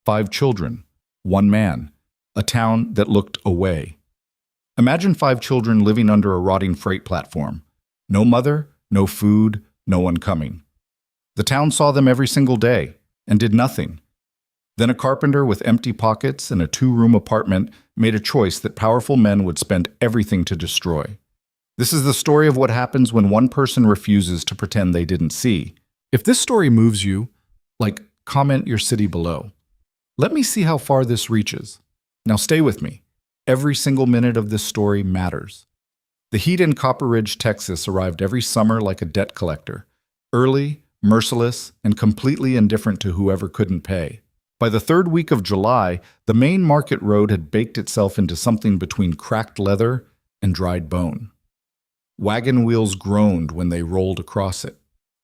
5 children, 1 man, a town that looked away. Imagine 5 children living under a rotting freight platform. No mother, no food, no one coming. The town saw them every single day and did nothing. Then a carpenter with empty pockets and a 2-room apartment made a choice that powerful men would spend everything to destroy. This is the story of what happens when one person refuses to pretend they didn't see. If this story moves you, comment your city below. Let me see how far this reaches. Now stay with me. Every single minute of this story matters. The heat in Copper Ridge, Texas arrived every summer like a debt collector. Early, merciless, and completely indifferent to whoever couldn't pay. By the 3rd week of July, the main market road had baked itself into something between cracked leather and dried bone. Wagon wheels groaned when they rolled across it.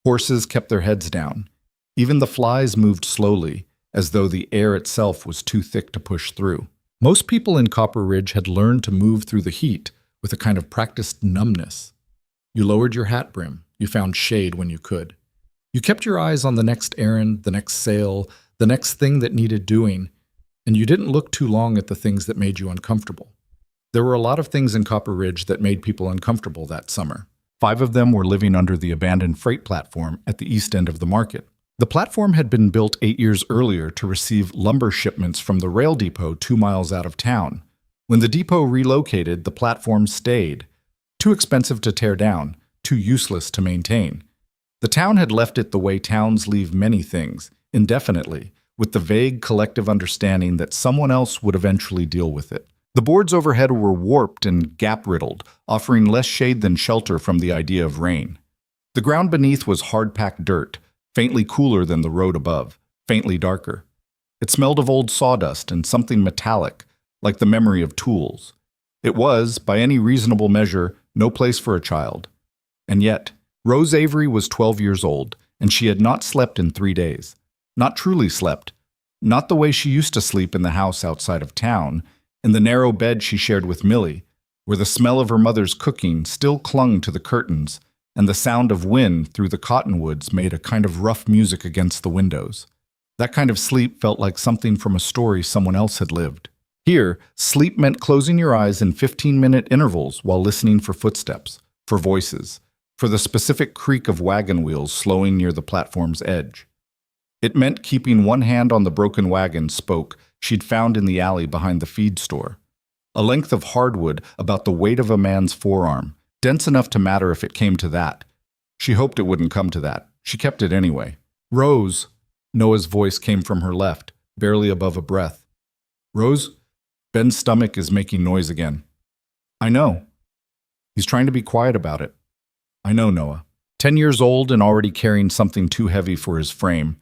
Horses kept their heads down. Even the flies moved slowly, as though the air itself was too thick to push through. Most people in Copper Ridge had learned to move through the heat with a kind of practiced numbness. You lowered your hat brim. You found shade when you could. You kept your eyes on the next errand, the next sale, the next thing that needed doing, and you didn't look too long at the things that made you uncomfortable. There were a lot of things in Copper Ridge that made people uncomfortable that summer. 5 of them were living under the abandoned freight platform at the east end of the market. The platform had been built 8 years earlier to receive lumber shipments from the rail depot 2 miles out of town. When the depot relocated, the platform stayed. Too expensive to tear down, too useless to maintain. The town had left it the way towns leave many things, indefinitely, with the vague collective understanding that someone else would eventually deal with it. The boards overhead were warped and gap-riddled, offering less shade than shelter from the idea of rain. The ground beneath was hard-packed dirt, faintly cooler than the road above, faintly darker. It smelled of old sawdust and something metallic, like the memory of tools. It was, by any reasonable measure, no place for a child. And yet, Rose Avery was 12 years old, and she had not slept in 3 days. Not truly slept. Not the way she used to sleep in the house outside of town, in the narrow bed she shared with Millie, where the smell of her mother's cooking still clung to the curtains, and the sound of wind through the cottonwoods made a kind of rough music against the windows. That kind of sleep felt like something from a story someone else had lived. Here, sleep meant closing your eyes in 15-minute intervals while listening for footsteps, for voices, for the specific creak of wagon wheels slowing near the platform's edge. It meant keeping one hand on the broken wagon spoke she'd found in the alley behind the feed store. A length of hardwood about the weight of a man's forearm, dense enough to matter if it came to that. She hoped it wouldn't come to that. She kept it anyway. "Rose," Noah's voice came from her left, barely above a breath. "Rose, Ben's stomach is making noise again." "I know." "He's trying to be quiet about it." "I know, Noah." 10 years old and already carrying something too heavy for his frame,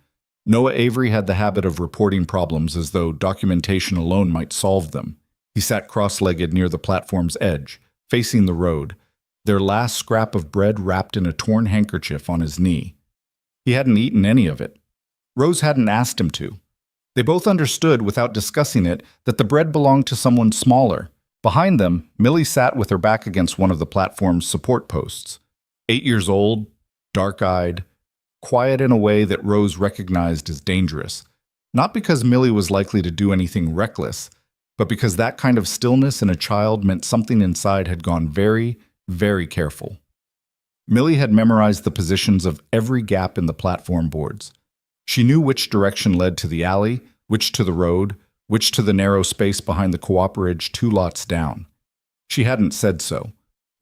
Noah Avery had the habit of reporting problems as though documentation alone might solve them. He sat cross-legged near the platform's edge, facing the road, their last scrap of bread wrapped in a torn handkerchief on his knee. He hadn't eaten any of it. Rose hadn't asked him to. They both understood, without discussing it, that the bread belonged to someone smaller. Behind them, Millie sat with her back against one of the platform's support posts. 8 years old, dark-eyed, quiet in a way that Rose recognized as dangerous. Not because Millie was likely to do anything reckless, but because that kind of stillness in a child meant something inside had gone very, very careful. Millie had memorized the positions of every gap in the platform boards. She knew which direction led to the alley, which to the road, which to the narrow space behind the cooperage 2 lots down. She hadn't said so.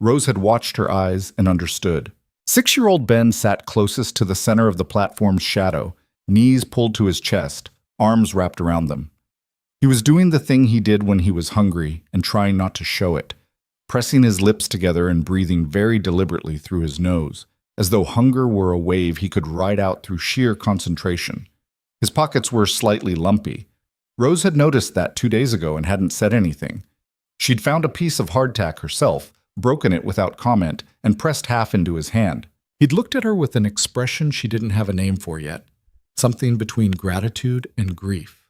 Rose had watched her eyes and understood. 6-year-old Ben sat closest to the center of the platform's shadow, knees pulled to his chest, arms wrapped around them. He was doing the thing he did when he was hungry and trying not to show it, pressing his lips together and breathing very deliberately through his nose, as though hunger were a wave he could ride out through sheer concentration. His pockets were slightly lumpy. Rose had noticed that 2 days ago and hadn't said anything. She'd found a piece of hardtack herself, broken it without comment, and pressed half into his hand. He'd looked at her with an expression she didn't have a name for yet, something between gratitude and grief.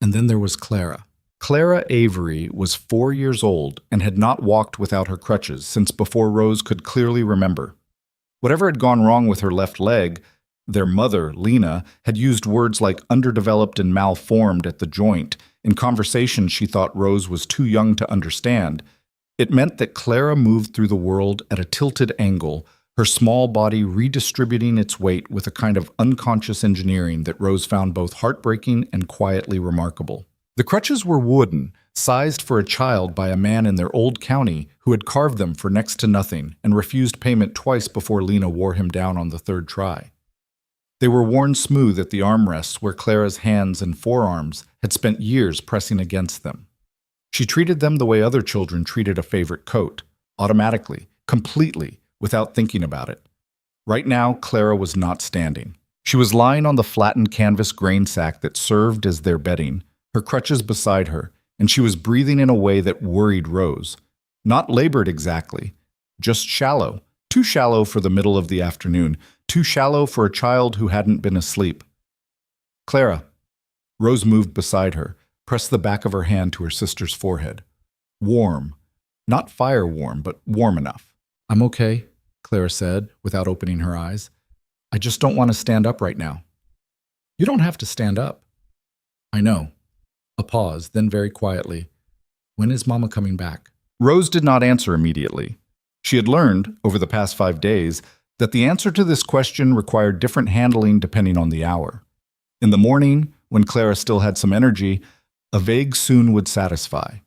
And then there was Clara. Clara Avery was 4 years old and had not walked without her crutches since before Rose could clearly remember. Whatever had gone wrong with her left leg, Their mother, Lena, had used words like underdeveloped and malformed at the joint in conversations she thought Rose was too young to understand. It meant that Clara moved through the world at a tilted angle, her small body redistributing its weight with a kind of unconscious engineering that Rose found both heartbreaking and quietly remarkable. The crutches were wooden, sized for a child by a man in their old county who had carved them for next to nothing and refused payment twice before Lena wore him down on the third try. They were worn smooth at the armrests where Clara's hands and forearms had spent years pressing against them. She treated them the way other children treated a favorite coat, automatically, completely, without thinking about it. Right now, Clara was not standing. She was lying on the flattened canvas grain sack that served as their bedding, her crutches beside her, and she was breathing in a way that worried Rose. Not labored exactly, just shallow, too shallow for the middle of the afternoon, too shallow for a child who hadn't been asleep. Clara. Rose moved beside her, pressed the back of her hand to her sister's forehead. Warm. Not fire warm, but warm enough. I'm okay, Clara said, without opening her eyes. I just don't want to stand up right now. You don't have to stand up. I know. A pause, then very quietly. When is Mama coming back? Rose did not answer immediately. She had learned, over the past 5 days, that the answer to this question required different handling depending on the hour. In the morning, when Clara still had some energy, a vague soon would satisfy.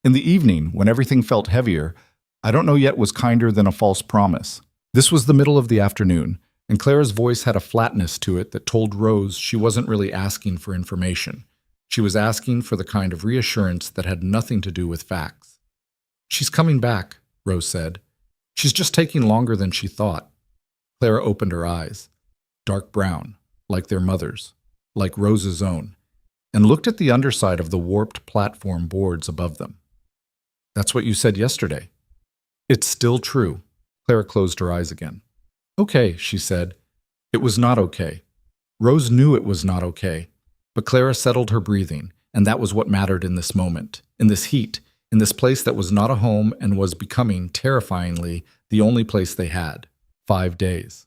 In the evening, when everything felt heavier, I don't know yet was kinder than a false promise. This was the middle of the afternoon, and Clara's voice had a flatness to it that told Rose she wasn't really asking for information. She was asking for the kind of reassurance that had nothing to do with facts. She's coming back, Rose said. She's just taking longer than she thought. Clara opened her eyes, dark brown, like their mother's, like Rose's own, and looked at the underside of the warped platform boards above them. That's what you said yesterday. It's still true. Clara closed her eyes again. Okay, she said. It was not okay. Rose knew it was not okay, but Clara settled her breathing, and that was what mattered in this moment, in this heat, in this place that was not a home and was becoming, terrifyingly, the only place they had. 5 days.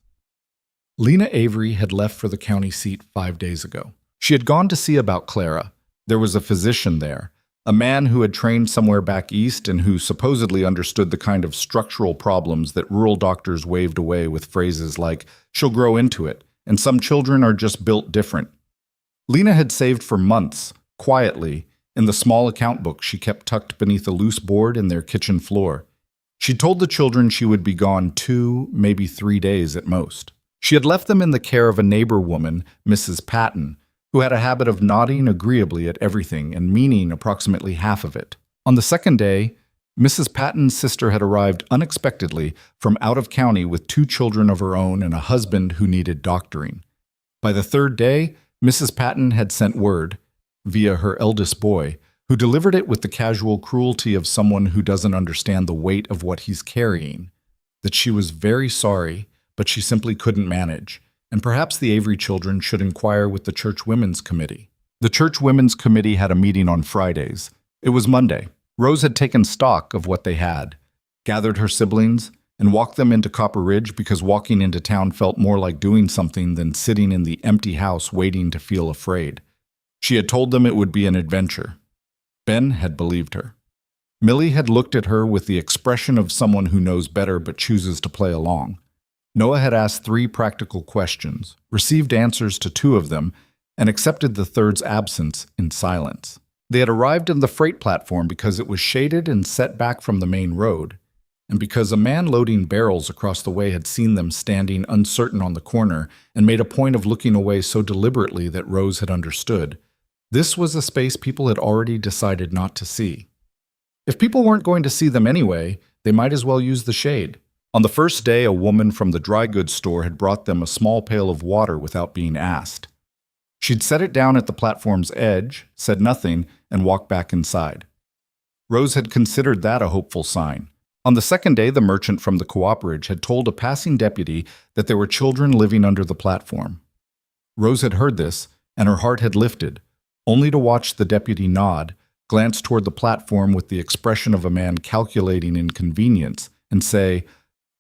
Lena Avery had left for the county seat 5 days ago. She had gone to see about Clara. There was a physician there, a man who had trained somewhere back east and who supposedly understood the kind of structural problems that rural doctors waved away with phrases like, she'll grow into it, and some children are just built different. Lena had saved for months, quietly, in the small account book she kept tucked beneath a loose board in their kitchen floor. She told the children she would be gone 2, maybe 3 days at most. She had left them in the care of a neighbor woman, Mrs. Patton, who had a habit of nodding agreeably at everything and meaning approximately half of it. On the second day, Mrs. Patton's sister had arrived unexpectedly from out of county with 2 children of her own and a husband who needed doctoring. By the third day, Mrs. Patton had sent word, via her eldest boy, who delivered it with the casual cruelty of someone who doesn't understand the weight of what he's carrying, that she was very sorry, but she simply couldn't manage, and perhaps the Avery children should inquire with the Church Women's Committee. The Church Women's Committee had a meeting on Fridays. It was Monday. Rose had taken stock of what they had, gathered her siblings, and walked them into Copper Ridge because walking into town felt more like doing something than sitting in the empty house waiting to feel afraid. She had told them it would be an adventure. Ben had believed her. Millie had looked at her with the expression of someone who knows better but chooses to play along. Noah had asked 3 practical questions, received answers to 2 of them, and accepted the third's absence in silence. They had arrived in the freight platform because it was shaded and set back from the main road, and because a man loading barrels across the way had seen them standing uncertain on the corner and made a point of looking away so deliberately that Rose had understood. This was a space people had already decided not to see. If people weren't going to see them anyway, they might as well use the shade. On the first day, a woman from the dry goods store had brought them a small pail of water without being asked. She'd set it down at the platform's edge, said nothing, and walked back inside. Rose had considered that a hopeful sign. On the second day, the merchant from the cooperative had told a passing deputy that there were children living under the platform. Rose had heard this, and her heart had lifted, only to watch the deputy nod, glance toward the platform with the expression of a man calculating inconvenience, and say,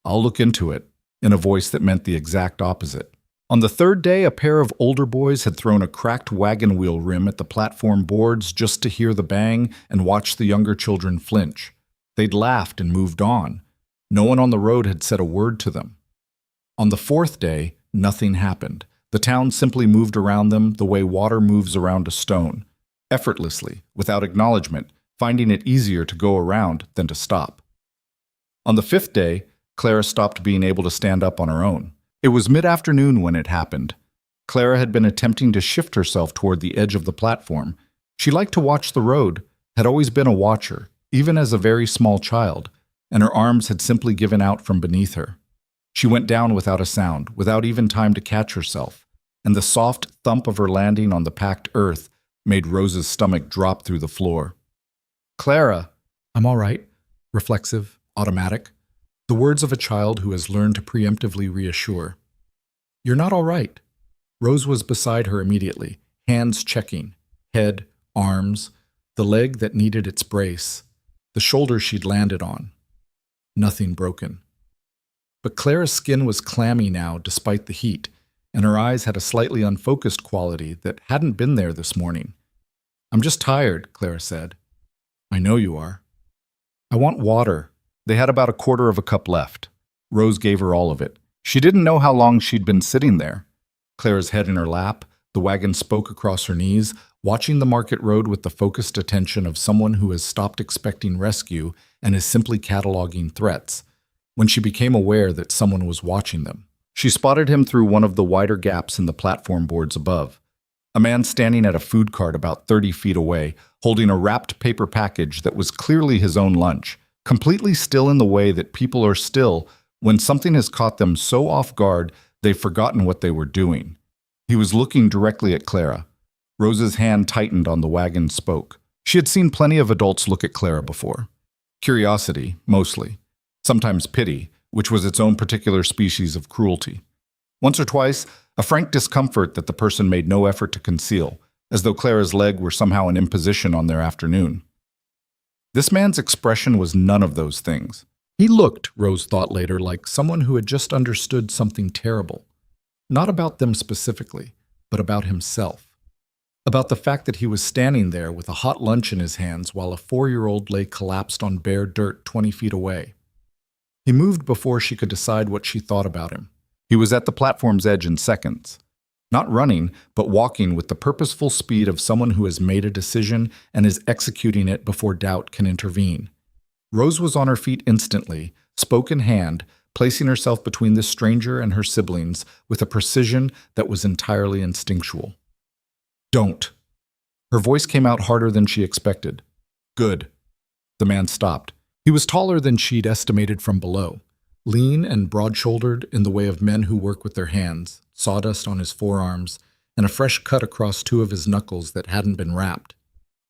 "I'll look into it," in a voice that meant the exact opposite. On the third day, a pair of older boys had thrown a cracked wagon wheel rim at the platform boards just to hear the bang and watch the younger children flinch. They'd laughed and moved on. No one on the road had said a word to them. On the fourth day, nothing happened. The town simply moved around them the way water moves around a stone, effortlessly, without acknowledgement, finding it easier to go around than to stop. On the fifth day, Clara stopped being able to stand up on her own. It was mid-afternoon when it happened. Clara had been attempting to shift herself toward the edge of the platform. She liked to watch the road, had always been a watcher, even as a very small child, and her arms had simply given out from beneath her. She went down without a sound, without even time to catch herself, and the soft thump of her landing on the packed earth made Rose's stomach drop through the floor. "Clara!" "I'm all right." Reflexive, automatic. The words of a child who has learned to preemptively reassure. "You're not all right." Rose was beside her immediately, hands checking, head, arms, the leg that needed its brace, the shoulder she'd landed on. Nothing broken. But Clara's skin was clammy now despite the heat, and her eyes had a slightly unfocused quality that hadn't been there this morning. "I'm just tired," Clara said. "I know you are." "I want water." They had about a quarter of a cup left. Rose gave her all of it. She didn't know how long she'd been sitting there. Clara's head in her lap, the wagon spoke across her knees, watching the market road with the focused attention of someone who has stopped expecting rescue and is simply cataloging threats. When she became aware that someone was watching them, she spotted him through one of the wider gaps in the platform boards above. A man standing at a food cart about 30 feet away, holding a wrapped paper package that was clearly his own lunch, completely still in the way that people are still when something has caught them so off guard they've forgotten what they were doing. He was looking directly at Clara. Rose's hand tightened on the wagon spoke. She had seen plenty of adults look at Clara before. Curiosity, mostly. Sometimes pity, which was its own particular species of cruelty. Once or twice, a frank discomfort that the person made no effort to conceal, as though Clara's leg were somehow an imposition on their afternoon. This man's expression was none of those things. He looked, Rose thought later, like someone who had just understood something terrible. Not about them specifically, but about himself. About the fact that he was standing there with a hot lunch in his hands while a 4-year-old lay collapsed on bare dirt 20 feet away. He moved before she could decide what she thought about him. He was at the platform's edge in seconds. Not running, but walking with the purposeful speed of someone who has made a decision and is executing it before doubt can intervene. Rose was on her feet instantly, spoke in hand, placing herself between this stranger and her siblings with a precision that was entirely instinctual. "Don't." Her voice came out harder than she expected. "Good." The man stopped. He was taller than she'd estimated from below, lean and broad-shouldered in the way of men who work with their hands, sawdust on his forearms, and a fresh cut across 2 of his knuckles that hadn't been wrapped.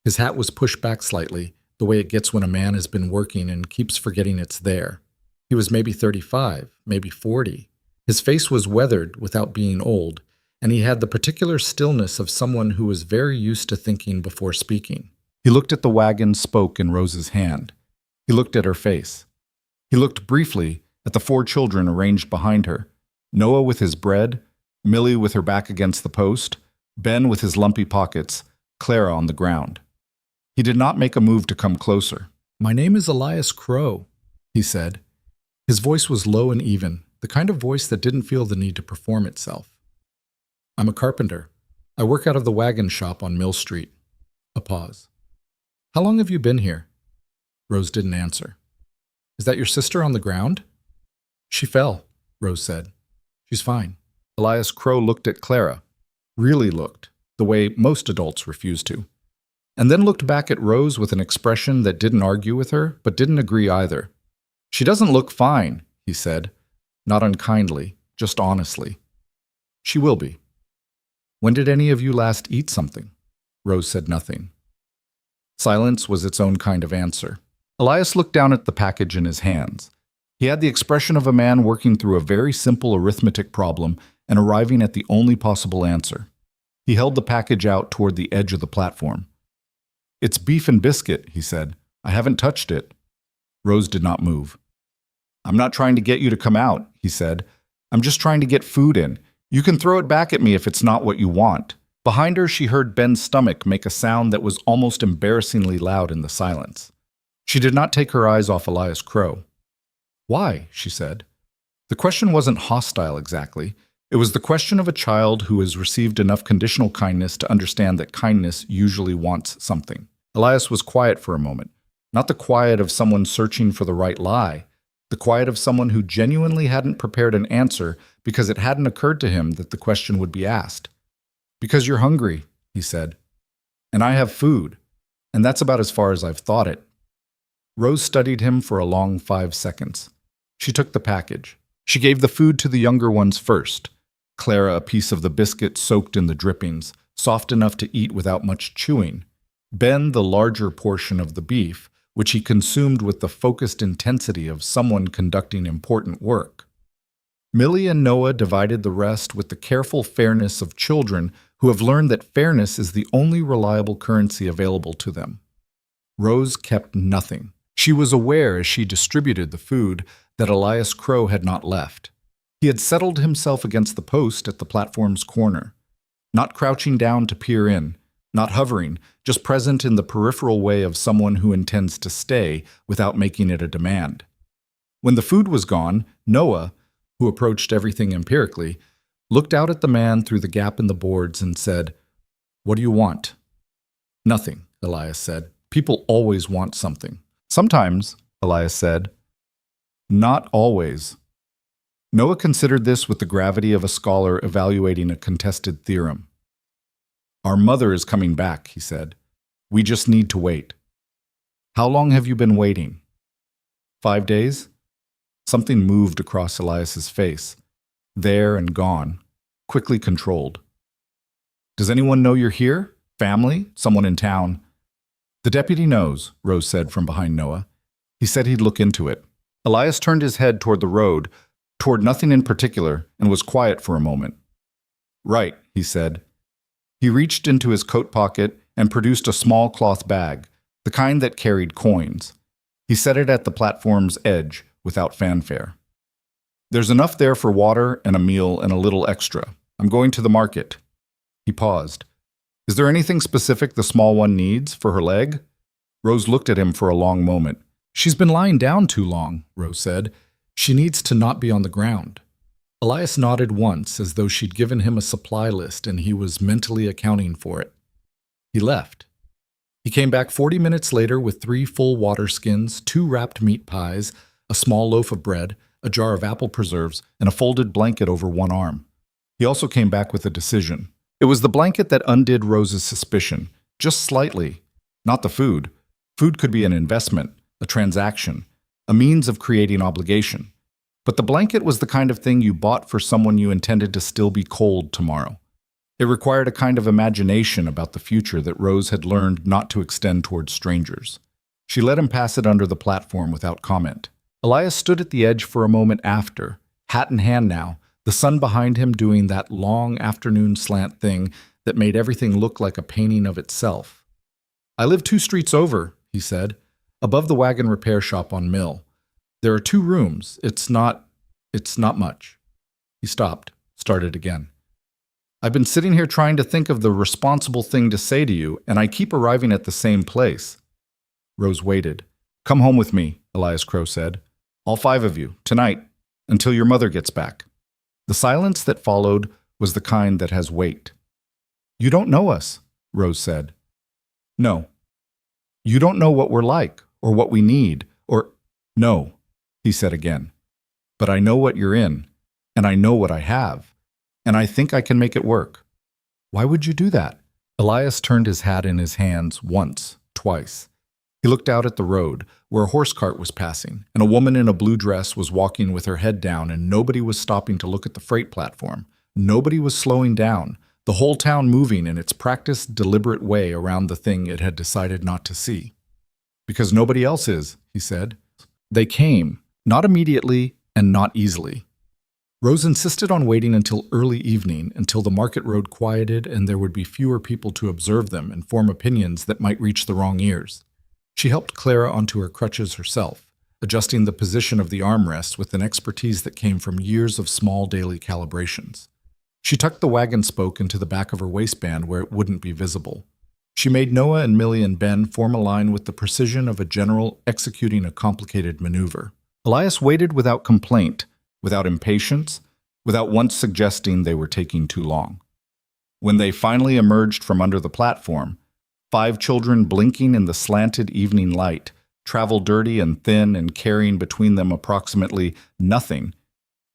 His hat was pushed back slightly, the way it gets when a man has been working and keeps forgetting it's there. He was maybe 35, maybe 40. His face was weathered without being old, and he had the particular stillness of someone who was very used to thinking before speaking. He looked at the wagon spoke in Rose's hand. He looked at her face. He looked briefly at the 4 children arranged behind her, Noah with his bread, Millie with her back against the post, Ben with his lumpy pockets, Clara on the ground. He did not make a move to come closer. "My name is Elias Crowe," he said. His voice was low and even, the kind of voice that didn't feel the need to perform itself. "I'm a carpenter. I work out of the wagon shop on Mill Street." A pause. "How long have you been here?" Rose didn't answer. "Is that your sister on the ground?" "She fell," Rose said. "She's fine." Elias Crowe looked at Clara. Really looked, the way most adults refuse to. And then looked back at Rose with an expression that didn't argue with her, but didn't agree either. "She doesn't look fine," he said. Not unkindly, just honestly. "She will be." "When did any of you last eat something?" Rose said nothing. Silence was its own kind of answer. Elias looked down at the package in his hands. He had the expression of a man working through a very simple arithmetic problem and arriving at the only possible answer. He held the package out toward the edge of the platform. "It's beef and biscuit," he said. "I haven't touched it." Rose did not move. "I'm not trying to get you to come out," he said. "I'm just trying to get food in. You can throw it back at me if it's not what you want. Behind her, she heard Ben's stomach make a sound that was almost embarrassingly loud in the silence. She did not take her eyes off Elias Crowe. Why? She said. The question wasn't hostile exactly. It was the question of a child who has received enough conditional kindness to understand that kindness usually wants something. Elias was quiet for a moment. Not the quiet of someone searching for the right lie. The quiet of someone who genuinely hadn't prepared an answer because it hadn't occurred to him that the question would be asked. Because you're hungry, he said. And I have food. And that's about as far as I've thought it. Rose studied him for a long 5 seconds. She took the package. She gave the food to the younger ones first. Clara a piece of the biscuit soaked in the drippings, soft enough to eat without much chewing. Ben the larger portion of the beef, which he consumed with the focused intensity of someone conducting important work. Millie and Noah divided the rest with the careful fairness of children who have learned that fairness is the only reliable currency available to them. Rose kept nothing. She was aware as she distributed the food that Elias Crowe had not left. He had settled himself against the post at the platform's corner, not crouching down to peer in, not hovering, just present in the peripheral way of someone who intends to stay without making it a demand. When the food was gone, Noah, who approached everything empirically, looked out at the man through the gap in the boards and said, "What do you want?" "Nothing," Elias said. "People always want something." "Sometimes," Elias said. "Not always." Noah considered this with the gravity of a scholar evaluating a contested theorem. "Our mother is coming back," he said. "We just need to wait." "How long have you been waiting?" 5 days? Something moved across Elias's face, there and gone, quickly controlled. "Does anyone know you're here? Family? Someone in town?" "The deputy knows," Rose said from behind Noah. "He said he'd look into it." Elias turned his head toward the road, toward nothing in particular, and was quiet for a moment. "Right," he said. He reached into his coat pocket and produced a small cloth bag, the kind that carried coins. He set it at the platform's edge without fanfare. "There's enough there for water and a meal and a little extra. I'm going to the market." He paused. "Is there anything specific the small one needs for her leg?" Rose looked at him for a long moment. "She's been lying down too long," Rose said. "She needs to not be on the ground." Elias nodded once, as though she'd given him a supply list and he was mentally accounting for it. He left. He came back 40 minutes later with 3 full water skins, 2 wrapped meat pies, a small loaf of bread, a jar of apple preserves, and a folded blanket over one arm. He also came back with a decision. It was the blanket that undid Rose's suspicion, just slightly. Not the food. Food could be an investment, a transaction, a means of creating obligation. But the blanket was the kind of thing you bought for someone you intended to still be cold tomorrow. It required a kind of imagination about the future that Rose had learned not to extend towards strangers. She let him pass it under the platform without comment. Elias stood at the edge for a moment after, hat in hand now, the sun behind him doing that long afternoon slant thing that made everything look like a painting of itself. "I live 2 streets over," he said, "above the wagon repair shop on Mill. There are 2 rooms. It's not much." He stopped, started again. "I've been sitting here trying to think of the responsible thing to say to you, and I keep arriving at the same place." Rose waited. "Come home with me," Elias Crowe said. "All 5 of you, tonight, until your mother gets back." The silence that followed was the kind that has weight. "You don't know us," Rose said. "No." "You don't know what we're like, or what we need, or—" "No," he said again. "But I know what you're in, and I know what I have, and I think I can make it work." "Why would you do that?" Elias turned his hat in his hands once, twice. He looked out at the road, where a horse cart was passing, and a woman in a blue dress was walking with her head down, and nobody was stopping to look at the freight platform. Nobody was slowing down, the whole town moving in its practiced, deliberate way around the thing it had decided not to see. "Because nobody else is," he said. They came, not immediately and not easily. Rose insisted on waiting until early evening, until the market road quieted and there would be fewer people to observe them and form opinions that might reach the wrong ears. She helped Clara onto her crutches herself, adjusting the position of the armrests with an expertise that came from years of small daily calibrations. She tucked the wagon spoke into the back of her waistband where it wouldn't be visible. She made Noah and Millie and Ben form a line with the precision of a general executing a complicated maneuver. Elias waited without complaint, without impatience, without once suggesting they were taking too long. When they finally emerged from under the platform, 5 children blinking in the slanted evening light, travel dirty and thin and carrying between them approximately nothing,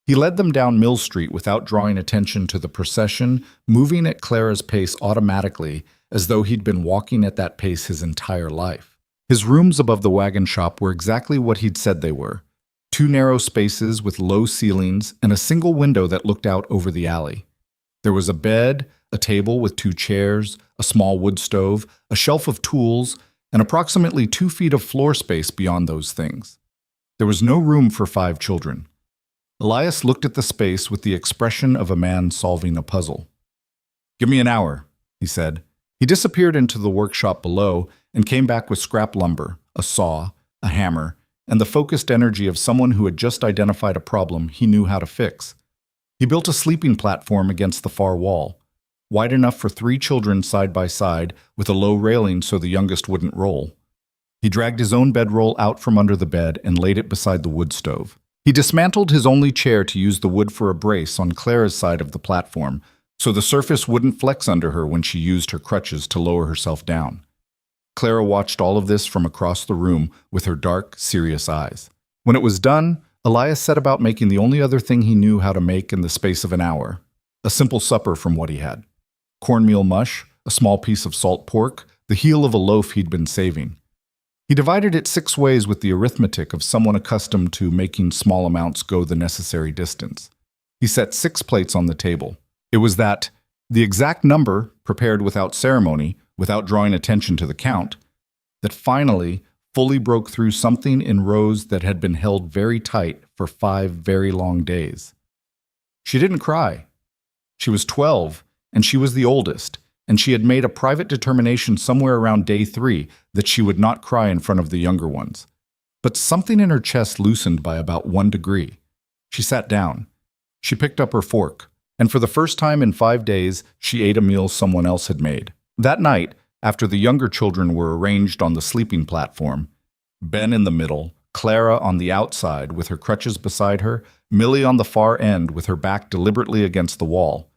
he led them down Mill Street without drawing attention to the procession, moving at Clara's pace automatically, as though he'd been walking at that pace his entire life. His rooms above the wagon shop were exactly what he'd said they were: 2 narrow spaces with low ceilings and a single window that looked out over the alley. There was a bed, a table with 2 chairs, a small wood stove, a shelf of tools, and approximately 2 feet of floor space beyond those things. There was no room for 5 children. Elias looked at the space with the expression of a man solving a puzzle. "Give me an hour," he said. He disappeared into the workshop below and came back with scrap lumber, a saw, a hammer, and the focused energy of someone who had just identified a problem he knew how to fix. He built a sleeping platform against the far wall, wide enough for 3 children side by side, with a low railing so the youngest wouldn't roll. He dragged his own bedroll out from under the bed and laid it beside the wood stove. He dismantled his only chair to use the wood for a brace on Clara's side of the platform, so the surface wouldn't flex under her when she used her crutches to lower herself down. Clara watched all of this from across the room with her dark, serious eyes. When it was done, Elias set about making the only other thing he knew how to make in the space of an hour: a simple supper from what he had. Cornmeal mush, a small piece of salt pork, the heel of a loaf he'd been saving. He divided it 6 ways with the arithmetic of someone accustomed to making small amounts go the necessary distance. He set 6 plates on the table. It was the exact number, prepared without ceremony, without drawing attention to the count, that finally fully broke through something in Rose that had been held very tight for 5 very long days. She didn't cry. She was 12, and she was the oldest, and she had made a private determination somewhere around day 3 that she would not cry in front of the younger ones. But something in her chest loosened by about 1 degree. She sat down. She picked up her fork, and for the first time in 5 days, she ate a meal someone else had made. That night, after the younger children were arranged on the sleeping platform, Ben in the middle, Clara on the outside with her crutches beside her, Millie on the far end with her back deliberately against the wall,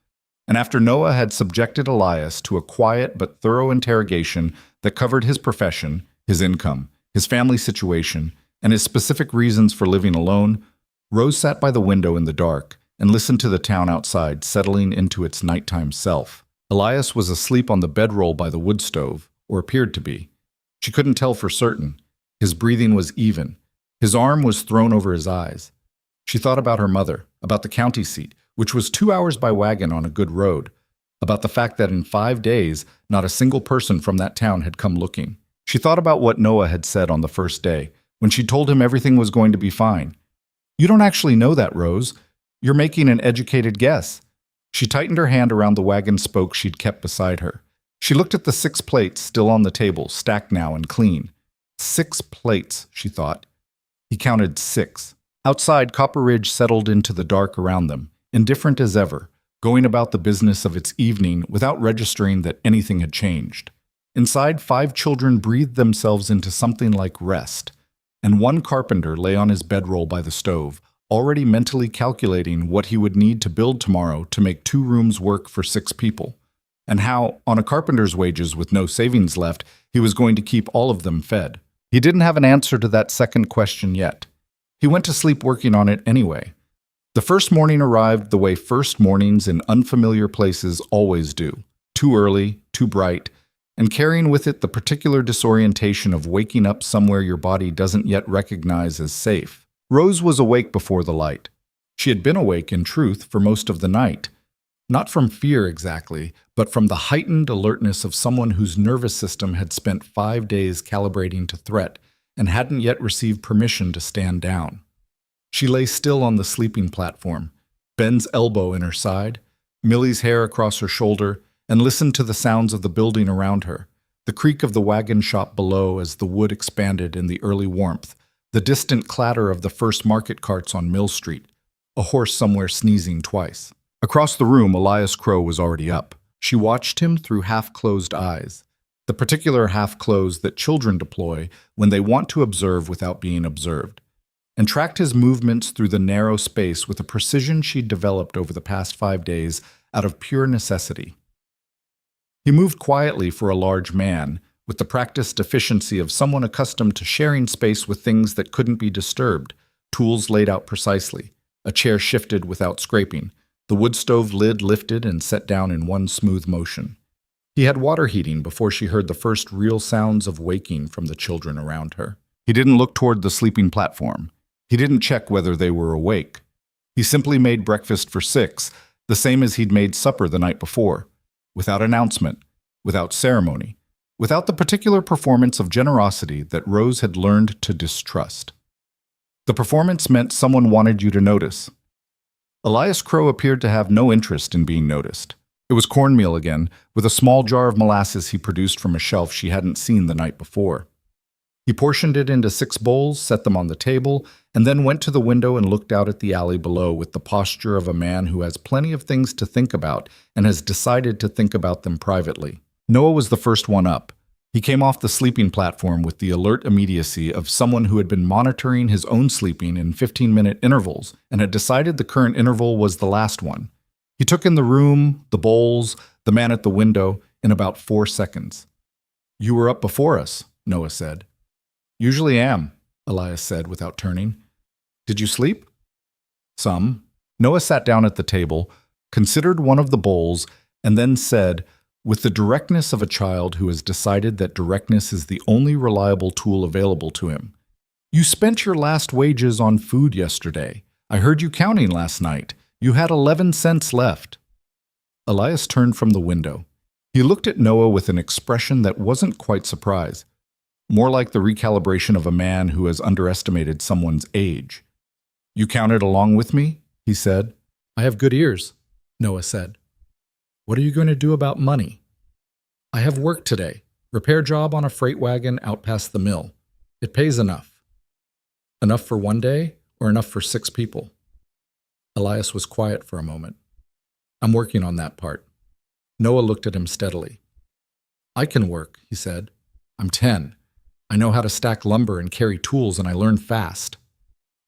and after Noah had subjected Elias to a quiet but thorough interrogation that covered his profession, his income, his family situation, and his specific reasons for living alone, Rose sat by the window in the dark and listened to the town outside settling into its nighttime self. Elias was asleep on the bedroll by the wood stove, or appeared to be. She couldn't tell for certain. His breathing was even. His arm was thrown over his eyes. She thought about her mother, about the county seat, which was 2 hours by wagon on a good road, about the fact that in 5 days, not a single person from that town had come looking. She thought about what Noah had said on the first day, when she told him everything was going to be fine. "You don't actually know that, Rose. You're making an educated guess." She tightened her hand around the wagon spoke she'd kept beside her. She looked at the 6 plates still on the table, stacked now and clean. 6 plates, she thought. He counted 6. Outside, Copper Ridge settled into the dark around them, indifferent as ever, going about the business of its evening without registering that anything had changed. Inside, 5 children breathed themselves into something like rest, and one carpenter lay on his bedroll by the stove, already mentally calculating what he would need to build tomorrow to make 2 rooms work for 6 people, and how, on a carpenter's wages with no savings left, he was going to keep all of them fed. He didn't have an answer to that second question yet. He went to sleep working on it anyway. The first morning arrived the way first mornings in unfamiliar places always do: too early, too bright, and carrying with it the particular disorientation of waking up somewhere your body doesn't yet recognize as safe. Rose was awake before the light. She had been awake, in truth, for most of the night. Not from fear exactly, but from the heightened alertness of someone whose nervous system had spent 5 days calibrating to threat and hadn't yet received permission to stand down. She lay still on the sleeping platform, Ben's elbow in her side, Millie's hair across her shoulder, and listened to the sounds of the building around her, the creak of the wagon shop below as the wood expanded in the early warmth, the distant clatter of the first market carts on Mill Street, a horse somewhere sneezing twice. Across the room, Elias Crowe was already up. She watched him through half-closed eyes, the particular half-closed that children deploy when they want to observe without being observed, and tracked his movements through the narrow space with a precision she'd developed over the past 5 days out of pure necessity. He moved quietly for a large man, with the practiced efficiency of someone accustomed to sharing space with things that couldn't be disturbed, tools laid out precisely, a chair shifted without scraping, the wood stove lid lifted and set down in one smooth motion. He had water heating before she heard the first real sounds of waking from the children around her. He didn't look toward the sleeping platform. He didn't check whether they were awake. He simply made breakfast for 6, the same as he'd made supper the night before, without announcement, without ceremony, without the particular performance of generosity that Rose had learned to distrust. The performance meant someone wanted you to notice. Elias Crowe appeared to have no interest in being noticed. It was cornmeal again, with a small jar of molasses he produced from a shelf she hadn't seen the night before. He portioned it into 6 bowls, set them on the table, and then went to the window and looked out at the alley below with the posture of a man who has plenty of things to think about and has decided to think about them privately. Noah was the first one up. He came off the sleeping platform with the alert immediacy of someone who had been monitoring his own sleeping in 15-minute intervals and had decided the current interval was the last one. He took in the room, the bowls, the man at the window in about 4 seconds. "You were up before us," Noah said. "Usually am," Elias said without turning. "Did you sleep?" "Some." Noah sat down at the table, considered one of the bowls, and then said, with the directness of a child who has decided that directness is the only reliable tool available to him, "You spent your last wages on food yesterday. I heard you counting last night. You had 11 cents left." Elias turned from the window. He looked at Noah with an expression that wasn't quite surprise, more like the recalibration of a man who has underestimated someone's age. "You counted along with me?" he said. "I have good ears," Noah said. "What are you going to do about money?" "I have work today. Repair job on a freight wagon out past the mill. It pays enough." "Enough for one day or enough for 6 people?" Elias was quiet for a moment. "I'm working on that part." Noah looked at him steadily. "I can work," he said. "I'm 10. I know how to stack lumber and carry tools, and I learn fast."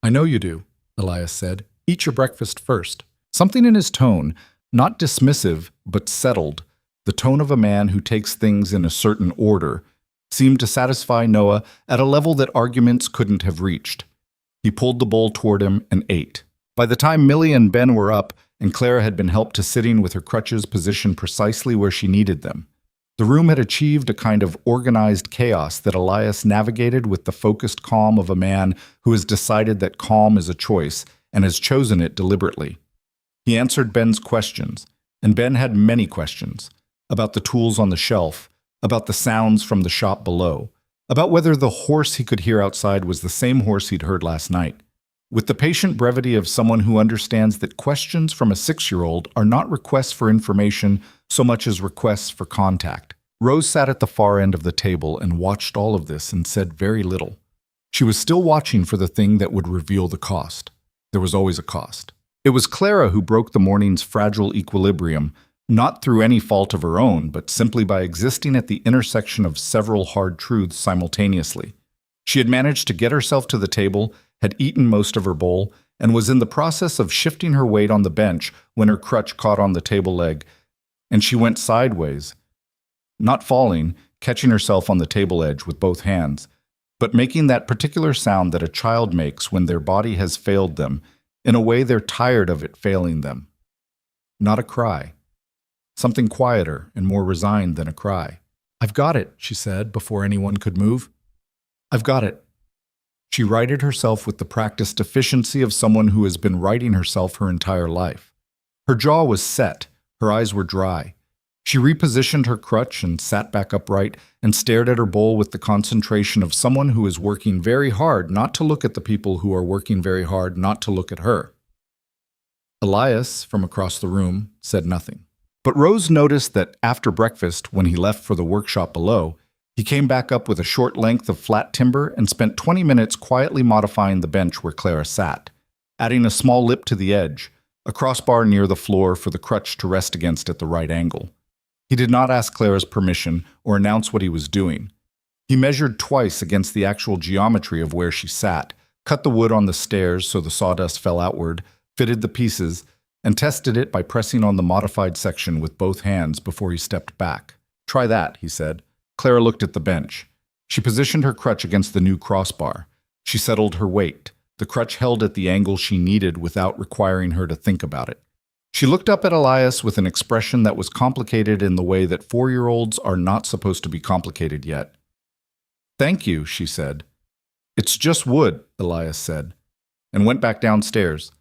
"I know you do," Elias said. "Eat your breakfast first." Something in his tone, not dismissive, but settled, the tone of a man who takes things in a certain order, seemed to satisfy Noah at a level that arguments couldn't have reached. He pulled the bowl toward him and ate. By the time Millie and Ben were up, and Clara had been helped to sitting with her crutches positioned precisely where she needed them, the room had achieved a kind of organized chaos that Elias navigated with the focused calm of a man who has decided that calm is a choice and has chosen it deliberately. He answered Ben's questions, and Ben had many questions, about the tools on the shelf, about the sounds from the shop below, about whether the horse he could hear outside was the same horse he'd heard last night, with the patient brevity of someone who understands that questions from a 6-year-old are not requests for information so much as requests for contact. Rose sat at the far end of the table and watched all of this and said very little. She was still watching for the thing that would reveal the cost. There was always a cost. It was Clara who broke the morning's fragile equilibrium, not through any fault of her own, but simply by existing at the intersection of several hard truths simultaneously. She had managed to get herself to the table, had eaten most of her bowl, and was in the process of shifting her weight on the bench when her crutch caught on the table leg, and she went sideways, not falling, catching herself on the table edge with both hands, but making that particular sound that a child makes when their body has failed them, in a way they're tired of it failing them. Not a cry. Something quieter and more resigned than a cry. "I've got it," she said, before anyone could move. "I've got it." She righted herself with the practiced efficiency of someone who has been righting herself her entire life. Her jaw was set, her eyes were dry. She repositioned her crutch and sat back upright and stared at her bowl with the concentration of someone who is working very hard not to look at the people who are working very hard not to look at her. Elias, from across the room, said nothing. But Rose noticed that after breakfast, when he left for the workshop below, he came back up with a short length of flat timber and spent 20 minutes quietly modifying the bench where Clara sat, adding a small lip to the edge, a crossbar near the floor for the crutch to rest against at the right angle. He did not ask Clara's permission or announce what he was doing. He measured twice against the actual geometry of where she sat, cut the wood on the stairs so the sawdust fell outward, fitted the pieces, and tested it by pressing on the modified section with both hands before he stepped back. "Try that," he said. Clara looked at the bench. She positioned her crutch against the new crossbar. She settled her weight. The crutch held at the angle she needed without requiring her to think about it. She looked up at Elias with an expression that was complicated in the way that 4-year-olds are not supposed to be complicated yet. "Thank you," she said. "It's just wood," Elias said, and went back downstairs.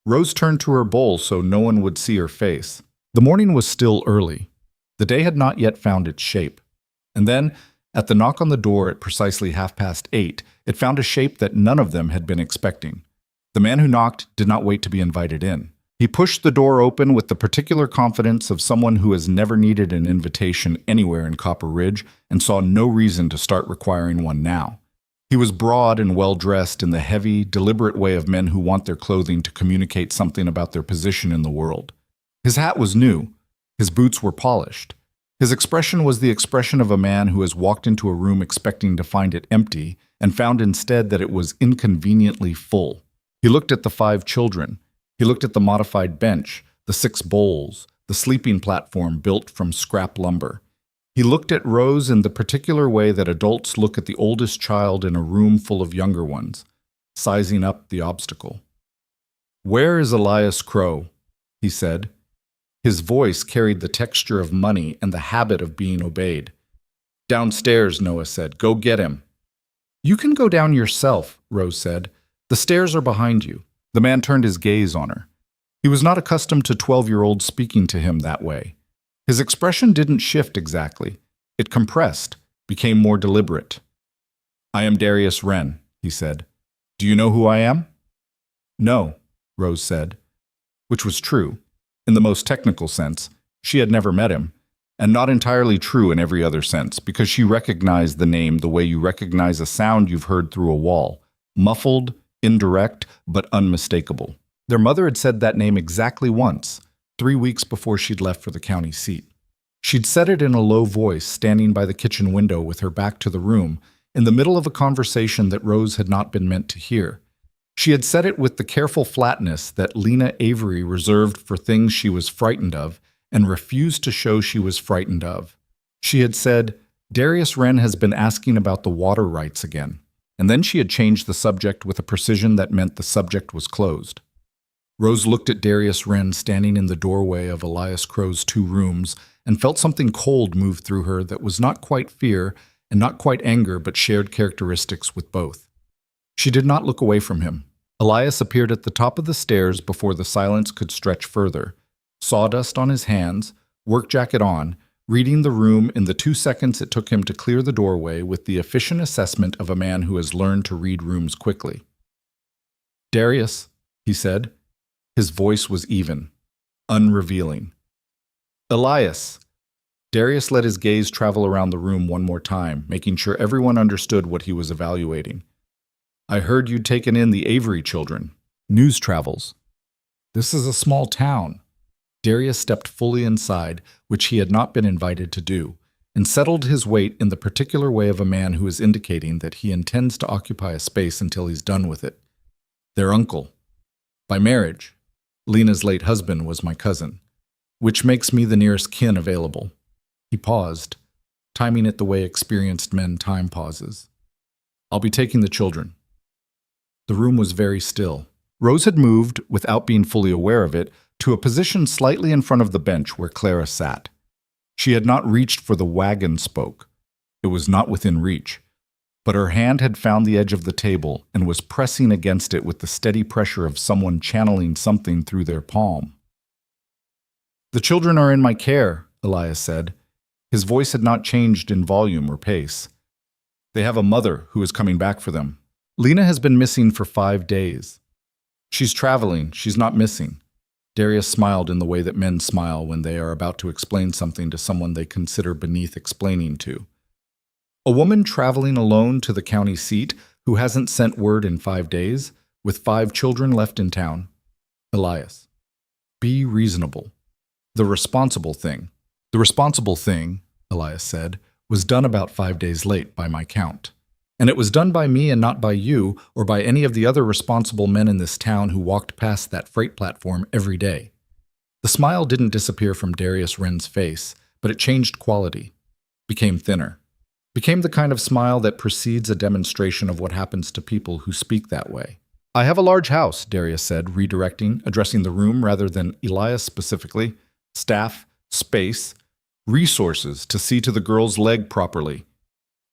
Rose turned to her bowl so no one would see her face. The morning was still early. The day had not yet found its shape. And then, at the knock on the door at precisely 8:30, it found a shape that none of them had been expecting. The man who knocked did not wait to be invited in. He pushed the door open with the particular confidence of someone who has never needed an invitation anywhere in Copper Ridge and saw no reason to start requiring one now. He was broad and well-dressed in the heavy, deliberate way of men who want their clothing to communicate something about their position in the world. His hat was new. His boots were polished. His expression was the expression of a man who has walked into a room expecting to find it empty and found instead that it was inconveniently full. He looked at the 5 children. He looked at the modified bench, the 6 bowls, the sleeping platform built from scrap lumber. He looked at Rose in the particular way that adults look at the oldest child in a room full of younger ones, sizing up the obstacle. "Where is Elias Crowe?" he said. His voice carried the texture of money and the habit of being obeyed. "Downstairs," Noah said. "Go get him." "You can go down yourself," Rose said. "The stairs are behind you." The man turned his gaze on her. He was not accustomed to 12-year-olds speaking to him that way. His expression didn't shift exactly. It compressed, became more deliberate. "I am Darius Wren," he said. "Do you know who I am?" "No," Rose said, which was true. In the most technical sense, she had never met him, and not entirely true in every other sense, because she recognized the name the way you recognize a sound you've heard through a wall, muffled, indirect, but unmistakable. Their mother had said that name exactly once, 3 weeks before she'd left for the county seat. She'd said it in a low voice, standing by the kitchen window with her back to the room, in the middle of a conversation that Rose had not been meant to hear. She had said it with the careful flatness that Lena Avery reserved for things she was frightened of and refused to show she was frightened of. She had said, "Darius Wren has been asking about the water rights again." And then she had changed the subject with a precision that meant the subject was closed. Rose looked at Darius Wren standing in the doorway of Elias Crowe's 2 rooms and felt something cold move through her that was not quite fear and not quite anger but shared characteristics with both. She did not look away from him. Elias appeared at the top of the stairs before the silence could stretch further, sawdust on his hands, work jacket on, reading the room in the 2 seconds it took him to clear the doorway with the efficient assessment of a man who has learned to read rooms quickly. "Darius," he said. His voice was even, unrevealing. "Elias." Darius let his gaze travel around the room one more time, making sure everyone understood what he was evaluating. "I heard you'd taken in the Avery children. News travels. This is a small town." Darius stepped fully inside, which he had not been invited to do, and settled his weight in the particular way of a man who is indicating that he intends to occupy a space until he's done with it. "Their uncle. By marriage. Lena's late husband was my cousin, which makes me the nearest kin available." He paused, timing it the way experienced men time pauses. "I'll be taking the children." The room was very still. Rose had moved, without being fully aware of it, to a position slightly in front of the bench where Clara sat. She had not reached for the wagon spoke. It was not within reach. But her hand had found the edge of the table and was pressing against it with the steady pressure of someone channeling something through their palm. "The children are in my care," Elias said. His voice had not changed in volume or pace. "They have a mother who is coming back for them. Lena has been missing for 5 days. She's traveling, she's not missing." Darius smiled in the way that men smile when they are about to explain something to someone they consider beneath explaining to. "A woman traveling alone to the county seat who hasn't sent word in 5 days, with 5 children left in town." Elias. Be reasonable. The responsible thing. The responsible thing, Elias said, was done about 5 days late by my count. And it was done by me and not by you or by any of the other responsible men in this town who walked past that freight platform every day. The smile didn't disappear from Darius Wren's face, but it changed quality, became thinner, became the kind of smile that precedes a demonstration of what happens to people who speak that way. I have a large house, Darius said, redirecting, addressing the room rather than Elias specifically. Staff, space, resources to see to the girl's leg properly.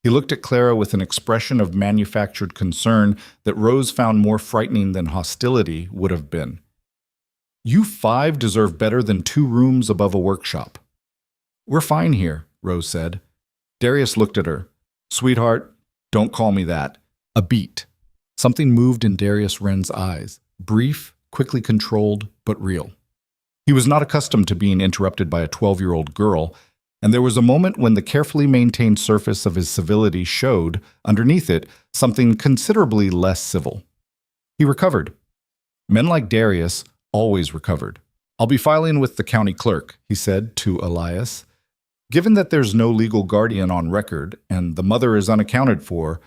He looked at Clara with an expression of manufactured concern that Rose found more frightening than hostility would have been. You 5 deserve better than 2 rooms above a workshop. We're fine here, Rose said. Darius looked at her. Sweetheart, don't call me that. A beat. Something moved in Darius Wren's eyes, brief, quickly controlled, but real. He was not accustomed to being interrupted by a 12-year-old girl, and there was a moment when the carefully maintained surface of his civility showed, underneath it, something considerably less civil. He recovered. Men like Darius always recovered. I'll be filing with the county clerk, he said to Elias. Given that there's no legal guardian on record and the mother is unaccounted for,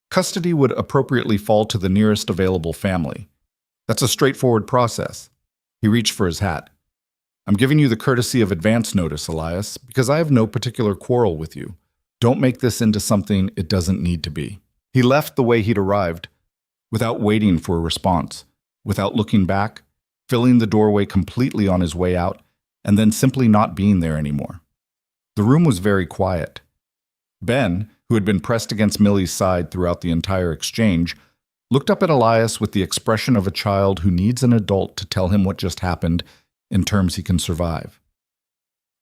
custody would appropriately fall to the nearest available family. That's a straightforward process. He reached for his hat. I'm giving you the courtesy of advance notice, Elias, because I have no particular quarrel with you. Don't make this into something it doesn't need to be. He left the way he'd arrived, without waiting for a response, without looking back, filling the doorway completely on his way out, and then simply not being there anymore. The room was very quiet. Ben, who had been pressed against Millie's side throughout the entire exchange, looked up at Elias with the expression of a child who needs an adult to tell him what just happened in terms he can survive.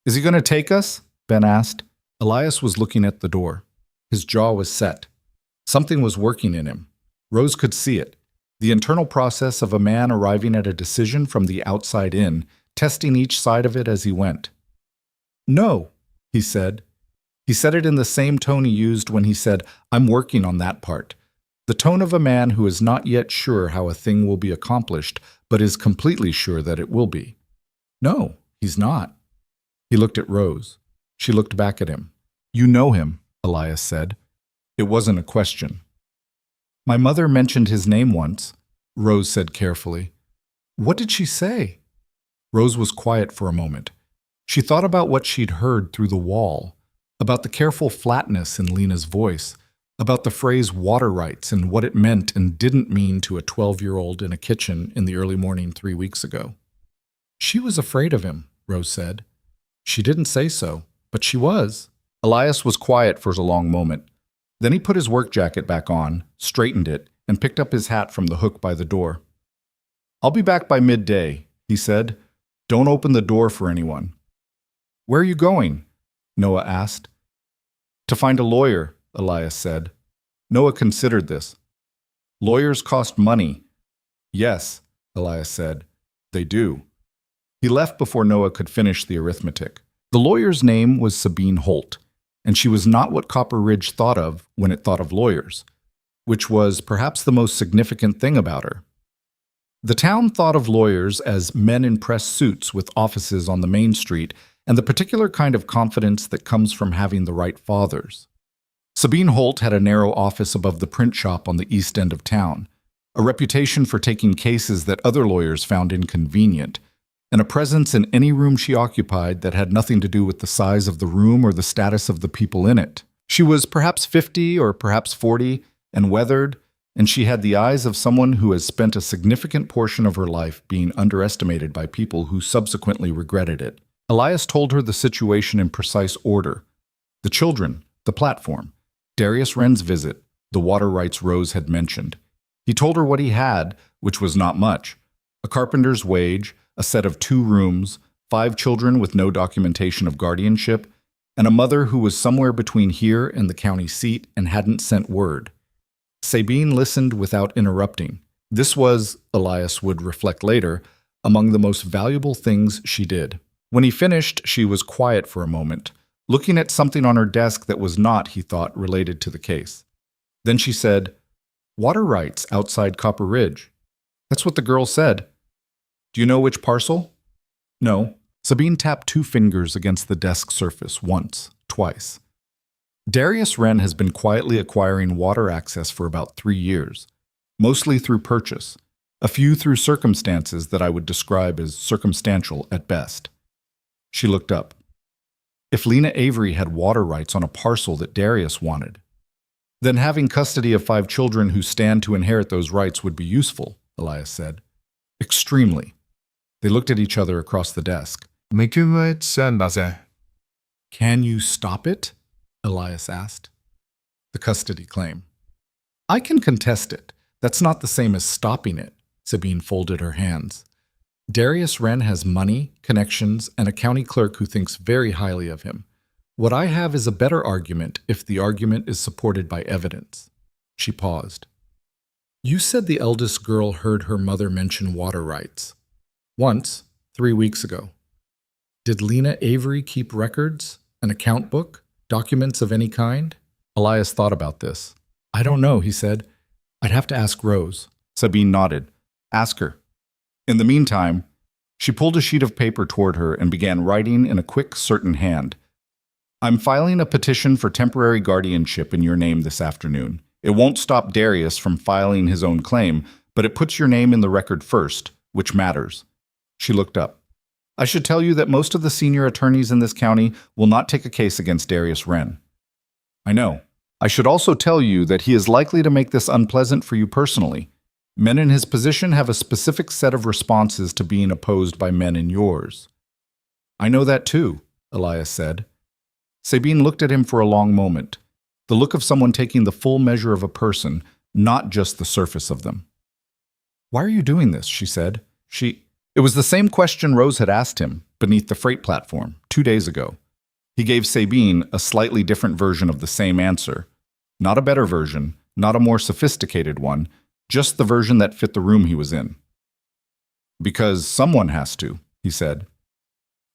Is he going to take us? Ben asked. Elias was looking at the door. His jaw was set. Something was working in him. Rose could see it. The internal process of a man arriving at a decision from the outside in, testing each side of it as he went. No, he said. He said it in the same tone he used when he said, I'm working on that part. The tone of a man who is not yet sure how a thing will be accomplished, but is completely sure that it will be. No, he's not. He looked at Rose. She looked back at him. You know him, Elias said. It wasn't a question. My mother mentioned his name once, Rose said carefully. What did she say? Rose was quiet for a moment. She thought about what she'd heard through the wall, about the careful flatness in Lena's voice, about the phrase water rights and what it meant and didn't mean to a 12-year-old in a kitchen in the early morning 3 weeks ago. She was afraid of him, Rose said. She didn't say so, but she was. Elias was quiet for a long moment. Then he put his work jacket back on, straightened it, and picked up his hat from the hook by the door. I'll be back by midday, he said. Don't open the door for anyone. Where are you going? Noah asked. To find a lawyer, Elias said. Noah considered this. Lawyers cost money. Yes, Elias said. They do. He left before Noah could finish the arithmetic. The lawyer's name was Sabine Holt, and she was not what Copper Ridge thought of when it thought of lawyers, which was perhaps the most significant thing about her. The town thought of lawyers as men in press suits with offices on the main street and the particular kind of confidence that comes from having the right fathers. Sabine Holt had a narrow office above the print shop on the east end of town, a reputation for taking cases that other lawyers found inconvenient, and a presence in any room she occupied that had nothing to do with the size of the room or the status of the people in it. She was perhaps 50 or perhaps 40 and weathered, and she had the eyes of someone who has spent a significant portion of her life being underestimated by people who subsequently regretted it. Elias told her the situation in precise order. The children, the platform, Darius Wren's visit, the water rights Rose had mentioned. He told her what he had, which was not much. A carpenter's wage, a set of 2 rooms, 5 children with no documentation of guardianship, and a mother who was somewhere between here and the county seat and hadn't sent word. Sabine listened without interrupting. This was, Elias would reflect later, among the most valuable things she did. When he finished, she was quiet for a moment, looking at something on her desk that was not, he thought, related to the case. Then she said, Water rights outside Copper Ridge. That's what the girl said. Do you know which parcel? No. Sabine tapped 2 fingers against the desk surface once, twice. Darius Wren has been quietly acquiring water access for about 3 years, mostly through purchase, a few through circumstances that I would describe as circumstantial at best. She looked up. If Lena Avery had water rights on a parcel that Darius wanted, then having custody of 5 children who stand to inherit those rights would be useful, Elias said. Extremely. They looked at each other across the desk. Can you stop it? Elias asked. The custody claim. I can contest it. That's not the same as stopping it. Sabine folded her hands. Darius Wren has money, connections, and a county clerk who thinks very highly of him. What I have is a better argument if the argument is supported by evidence. She paused. You said the eldest girl heard her mother mention water rights. Once, 3 weeks ago. Did Lena Avery keep records, an account book, documents of any kind? Elias thought about this. I don't know, he said. I'd have to ask Rose. Sabine nodded. Ask her. In the meantime, she pulled a sheet of paper toward her and began writing in a quick, certain hand. I'm filing a petition for temporary guardianship in your name this afternoon. It won't stop Darius from filing his own claim, but it puts your name in the record first, which matters. She looked up. I should tell you that most of the senior attorneys in this county will not take a case against Darius Wren. I know. I should also tell you that he is likely to make this unpleasant for you personally. Men in his position have a specific set of responses to being opposed by men in yours. I know that too, Elias said. Sabine looked at him for a long moment, the look of someone taking the full measure of a person, not just the surface of them. Why are you doing this? She said. It was the same question Rose had asked him beneath the freight platform 2 days ago. He gave Sabine a slightly different version of the same answer. Not a better version, not a more sophisticated one, just the version that fit the room he was in. Because someone has to, he said.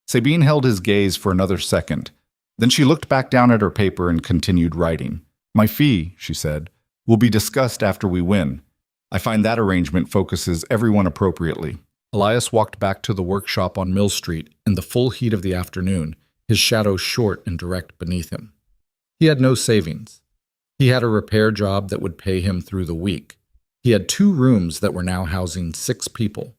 Sabine held his gaze for another second. Then she looked back down at her paper and continued writing. My fee, she said, will be discussed after we win. I find that arrangement focuses everyone appropriately. Elias walked back to the workshop on Mill Street in the full heat of the afternoon, his shadow short and direct beneath him. He had no savings. He had a repair job that would pay him through the week. He had 2 rooms that were now housing 6 people.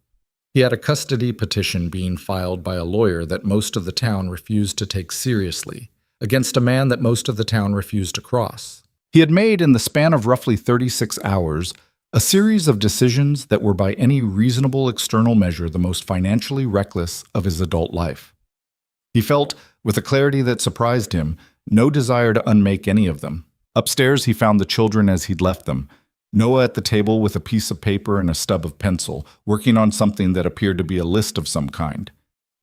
He had a custody petition being filed by a lawyer that most of the town refused to take seriously, against a man that most of the town refused to cross. He had made, in the span of roughly 36 hours, a series of decisions that were by any reasonable external measure the most financially reckless of his adult life. He felt, with a clarity that surprised him, no desire to unmake any of them. Upstairs he found the children as he'd left them, Noah at the table with a piece of paper and a stub of pencil, working on something that appeared to be a list of some kind.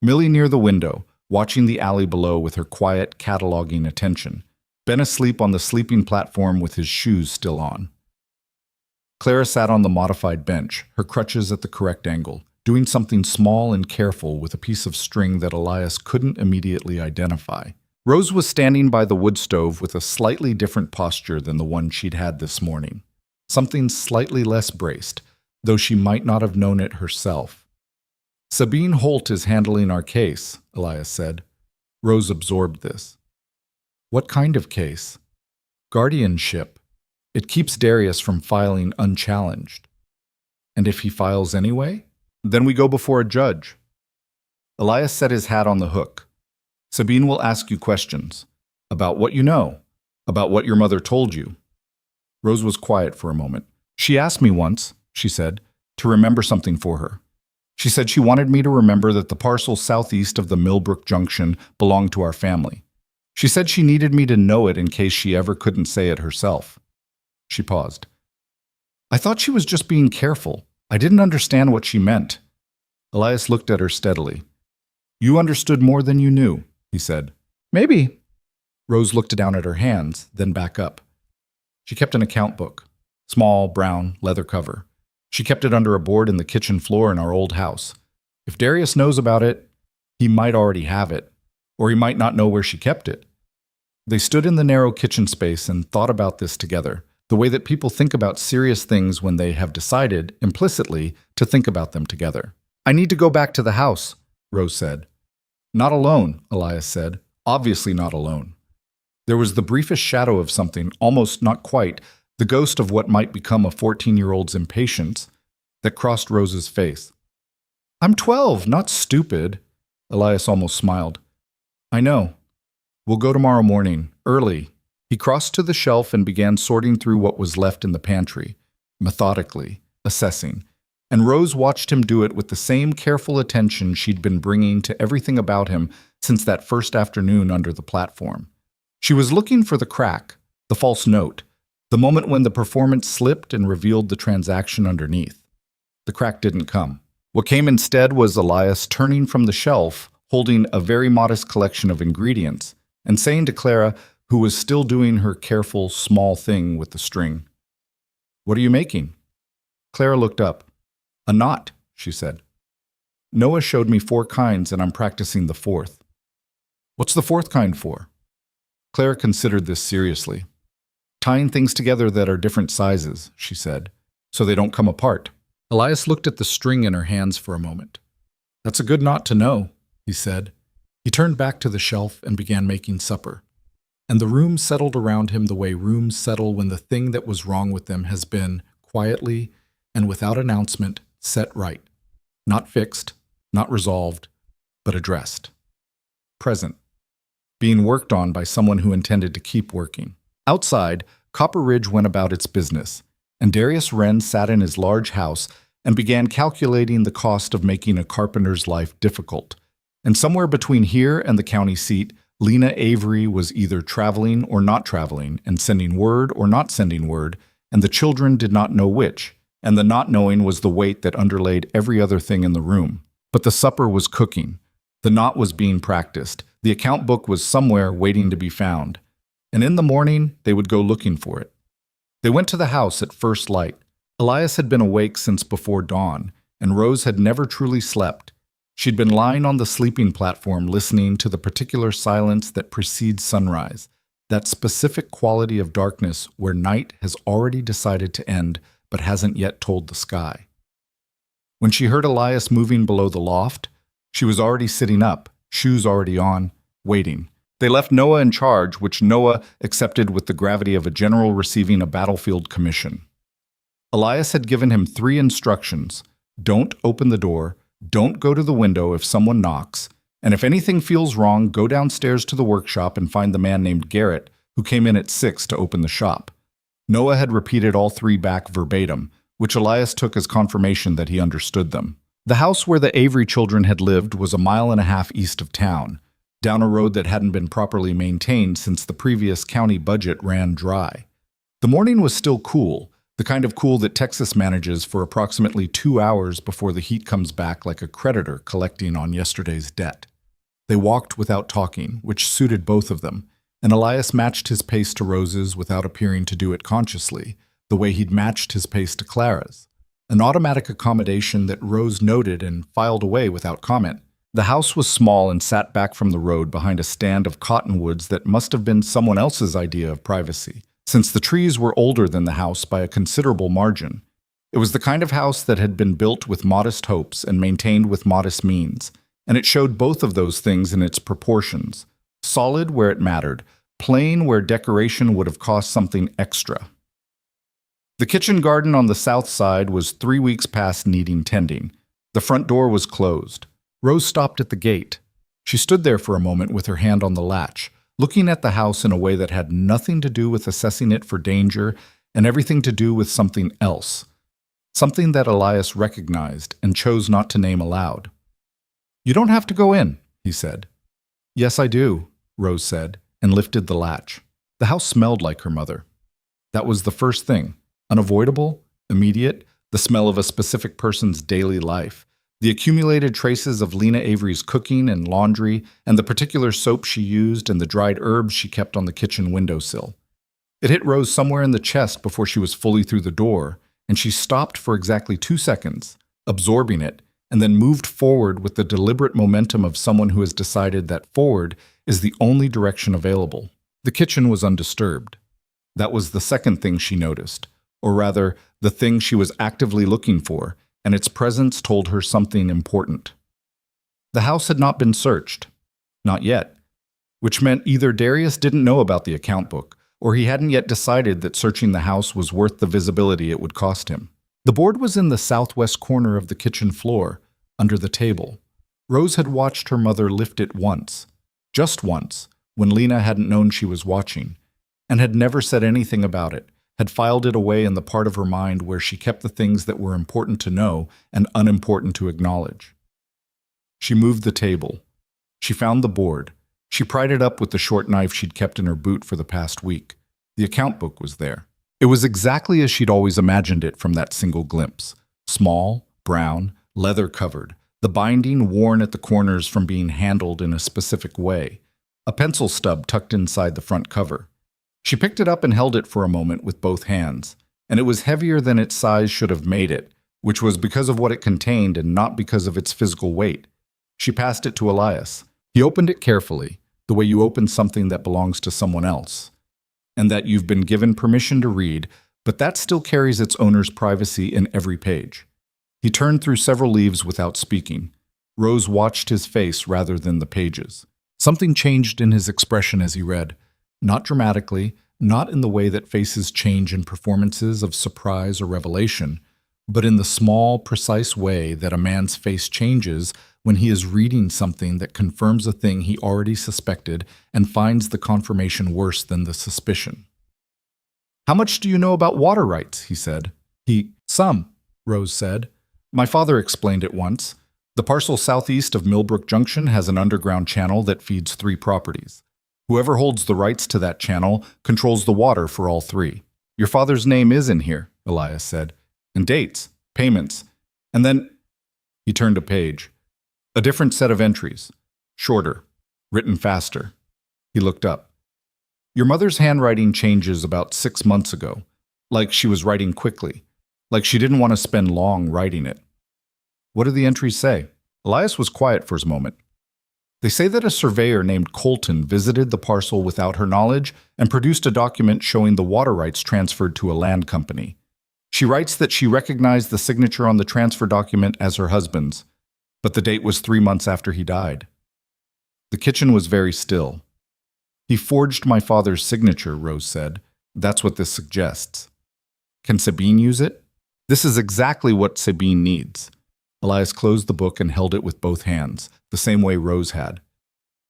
Millie near the window, watching the alley below with her quiet, cataloging attention. Ben asleep on the sleeping platform with his shoes still on. Clara sat on the modified bench, her crutches at the correct angle, doing something small and careful with a piece of string that Elias couldn't immediately identify. Rose was standing by the wood stove with a slightly different posture than the one she'd had this morning. Something slightly less braced, though she might not have known it herself. Sabine Holt is handling our case, Elias said. Rose absorbed this. What kind of case? Guardianship. It keeps Darius from filing unchallenged. And if he files anyway? Then we go before a judge. Elias set his hat on the hook. Sabine will ask you questions. About what you know. About what your mother told you. Rose was quiet for a moment. She asked me once, she said, to remember something for her. She said she wanted me to remember that the parcel southeast of the Millbrook Junction belonged to our family. She said she needed me to know it in case she ever couldn't say it herself. She paused. I thought she was just being careful. I didn't understand what she meant. Elias looked at her steadily. You understood more than you knew, he said. Maybe. Rose looked down at her hands, then back up. She kept an account book, small, brown, leather cover. She kept it under a board in the kitchen floor in our old house. If Darius knows about it, he might already have it, or he might not know where she kept it. They stood in the narrow kitchen space and thought about this together, the way that people think about serious things when they have decided, implicitly, to think about them together. I need to go back to the house, Rose said. Not alone, Elias said. Obviously not alone. There was the briefest shadow of something, almost not quite, the ghost of what might become a 14-year-old's impatience, that crossed Rose's face. I'm 12, not stupid. Elias almost smiled. I know. We'll go tomorrow morning, early. He crossed to the shelf and began sorting through what was left in the pantry, methodically, assessing, and Rose watched him do it with the same careful attention she'd been bringing to everything about him since that first afternoon under the platform. She was looking for the crack, the false note, the moment when the performance slipped and revealed the transaction underneath. The crack didn't come. What came instead was Elias turning from the shelf, holding a very modest collection of ingredients, and saying to Clara, who was still doing her careful, small thing with the string, "What are you making?" Clara looked up. "A knot," she said. "Noah showed me 4 kinds, and I'm practicing the 4th. "What's the 4th kind for?" Clara considered this seriously. "Tying things together that are different sizes," she said, "so they don't come apart." Elias looked at the string in her hands for a moment. "That's a good knot to know," he said. He turned back to the shelf and began making supper. And the room settled around him the way rooms settle when the thing that was wrong with them has been, quietly and without announcement, set right. Not fixed, not resolved, but addressed. Present. Being worked on by someone who intended to keep working. Outside, Copper Ridge went about its business, and Darius Wren sat in his large house and began calculating the cost of making a carpenter's life difficult. And somewhere between here and the county seat, Lena Avery was either traveling or not traveling, and sending word or not sending word, and the children did not know which, and the not knowing was the weight that underlaid every other thing in the room. But the supper was cooking. The knot was being practiced. The account book was somewhere waiting to be found. And in the morning, they would go looking for it. They went to the house at first light. Elias had been awake since before dawn, and Rose had never truly slept. She'd been lying on the sleeping platform listening to the particular silence that precedes sunrise, that specific quality of darkness where night has already decided to end but hasn't yet told the sky. When she heard Elias moving below the loft, she was already sitting up, shoes already on, waiting. They left Noah in charge, which Noah accepted with the gravity of a general receiving a battlefield commission. Elias had given him 3 instructions: don't open the door, don't go to the window if someone knocks, and if anything feels wrong, go downstairs to the workshop and find the man named Garrett, who came in at 6 to open the shop. Noah had repeated all 3 back verbatim, which Elias took as confirmation that he understood them. The house where the Avery children had lived was a 1.5 miles east of town, down a road that hadn't been properly maintained since the previous county budget ran dry. The morning was still cool, the kind of cool that Texas manages for approximately 2 hours before the heat comes back like a creditor collecting on yesterday's debt. They walked without talking, which suited both of them, and Elias matched his pace to Rose's without appearing to do it consciously, the way he'd matched his pace to Clara's. An automatic accommodation that Rose noted and filed away without comment. The house was small and sat back from the road behind a stand of cottonwoods that must have been someone else's idea of privacy, since the trees were older than the house by a considerable margin. It was the kind of house that had been built with modest hopes and maintained with modest means, and it showed both of those things in its proportions: solid where it mattered, plain where decoration would have cost something extra. The kitchen garden on the south side was 3 weeks past needing tending. The front door was closed. Rose stopped at the gate. She stood there for a moment with her hand on the latch, looking at the house in a way that had nothing to do with assessing it for danger and everything to do with something else, something that Elias recognized and chose not to name aloud. "You don't have to go in," he said. "Yes, I do," Rose said, and lifted the latch. The house smelled like her mother. That was the first thing. Unavoidable, immediate, the smell of a specific person's daily life, the accumulated traces of Lena Avery's cooking and laundry, and the particular soap she used and the dried herbs she kept on the kitchen windowsill. It hit Rose somewhere in the chest before she was fully through the door, and she stopped for exactly 2 seconds, absorbing it, and then moved forward with the deliberate momentum of someone who has decided that forward is the only direction available. The kitchen was undisturbed. That was the second thing she noticed, or rather, the thing she was actively looking for, and its presence told her something important. The house had not been searched. Not yet. Which meant either Darius didn't know about the account book, or he hadn't yet decided that searching the house was worth the visibility it would cost him. The board was in the southwest corner of the kitchen floor, under the table. Rose had watched her mother lift it once, just once, when Lena hadn't known she was watching, and had never said anything about it, had filed it away in the part of her mind where she kept the things that were important to know and unimportant to acknowledge. She moved the table. She found the board. She pried it up with the short knife she'd kept in her boot for the past week. The account book was there. It was exactly as she'd always imagined it from that single glimpse. Small, brown, leather-covered, the binding worn at the corners from being handled in a specific way, a pencil stub tucked inside the front cover. She picked it up and held it for a moment with both hands, and it was heavier than its size should have made it, which was because of what it contained and not because of its physical weight. She passed it to Elias. He opened it carefully, the way you open something that belongs to someone else, and that you've been given permission to read, but that still carries its owner's privacy in every page. He turned through several leaves without speaking. Rose watched his face rather than the pages. Something changed in his expression as he read. Not dramatically, not in the way that faces change in performances of surprise or revelation, but in the small, precise way that a man's face changes when he is reading something that confirms a thing he already suspected and finds the confirmation worse than the suspicion. "How much do you know about water rights?" he said. Some, Rose said. "My father explained it once. The parcel southeast of Millbrook Junction has an underground channel that feeds 3 properties. Whoever holds the rights to that channel controls the water for all 3. Your father's name is in here," Elias said, "and dates, payments, and then—" He turned a page. A different set of entries. Shorter. Written faster. He looked up. "Your mother's handwriting changes about 6 months ago. Like she was writing quickly. Like she didn't want to spend long writing it." "What do the entries say?" Elias was quiet for a moment. "They say that a surveyor named Colton visited the parcel without her knowledge and produced a document showing the water rights transferred to a land company. She writes that she recognized the signature on the transfer document as her husband's, but the date was 3 months after he died." The kitchen was very still. "He forged my father's signature," Rose said. "That's what this suggests." "Can Sabine use it?" "This is exactly what Sabine needs." Elias closed the book and held it with both hands, the same way Rose had.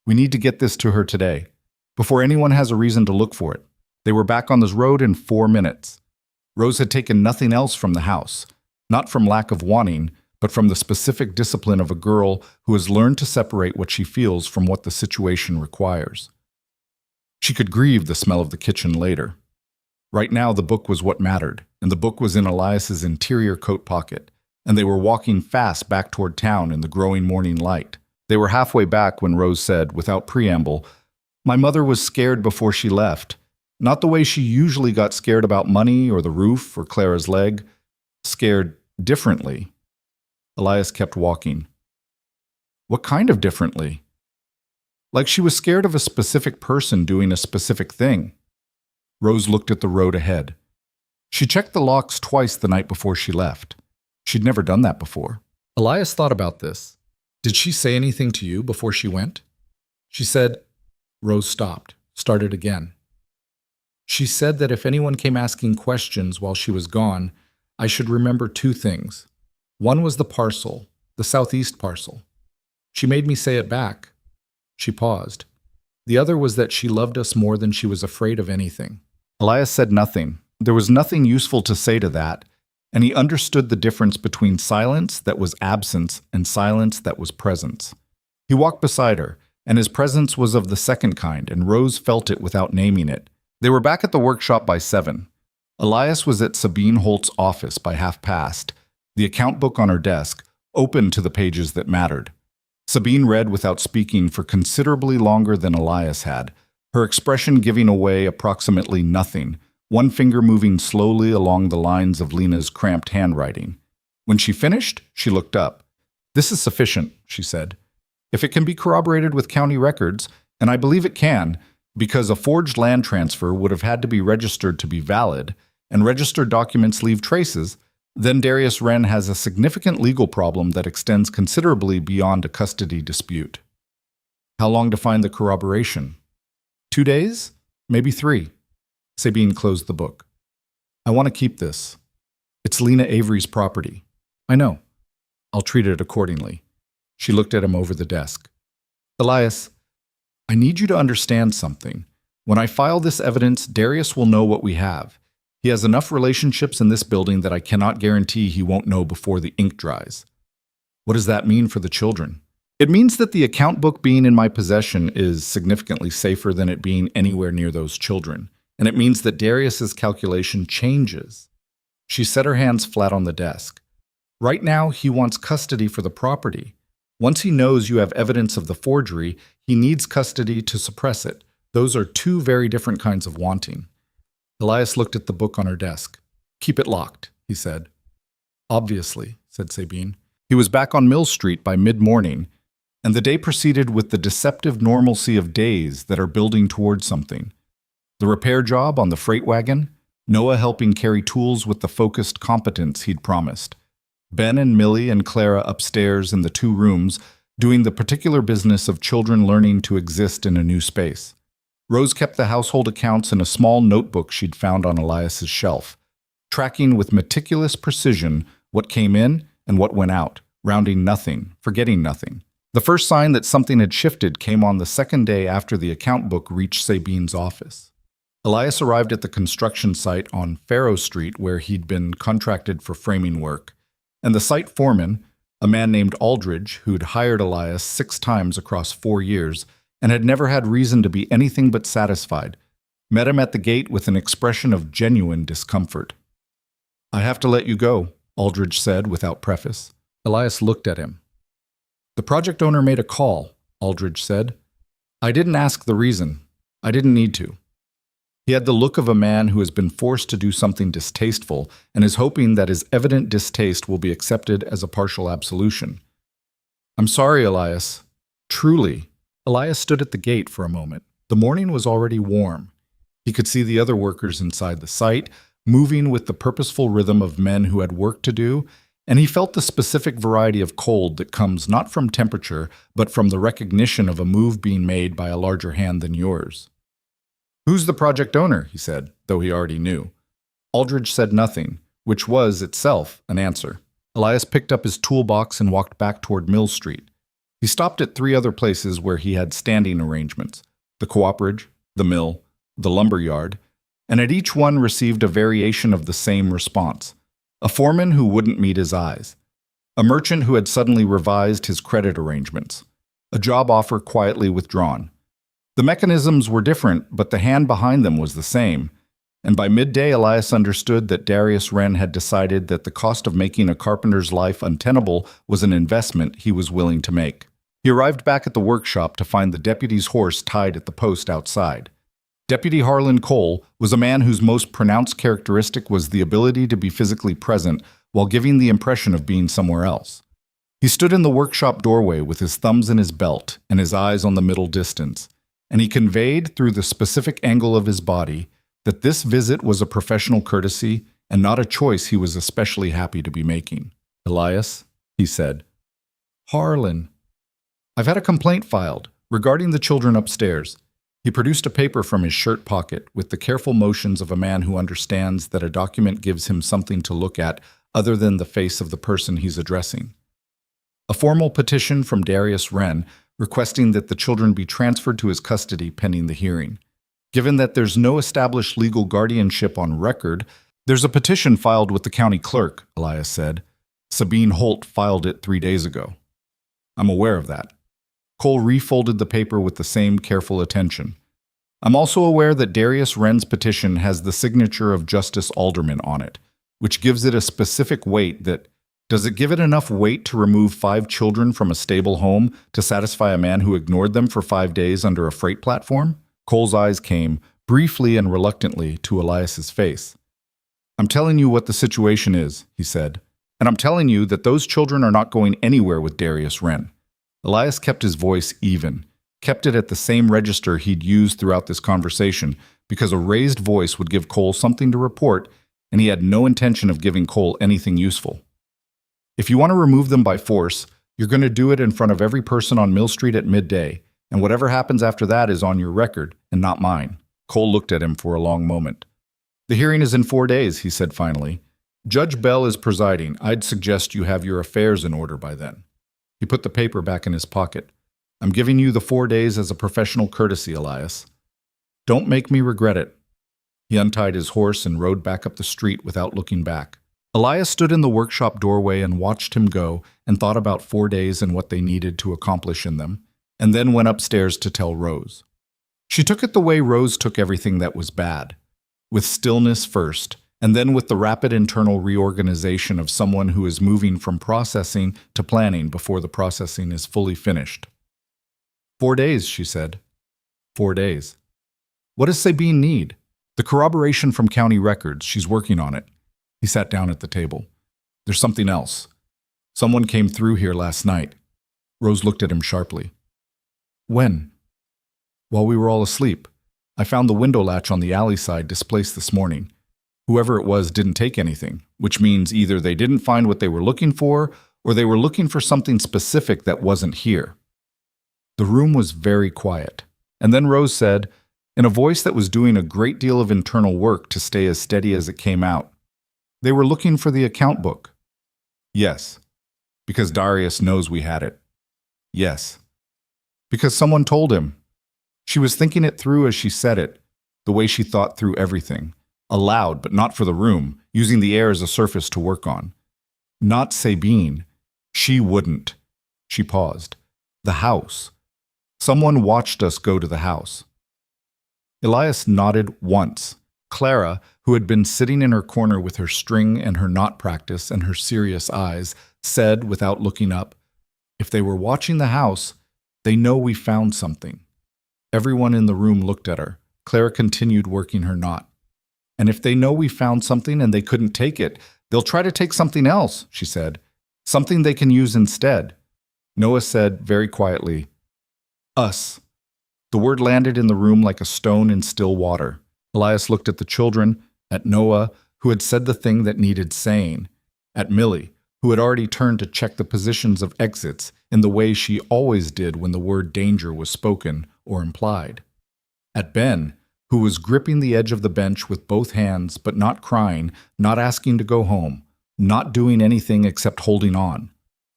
"We need to get this to her today, before anyone has a reason to look for it." They were back on this road in 4 minutes. Rose had taken nothing else from the house, not from lack of wanting, but from the specific discipline of a girl who has learned to separate what she feels from what the situation requires. She could grieve the smell of the kitchen later. Right now, the book was what mattered, and the book was in Elias's interior coat pocket, and they were walking fast back toward town in the growing morning light. They were halfway back when Rose said, without preamble, "My mother was scared before she left. Not the way she usually got scared about money or the roof or Clara's leg. Scared differently." Elias kept walking. "What kind of differently?" "Like she was scared of a specific person doing a specific thing." Rose looked at the road ahead. She checked the locks twice the night before she left. She'd never done that before. Elias thought about this. "Did she say anything to you before she went?" "She said—" Rose stopped, started again. "She said that if anyone came asking questions while she was gone, I should remember 2 things. One was the parcel, the southeast parcel. She made me say it back." She paused. "The other was that she loved us more than she was afraid of anything." Elias said nothing. There was nothing useful to say to that, and he understood the difference between silence that was absence and silence that was presence. He walked beside her, and his presence was of the second kind, and Rose felt it without naming it. They were back at the workshop by 7. Elias was at Sabine Holt's office by past, the account book on her desk, open to the pages that mattered. Sabine read without speaking for considerably longer than Elias had, her expression giving away approximately nothing, one finger moving slowly along the lines of Lena's cramped handwriting. When she finished, she looked up. "This is sufficient," she said. "If it can be corroborated with county records, and I believe it can, because a forged land transfer would have had to be registered to be valid, and registered documents leave traces, Then Darius Wren has a significant legal problem that extends considerably beyond a custody dispute. How long to find the corroboration? 2 days? Maybe 3. Sabine closed the book. I want to keep this. It's Lena Avery's property. I know. I'll treat it accordingly. She looked at him over the desk. Elias, I need you to understand something. When I file this evidence, Darius will know what we have. He has enough relationships in this building that I cannot guarantee he won't know before the ink dries. What does that mean for the children? It means that the account book being in my possession is significantly safer than it being anywhere near those children. And it means that Darius's calculation changes. She set her hands flat on the desk. Right now, he wants custody for the property. Once he knows you have evidence of the forgery, he needs custody to suppress it. Those are 2 very different kinds of wanting. Elias looked at the book on her desk. Keep it locked, he said. Obviously, said Sabine. He was back on Mill Street by mid-morning, and the day proceeded with the deceptive normalcy of days that are building towards something. The repair job on the freight wagon, Noah helping carry tools with the focused competence he'd promised. Ben and Millie and Clara upstairs in the 2 rooms doing the particular business of children learning to exist in a new space. Rose kept the household accounts in a small notebook she'd found on Elias's shelf, tracking with meticulous precision what came in and what went out, rounding nothing, forgetting nothing. The first sign that something had shifted came on the 2nd day after the account book reached Sabine's office. Elias arrived at the construction site on Farrow Street where he'd been contracted for framing work, and the site foreman, a man named Aldridge, who'd hired Elias 6 times across 4 years and had never had reason to be anything but satisfied, met him at the gate with an expression of genuine discomfort. I have to let you go, Aldridge said without preface. Elias looked at him. The project owner made a call, Aldridge said. I didn't ask the reason. I didn't need to. He had the look of a man who has been forced to do something distasteful and is hoping that his evident distaste will be accepted as a partial absolution. I'm sorry, Elias. Truly. Elias stood at the gate for a moment. The morning was already warm. He could see the other workers inside the site, moving with the purposeful rhythm of men who had work to do, and he felt the specific variety of cold that comes not from temperature, but from the recognition of a move being made by a larger hand than yours. Who's the project owner? He said, though he already knew. Aldridge said nothing, which was itself an answer. Elias picked up his toolbox and walked back toward Mill Street. He stopped at 3 other places where he had standing arrangements, the cooperage, the mill, the lumber yard, and at each one received a variation of the same response. A foreman who wouldn't meet his eyes. A merchant who had suddenly revised his credit arrangements. A job offer quietly withdrawn. The mechanisms were different, but the hand behind them was the same. And by midday, Elias understood that Darius Wren had decided that the cost of making a carpenter's life untenable was an investment he was willing to make. He arrived back at the workshop to find the deputy's horse tied at the post outside. Deputy Harlan Cole was a man whose most pronounced characteristic was the ability to be physically present while giving the impression of being somewhere else. He stood in the workshop doorway with his thumbs in his belt and his eyes on the middle distance, and he conveyed through the specific angle of his body that this visit was a professional courtesy and not a choice he was especially happy to be making. Elias, he said. Harlan. I've had a complaint filed regarding the children upstairs. He produced a paper from his shirt pocket with the careful motions of a man who understands that a document gives him something to look at other than the face of the person he's addressing. A formal petition from Darius Wren requesting that the children be transferred to his custody pending the hearing. Given that there's no established legal guardianship on record, there's a petition filed with the county clerk, Elias said. Sabine Holt filed it 3 days ago. I'm aware of that. Cole refolded the paper with the same careful attention. I'm also aware that Darius Wren's petition has the signature of Justice Alderman on it, which gives it a specific weight that, does it give it enough weight to remove 5 children from a stable home to satisfy a man who ignored them for 5 days under a freight platform? Cole's eyes came, briefly and reluctantly, to Elias's face. I'm telling you what the situation is, he said, and I'm telling you that those children are not going anywhere with Darius Wren. Elias kept his voice even, kept it at the same register he'd used throughout this conversation, because a raised voice would give Cole something to report, and he had no intention of giving Cole anything useful. If you want to remove them by force, you're going to do it in front of every person on Mill Street at midday, and whatever happens after that is on your record and not mine. Cole looked at him for a long moment. The hearing is in 4 days, he said finally. Judge Bell is presiding. I'd suggest you have your affairs in order by then. He put the paper back in his pocket. I'm giving you the 4 days as a professional courtesy, Elias. Don't make me regret it. He untied his horse and rode back up the street without looking back. Elias stood in the workshop doorway and watched him go and thought about 4 days and what they needed to accomplish in them, and then went upstairs to tell Rose. She took it the way Rose took everything that was bad, with stillness first, and then with the rapid internal reorganization of someone who is moving from processing to planning before the processing is fully finished. 4 days, she said. 4 days. What does Sabine need? The corroboration from county records. She's working on it. He sat down at the table. There's something else. Someone came through here last night. Rose looked at him sharply. When? While we were all asleep. I found the window latch on the alley side displaced this morning. Whoever it was didn't take anything, which means either they didn't find what they were looking for, or they were looking for something specific that wasn't here. The room was very quiet, and then Rose said, in a voice that was doing a great deal of internal work to stay as steady as it came out, they were looking for the account book. Yes. Because Darius knows we had it. Yes. Because someone told him. She was thinking it through as she said it, the way she thought through everything. Aloud, but not for the room, using the air as a surface to work on. Not Sabine. She wouldn't. She paused. The house. Someone watched us go to the house. Elias nodded once. Clara, who had been sitting in her corner with her string and her knot practice and her serious eyes, said without looking up, if they were watching the house, they know we found something. Everyone in the room looked at her. Clara continued working her knot. And if they know we found something and they couldn't take it, they'll try to take something else, she said. Something they can use instead. Noah said very quietly, us. The word landed in the room like a stone in still water. Elias looked at the children, at Noah, who had said the thing that needed saying, at Millie, who had already turned to check the positions of exits in the way she always did when the word danger was spoken or implied, at Ben, who was gripping the edge of the bench with both hands, but not crying, not asking to go home, not doing anything except holding on.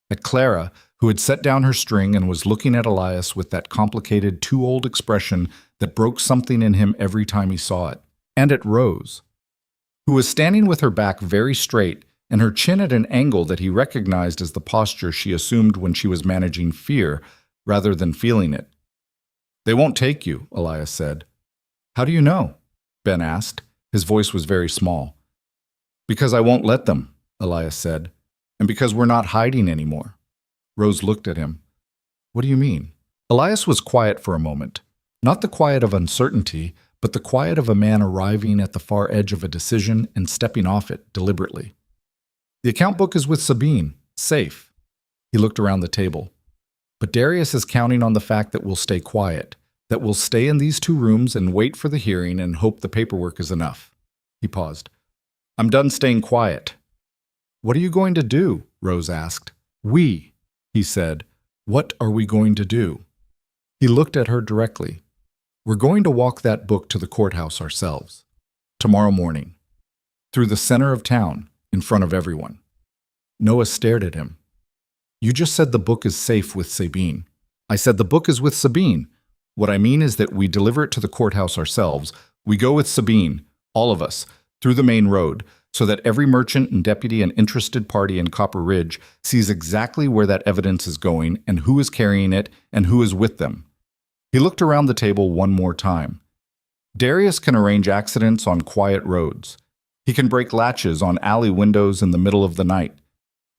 At Clara, who had set down her string and was looking at Elias with that complicated, too-old expression that broke something in him every time he saw it. And at Rose, who was standing with her back very straight and her chin at an angle that he recognized as the posture she assumed when she was managing fear rather than feeling it. They won't take you, Elias said. How do you know? Ben asked. His voice was very small. Because I won't let them, Elias said, and because we're not hiding anymore. Rose looked at him. What do you mean? Elias was quiet for a moment. Not the quiet of uncertainty, but the quiet of a man arriving at the far edge of a decision and stepping off it deliberately. The account book is with Sabine. Safe. He looked around the table. But Darius is counting on the fact that we'll stay quiet, that we'll stay in these 2 rooms and wait for the hearing and hope the paperwork is enough. He paused. I'm done staying quiet. What are you going to do? Rose asked. We, he said. What are we going to do? He looked at her directly. We're going to walk that book to the courthouse ourselves. Tomorrow morning. Through the center of town, in front of everyone. Noah stared at him. You just said the book is safe with Sabine. I said the book is with Sabine. What I mean is that we deliver it to the courthouse ourselves. We go with Sabine, all of us, through the main road, so that every merchant and deputy and interested party in Copper Ridge sees exactly where that evidence is going and who is carrying it and who is with them. He looked around the table one more time. Darius can arrange accidents on quiet roads. He can break latches on alley windows in the middle of the night.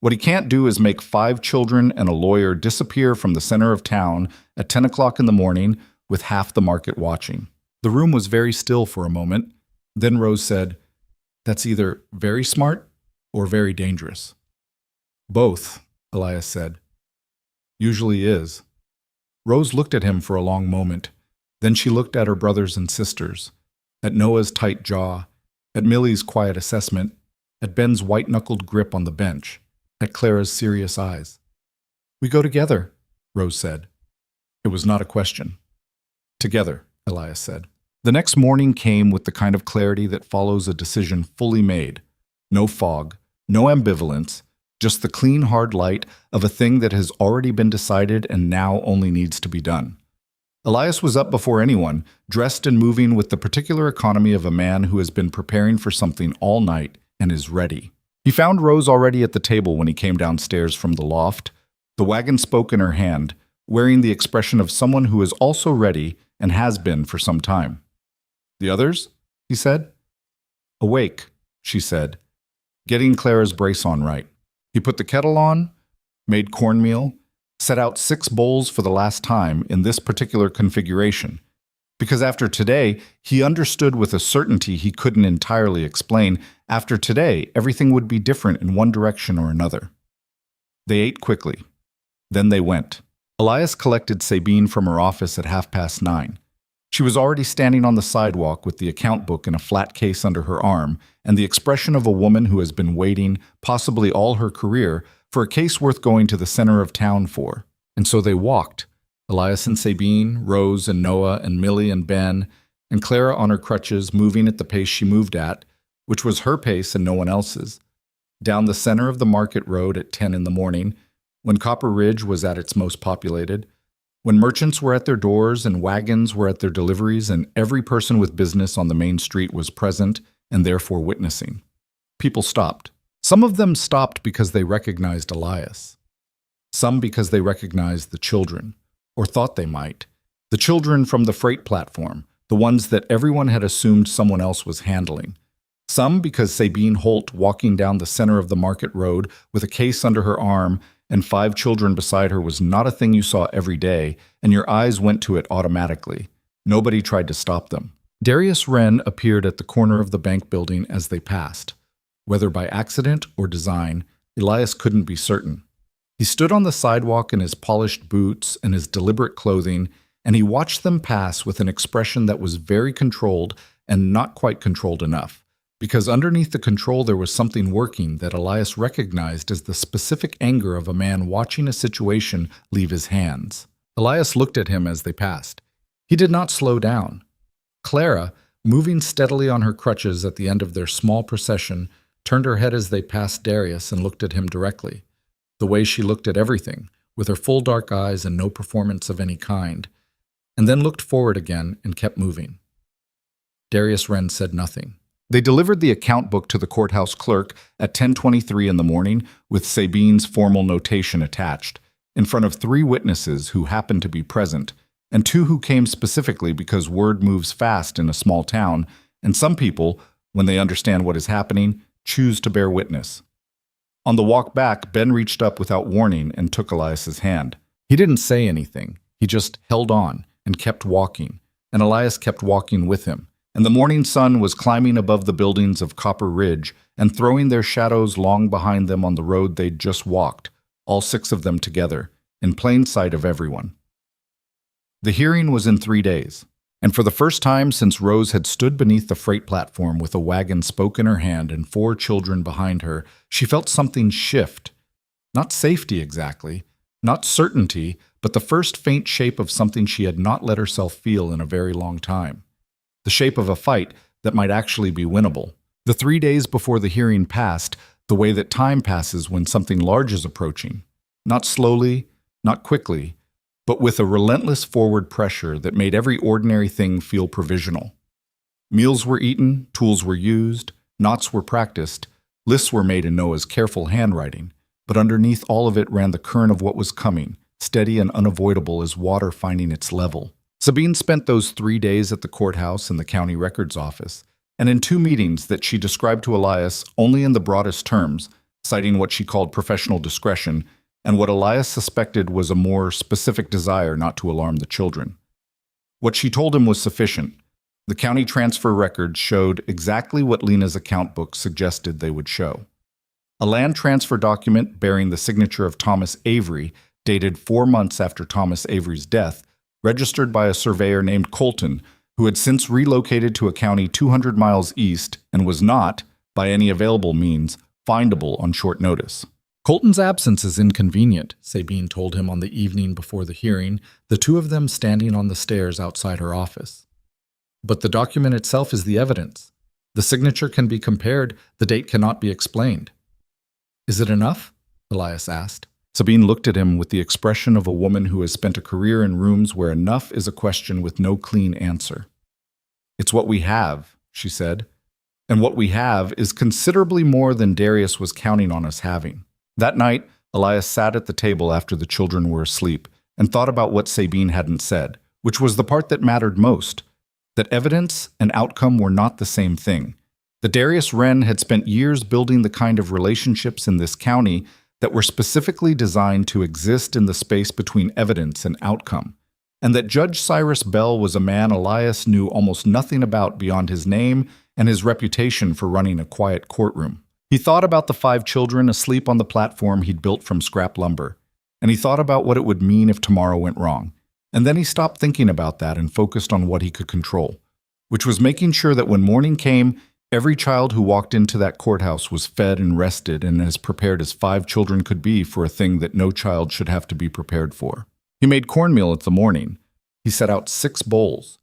What he can't do is make 5 children and a lawyer disappear from the center of town at 10 o'clock in the morning with half the market watching. The room was very still for a moment. Then Rose said, That's either very smart or very dangerous. Both, Elias said. Usually is. Rose looked at him for a long moment. Then she looked at her brothers and sisters, at Noah's tight jaw, at Millie's quiet assessment, at Ben's white-knuckled grip on the bench, at Clara's serious eyes. "We go together," Rose said. It was not a question. "Together," Elias said. The next morning came with the kind of clarity that follows a decision fully made. No fog, no ambivalence, just the clean, hard light of a thing that has already been decided and now only needs to be done. Elias was up before anyone, dressed and moving with the particular economy of a man who has been preparing for something all night and is ready. He found Rose already at the table when he came downstairs from the loft, the wagon spoke in her hand, wearing the expression of someone who is also ready and has been for some time. "The others?" he said. "Awake," she said, getting Clara's brace on right. He put the kettle on, made cornmeal, set out 6 bowls for the last time in this particular configuration, because after today, he understood with a certainty he couldn't entirely explain, after today, everything would be different in one direction or another. They ate quickly. Then they went. Elias collected Sabine from her office at 9:30. She was already standing on the sidewalk with the account book in a flat case under her arm and the expression of a woman who has been waiting, possibly all her career, for a case worth going to the center of town for. And so they walked, Elias and Sabine, Rose and Noah and Millie and Ben, and Clara on her crutches moving at the pace she moved at, which was her pace and no one else's, down the center of the market road at 10 in the morning, when Copper Ridge was at its most populated, when merchants were at their doors and wagons were at their deliveries and every person with business on the main street was present and therefore witnessing. People stopped. Some of them stopped because they recognized Elias. Some because they recognized the children, or thought they might. The children from the freight platform, the ones that everyone had assumed someone else was handling. Some because Sabine Holt walking down the center of the market road with a case under her arm and 5 children beside her was not a thing you saw every day, and your eyes went to it automatically. Nobody tried to stop them. Darius Wren appeared at the corner of the bank building as they passed. Whether by accident or design, Elias couldn't be certain. He stood on the sidewalk in his polished boots and his deliberate clothing, and he watched them pass with an expression that was very controlled and not quite controlled enough. Because underneath the control there was something working that Elias recognized as the specific anger of a man watching a situation leave his hands. Elias looked at him as they passed. He did not slow down. Clara, moving steadily on her crutches at the end of their small procession, turned her head as they passed Darius and looked at him directly, the way she looked at everything, with her full dark eyes and no performance of any kind, and then looked forward again and kept moving. Darius Wren said nothing. They delivered the account book to the courthouse clerk at 10:23 in the morning with Sabine's formal notation attached, in front of 3 witnesses who happened to be present, and 2 who came specifically because word moves fast in a small town, and some people, when they understand what is happening, choose to bear witness. On the walk back, Ben reached up without warning and took Elias's hand. He didn't say anything. He just held on and kept walking, and Elias kept walking with him. And the morning sun was climbing above the buildings of Copper Ridge and throwing their shadows long behind them on the road they'd just walked, all 6 of them together, in plain sight of everyone. The hearing was in 3 days, and for the first time since Rose had stood beneath the freight platform with a wagon spoke in her hand and 4 children behind her, she felt something shift. Not safety exactly, not certainty, but the first faint shape of something she had not let herself feel in a very long time. The shape of a fight that might actually be winnable. The 3 days before the hearing passed, the way that time passes when something large is approaching. Not slowly, not quickly, but with a relentless forward pressure that made every ordinary thing feel provisional. Meals were eaten, tools were used, knots were practiced, lists were made in Noah's careful handwriting, but underneath all of it ran the current of what was coming, steady and unavoidable as water finding its level. Sabine spent those 3 days at the courthouse and the county records office, and in 2 meetings that she described to Elias only in the broadest terms, citing what she called professional discretion and what Elias suspected was a more specific desire not to alarm the children. What she told him was sufficient. The county transfer records showed exactly what Lena's account book suggested they would show. A land transfer document bearing the signature of Thomas Avery, dated 4 months after Thomas Avery's death, registered by a surveyor named Colton, who had since relocated to a county 200 miles east and was not, by any available means, findable on short notice. Colton's absence is inconvenient, Sabine told him on the evening before the hearing, the two of them standing on the stairs outside her office. But the document itself is the evidence. The signature can be compared, the date cannot be explained. Is it enough? Elias asked. Sabine looked at him with the expression of a woman who has spent a career in rooms where enough is a question with no clean answer. It's what we have, she said. And what we have is considerably more than Darius was counting on us having. That night, Elias sat at the table after the children were asleep and thought about what Sabine hadn't said, which was the part that mattered most, that evidence and outcome were not the same thing. That Darius Wren had spent years building the kind of relationships in this county that were specifically designed to exist in the space between evidence and outcome, and that Judge Cyrus Bell was a man Elias knew almost nothing about beyond his name and his reputation for running a quiet courtroom. He thought about the 5 children asleep on the platform he'd built from scrap lumber, and he thought about what it would mean if tomorrow went wrong. And then he stopped thinking about that and focused on what he could control, which was making sure that when morning came, every child who walked into that courthouse was fed and rested and as prepared as 5 children could be for a thing that no child should have to be prepared for. He made cornmeal at the morning. He set out 6 bowls.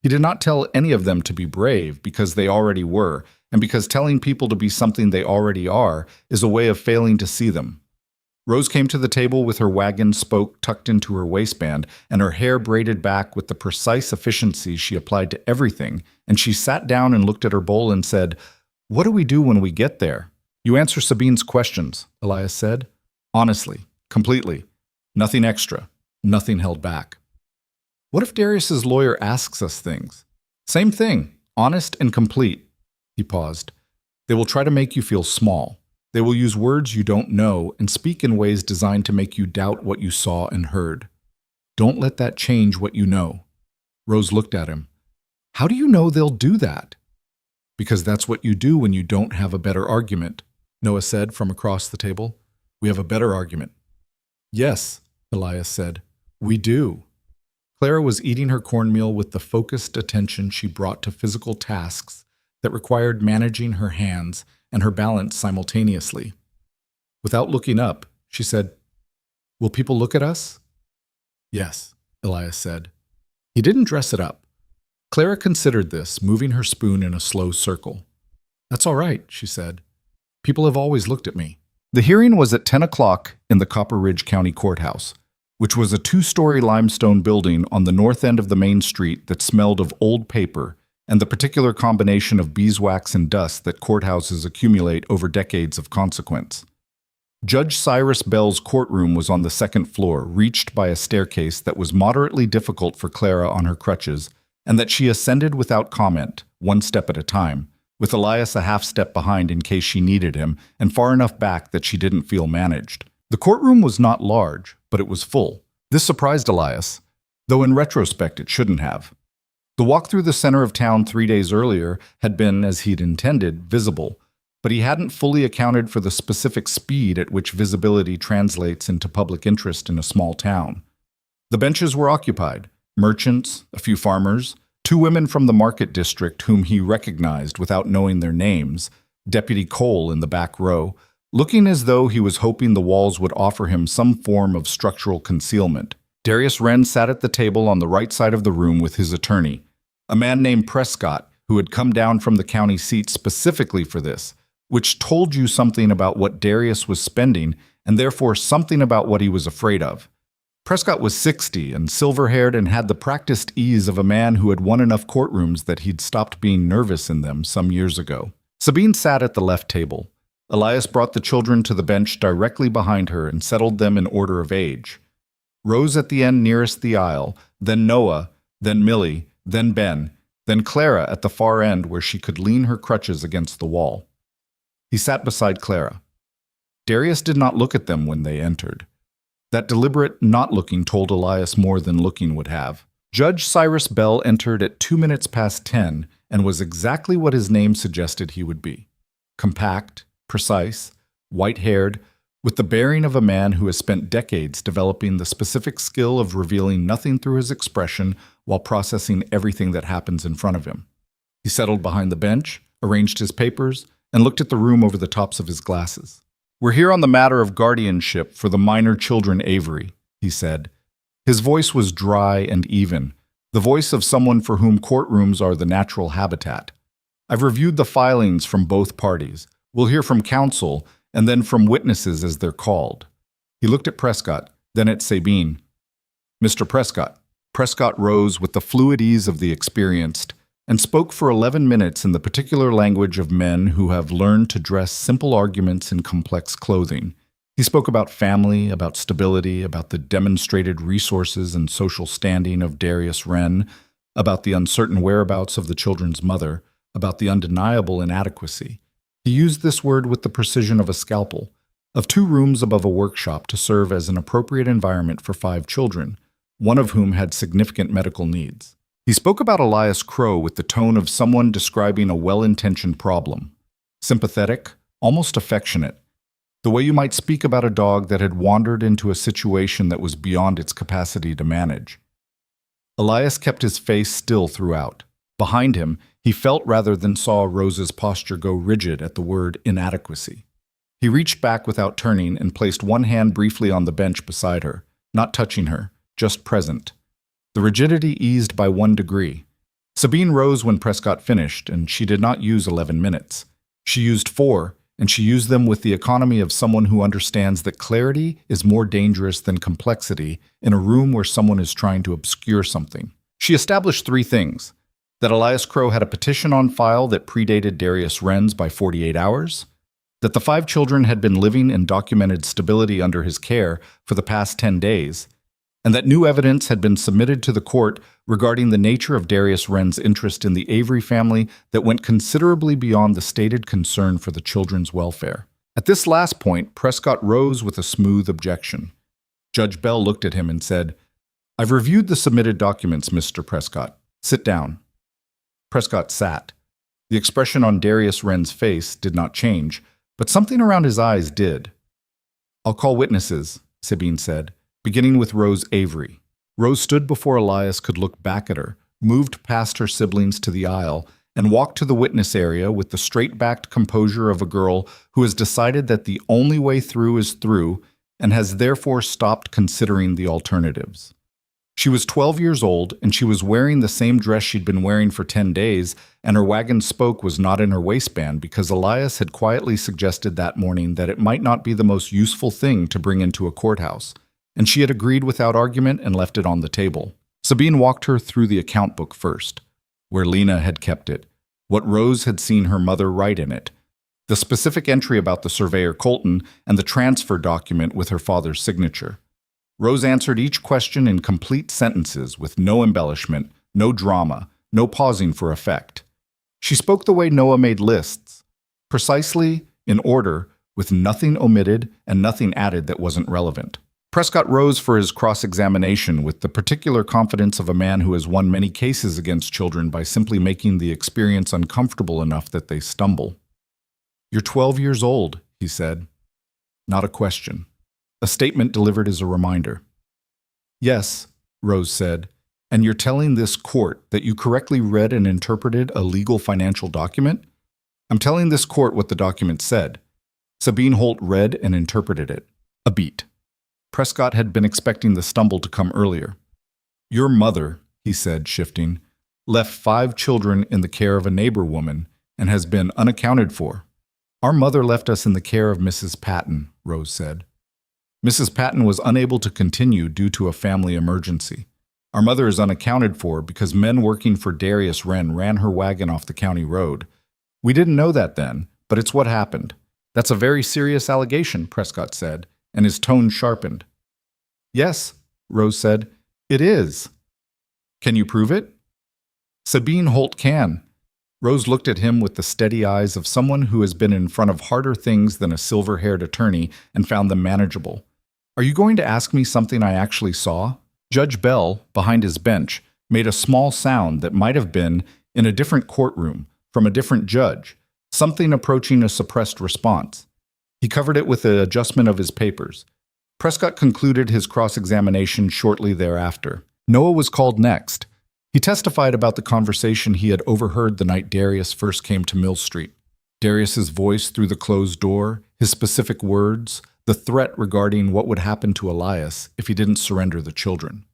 He did not tell any of them to be brave because they already were, and because telling people to be something they already are is a way of failing to see them. Rose came to the table with her wagon spoke tucked into her waistband and her hair braided back with the precise efficiency she applied to everything, and she sat down and looked at her bowl and said, "What do we do when we get there?" "You answer Sabine's questions," Elias said. "Honestly, completely. Nothing extra, nothing held back." "What if Darius's lawyer asks us things?" "Same thing, honest and complete." He paused. "They will try to make you feel small. They will use words you don't know and speak in ways designed to make you doubt what you saw and heard. Don't let that change what you know." Rose looked at him. "How do you know they'll do that?" "Because that's what you do when you don't have a better argument," Noah said from across the table. "We have a better argument." "Yes," Elias said, "we do." Clara was eating her cornmeal with the focused attention she brought to physical tasks that required managing her hands and her balance simultaneously. Without looking up, she said, "Will people look at us?" "Yes," Elias said. He didn't dress it up. Clara considered this, moving her spoon in a slow circle. "That's all right," she said. "People have always looked at me." The hearing was at 10 o'clock in the Copper Ridge County Courthouse, which was a 2-story limestone building on the north end of the main street that smelled of old paper and the particular combination of beeswax and dust that courthouses accumulate over decades of consequence. Judge Cyrus Bell's courtroom was on the 2nd floor, reached by a staircase that was moderately difficult for Clara on her crutches, and that she ascended without comment, 1 step at a time, with Elias a half step behind in case she needed him, and far enough back that she didn't feel managed. The courtroom was not large, but it was full. This surprised Elias, though in retrospect it shouldn't have. The walk through the center of town 3 days earlier had been, as he'd intended, visible, but he hadn't fully accounted for the specific speed at which visibility translates into public interest in a small town. The benches were occupied: merchants, a few farmers, 2 women from the market district whom he recognized without knowing their names, Deputy Cole in the back row, looking as though he was hoping the walls would offer him some form of structural concealment. Darius Wren sat at the table on the right side of the room with his attorney, a man named Prescott, who had come down from the county seat specifically for this, which told you something about what Darius was spending and therefore something about what he was afraid of. Prescott was 60 and silver-haired and had the practiced ease of a man who had won enough courtrooms that he'd stopped being nervous in them some years ago. Sabine sat at the left table. Elias brought the children to the bench directly behind her and settled them in order of age. Rose at the end nearest the aisle, then Noah, then Millie, then Ben, then Clara at the far end where she could lean her crutches against the wall. He sat beside Clara. Darius did not look at them when they entered. That deliberate not looking told Elias more than looking would have. Judge Cyrus Bell entered at 2 minutes past 10 and was exactly what his name suggested he would be. Compact, precise, white-haired, with the bearing of a man who has spent decades developing the specific skill of revealing nothing through his expression while processing everything that happens in front of him. He settled behind the bench, arranged his papers, and looked at the room over the tops of his glasses. "We're here on the matter of guardianship for the minor children Avery," he said. His voice was dry and even, the voice of someone for whom courtrooms are the natural habitat. "I've reviewed the filings from both parties. We'll hear from counsel and then from witnesses as they're called." He looked at Prescott, then at Sabine. "Mr. Prescott." Prescott rose with the fluid ease of the experienced and spoke for 11 minutes in the particular language of men who have learned to dress simple arguments in complex clothing. He spoke about family, about stability, about the demonstrated resources and social standing of Darius Wren, about the uncertain whereabouts of the children's mother, about the undeniable inadequacy. He used this word with the precision of a scalpel, of 2 rooms above a workshop to serve as an appropriate environment for 5 children, one of whom had significant medical needs. He spoke about Elias Crowe with the tone of someone describing a well-intentioned problem, sympathetic, almost affectionate, the way you might speak about a dog that had wandered into a situation that was beyond its capacity to manage. Elias kept his face still throughout. Behind him, he felt rather than saw Rose's posture go rigid at the word inadequacy. He reached back without turning and placed one hand briefly on the bench beside her, not touching her, just present. The rigidity eased by 1 degree. Sabine rose when Prescott finished, and she did not use 11 minutes. She used 4, and she used them with the economy of someone who understands that clarity is more dangerous than complexity in a room where someone is trying to obscure something. She established 3 things: that Elias Crowe had a petition on file that predated Darius Wren's by 48 hours, that the 5 children had been living in documented stability under his care for the past 10 days, and that new evidence had been submitted to the court regarding the nature of Darius Wren's interest in the Avery family that went considerably beyond the stated concern for the children's welfare. At this last point, Prescott rose with a smooth objection. Judge Bell looked at him and said, "I've reviewed the submitted documents, Mr. Prescott. Sit down." Prescott sat. The expression on Darius Wren's face did not change, but something around his eyes did. "I'll call witnesses," Sabine said, beginning with Rose Avery. Rose stood before Elias could look back at her, moved past her siblings to the aisle, and walked to the witness area with the straight-backed composure of a girl who has decided that the only way through is through and has therefore stopped considering the alternatives. She was 12 years old, and she was wearing the same dress she'd been wearing for 10 days, and her wagon spoke was not in her waistband because Elias had quietly suggested that morning that it might not be the most useful thing to bring into a courthouse, and she had agreed without argument and left it on the table. Sabine walked her through the account book first, where Lena had kept it, what Rose had seen her mother write in it, the specific entry about the surveyor Colton, and the transfer document with her father's signature. Rose answered each question in complete sentences with no embellishment, no drama, no pausing for effect. She spoke the way Noah made lists, precisely, in order, with nothing omitted and nothing added that wasn't relevant. Prescott rose for his cross-examination with the particular confidence of a man who has won many cases against children by simply making the experience uncomfortable enough that they stumble. "You're 12 years old," he said. Not a question. A statement delivered as a reminder. "Yes," Rose said, "and you're telling this court that you correctly read and interpreted a legal financial document?" "I'm telling this court what the document said." Sabine Holt read and interpreted it. A beat. Prescott had been expecting the stumble to come earlier. "Your mother," he said, shifting, "left 5 children in the care of a neighbor woman and has been unaccounted for." "Our mother left us in the care of Mrs. Patton," Rose said. "Mrs. Patton was unable to continue due to a family emergency. Our mother is unaccounted for because men working for Darius Wren ran her wagon off the county road. We didn't know that then, but it's what happened." "That's a very serious allegation," Prescott said, and his tone sharpened. "Yes," Rose said, "it is." "Can you prove it?" Sabine Holt can. Rose looked at him with the steady eyes of someone who has been in front of harder things than a silver-haired attorney and found them manageable. "Are you going to ask me something I actually saw?" Judge Bell, behind his bench, made a small sound that might have been, in a different courtroom, from a different judge, something approaching a suppressed response. He covered it with an adjustment of his papers. Prescott concluded his cross-examination shortly thereafter. Noah was called next. He testified about the conversation he had overheard the night Darius first came to Mill Street. Darius's voice through the closed door, his specific words, the threat regarding what would happen to Elias if he didn't surrender the children.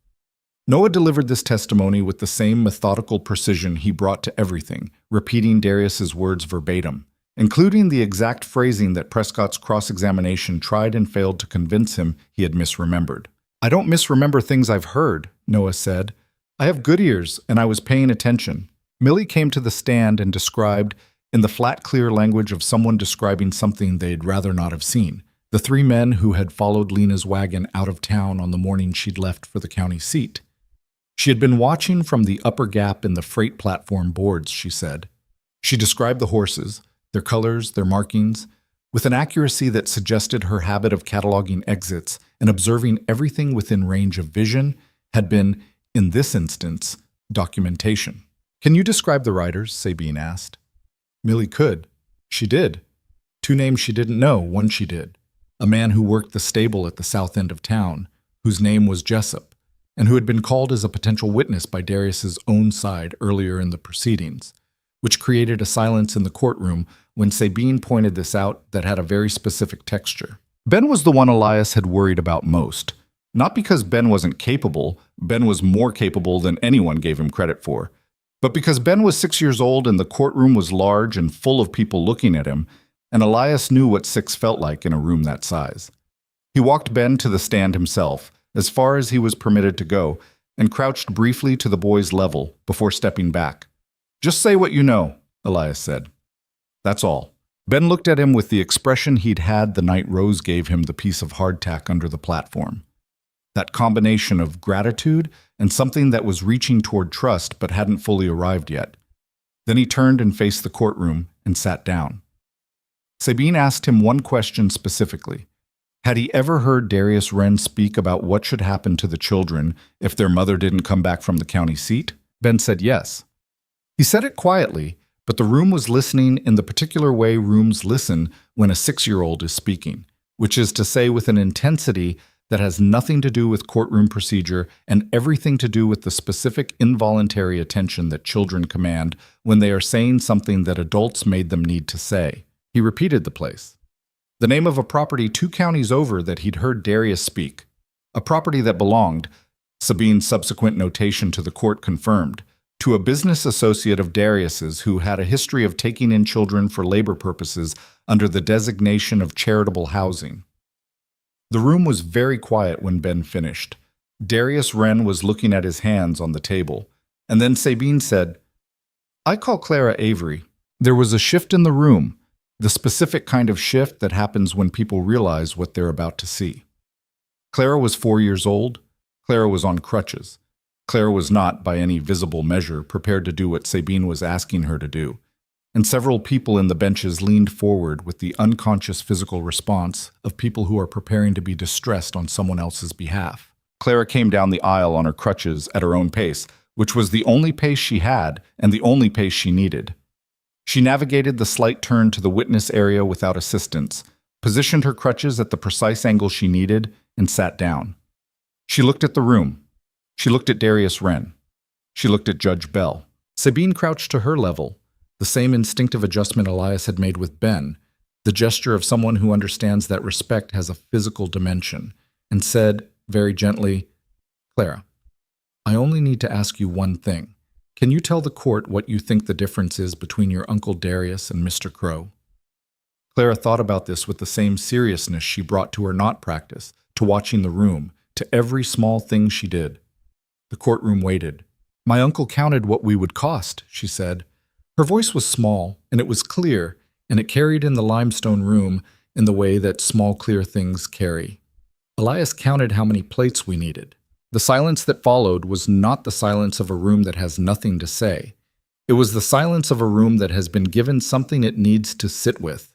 Noah delivered this testimony with the same methodical precision he brought to everything, repeating Darius's words verbatim, including the exact phrasing that Prescott's cross-examination tried and failed to convince him he had misremembered. "I don't misremember things I've heard," Noah said. "I have good ears, and I was paying attention." Millie came to the stand and described, in the flat, clear language of someone describing something they'd rather not have seen, the three men who had followed Lena's wagon out of town on the morning she'd left for the county seat. She had been watching from the upper gap in the freight platform boards, she said. She described the horses, their colors, their markings, with an accuracy that suggested her habit of cataloging exits and observing everything within range of vision had been, in this instance, documentation. "Can you describe the riders?" Sabine asked. Millie could. She did. Two names she didn't know, one she did. A man who worked the stable at the south end of town, whose name was Jessup, and who had been called as a potential witness by Darius's own side earlier in the proceedings, which created a silence in the courtroom when Sabine pointed this out that had a very specific texture. Ben was the one Elias had worried about most. Not because Ben wasn't capable, Ben was more capable than anyone gave him credit for, but because Ben was 6 years old and the courtroom was large and full of people looking at him, and Elias knew what 6 felt like in a room that size. He walked Ben to the stand himself, as far as he was permitted to go, and crouched briefly to the boy's level before stepping back. "Just say what you know," Elias said. "That's all." Ben looked at him with the expression he'd had the night Rose gave him the piece of hardtack under the platform. That combination of gratitude and something that was reaching toward trust but hadn't fully arrived yet. Then he turned and faced the courtroom and sat down. Sabine asked him one question specifically. Had he ever heard Darius Wren speak about what should happen to the children if their mother didn't come back from the county seat? Ben said yes. He said it quietly, but the room was listening in the particular way rooms listen when a 6-year-old is speaking, which is to say with an intensity that has nothing to do with courtroom procedure and everything to do with the specific involuntary attention that children command when they are saying something that adults made them need to say. He repeated the place. The name of a property 2 counties over that he'd heard Darius speak. A property that belonged, Sabine's subsequent notation to the court confirmed, to a business associate of Darius's who had a history of taking in children for labor purposes under the designation of charitable housing. The room was very quiet when Ben finished. Darius Wren was looking at his hands on the table, and then Sabine said, "I call Clara Avery." There was a shift in the room, the specific kind of shift that happens when people realize what they're about to see. Clara was 4 years old. Clara was on crutches. Clara was not, by any visible measure, prepared to do what Sabine was asking her to do, and several people in the benches leaned forward with the unconscious physical response of people who are preparing to be distressed on someone else's behalf. Clara came down the aisle on her crutches at her own pace, which was the only pace she had and the only pace she needed. She navigated the slight turn to the witness area without assistance, positioned her crutches at the precise angle she needed, and sat down. She looked at the room. She looked at Darius Wren. She looked at Judge Bell. Sabine crouched to her level, the same instinctive adjustment Elias had made with Ben, the gesture of someone who understands that respect has a physical dimension, and said, very gently, "Clara, I only need to ask you one thing. Can you tell the court what you think the difference is between your Uncle Darius and Mr. Crowe?" Clara thought about this with the same seriousness she brought to her knot practice, to watching the room, to every small thing she did. The courtroom waited. "My uncle counted what we would cost," she said. Her voice was small, and it was clear, and it carried in the limestone room in the way that small, clear things carry. Elias counted how many plates we needed. The silence that followed was not the silence of a room that has nothing to say. It was the silence of a room that has been given something it needs to sit with.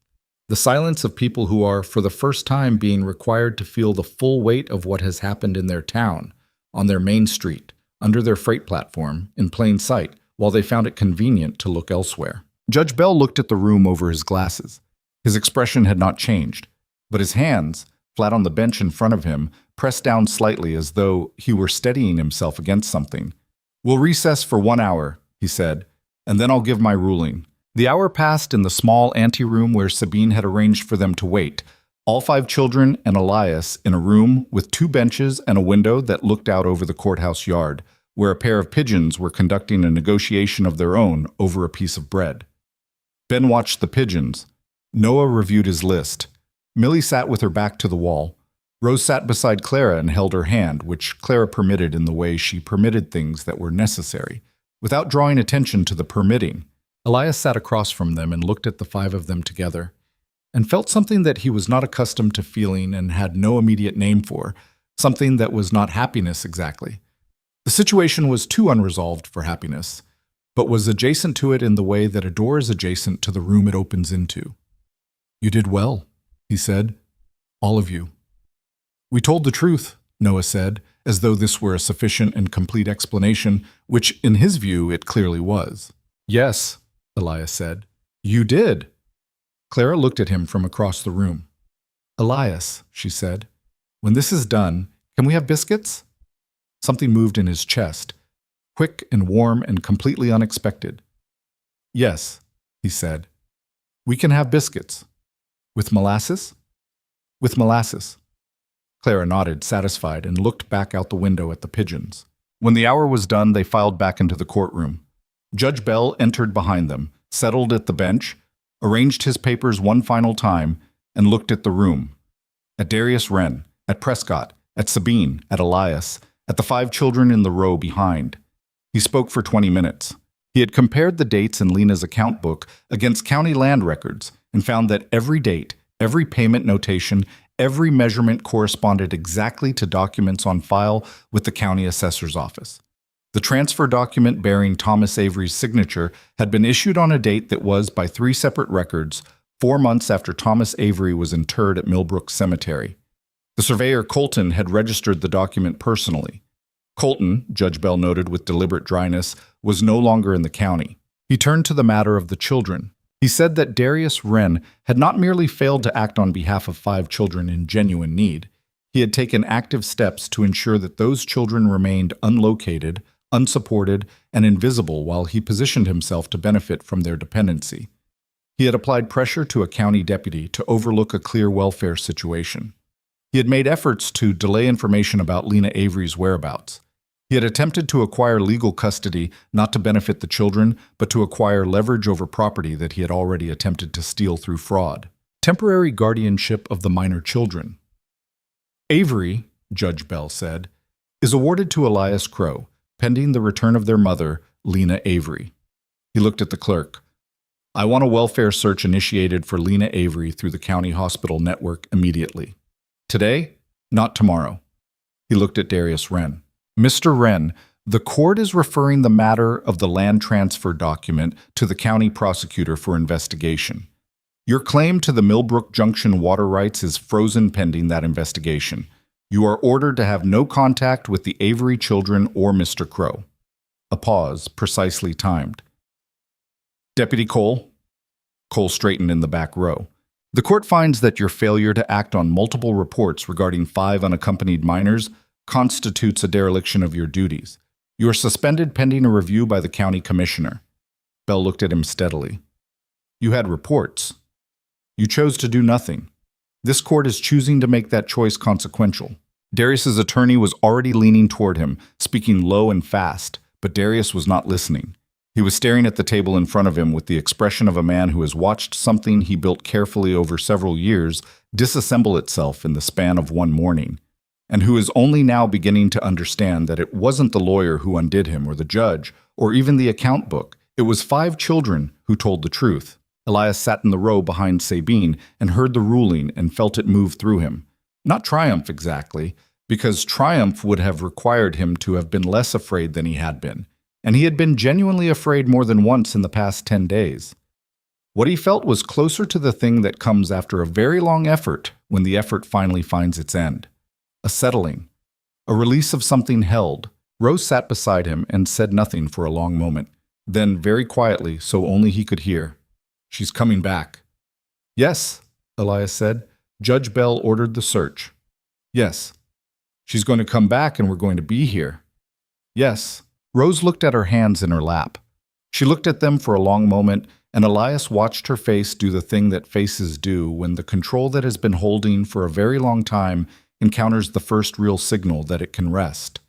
The silence of people who are, for the first time, being required to feel the full weight of what has happened in their town, on their main street, under their freight platform, in plain sight, while they found it convenient to look elsewhere. Judge Bell looked at the room over his glasses. His expression had not changed. but his hands, flat on the bench in front of him, pressed down slightly as though he were steadying himself against something. "We'll recess for 1 hour," he said, "and then I'll give my ruling." The hour passed in the small anteroom where Sabine had arranged for them to wait, all 5 children and Elias in a room with 2 benches and a window that looked out over the courthouse yard, where a pair of pigeons were conducting a negotiation of their own over a piece of bread. Ben watched the pigeons. Noah reviewed his list. Millie sat with her back to the wall. Rose sat beside Clara and held her hand, which Clara permitted in the way she permitted things that were necessary, without drawing attention to the permitting. Elias sat across from them and looked at the 5 of them together, and felt something that he was not accustomed to feeling and had no immediate name for, something that was not happiness exactly. The situation was too unresolved for happiness, but was adjacent to it in the way that a door is adjacent to the room it opens into. "You did well," he said. "All of you." "We told the truth," Noah said, as though this were a sufficient and complete explanation, which in his view it clearly was. "Yes," Elias said. "You did." Clara looked at him from across the room. "Elias," she said, "when this is done, can we have biscuits?" Something moved in his chest, quick and warm and completely unexpected. "Yes," he said. "We can have biscuits." "With molasses?" "With molasses." Clara nodded, satisfied, and looked back out the window at the pigeons. When the hour was done, they filed back into the courtroom. Judge Bell entered behind them, settled at the bench, arranged his papers one final time, and looked at the room. At Darius Wren, at Prescott, at Sabine, at Elias, at the 5 children in the row behind. He spoke for 20 minutes. He had compared the dates in Lena's account book against county land records and found that every date, every payment notation, every measurement corresponded exactly to documents on file with the county assessor's office. The transfer document bearing Thomas Avery's signature had been issued on a date that was, by 3 separate records, 4 months after Thomas Avery was interred at Millbrook Cemetery. The surveyor Colton had registered the document personally. Colton, Judge Bell noted with deliberate dryness, was no longer in the county. He turned to the matter of the children. He said that Darius Wren had not merely failed to act on behalf of 5 children in genuine need. He had taken active steps to ensure that those children remained unlocated, unsupported, and invisible while he positioned himself to benefit from their dependency. He had applied pressure to a county deputy to overlook a clear welfare situation. He had made efforts to delay information about Lena Avery's whereabouts. He had attempted to acquire legal custody not to benefit the children, but to acquire leverage over property that he had already attempted to steal through fraud. Temporary guardianship of the minor children. Avery, Judge Bell said, is awarded to Elias Crowe, pending the return of their mother, Lena Avery. He looked at the clerk. "I want a welfare search initiated for Lena Avery through the county hospital network immediately. Today, not tomorrow." He looked at Darius Wren. "Mr. Wren, the court is referring the matter of the land transfer document to the county prosecutor for investigation. Your claim to the Millbrook Junction water rights is frozen pending that investigation. You are ordered to have no contact with the Avery children or Mr. Crowe." A pause, precisely timed. "Deputy Cole?" Cole straightened in the back row. "The court finds that your failure to act on multiple reports regarding 5 unaccompanied minors constitutes a dereliction of your duties. You are suspended pending a review by the county commissioner." Bell looked at him steadily. "You had reports. You chose to do nothing. This court is choosing to make that choice consequential." Darius's attorney was already leaning toward him, speaking low and fast, but Darius was not listening. He was staring at the table in front of him with the expression of a man who has watched something he built carefully over several years disassemble itself in the span of one morning, and who is only now beginning to understand that it wasn't the lawyer who undid him or the judge or even the account book. It was 5 children who told the truth. Elias sat in the row behind Sabine and heard the ruling and felt it move through him. Not triumph exactly, because triumph would have required him to have been less afraid than he had been. And he had been genuinely afraid more than once in the past 10 days. What he felt was closer to the thing that comes after a very long effort when the effort finally finds its end. A settling. A release of something held. Rose sat beside him and said nothing for a long moment. Then, very quietly, so only he could hear, "She's coming back." "Yes," Elias said. Judge Bell ordered the search. Yes. She's going to come back and we're going to be here. Yes. Rose looked at her hands in her lap. She looked at them for a long moment, and Elias watched her face do the thing that faces do when the control that has been holding for a very long time encounters the first real signal that it can rest.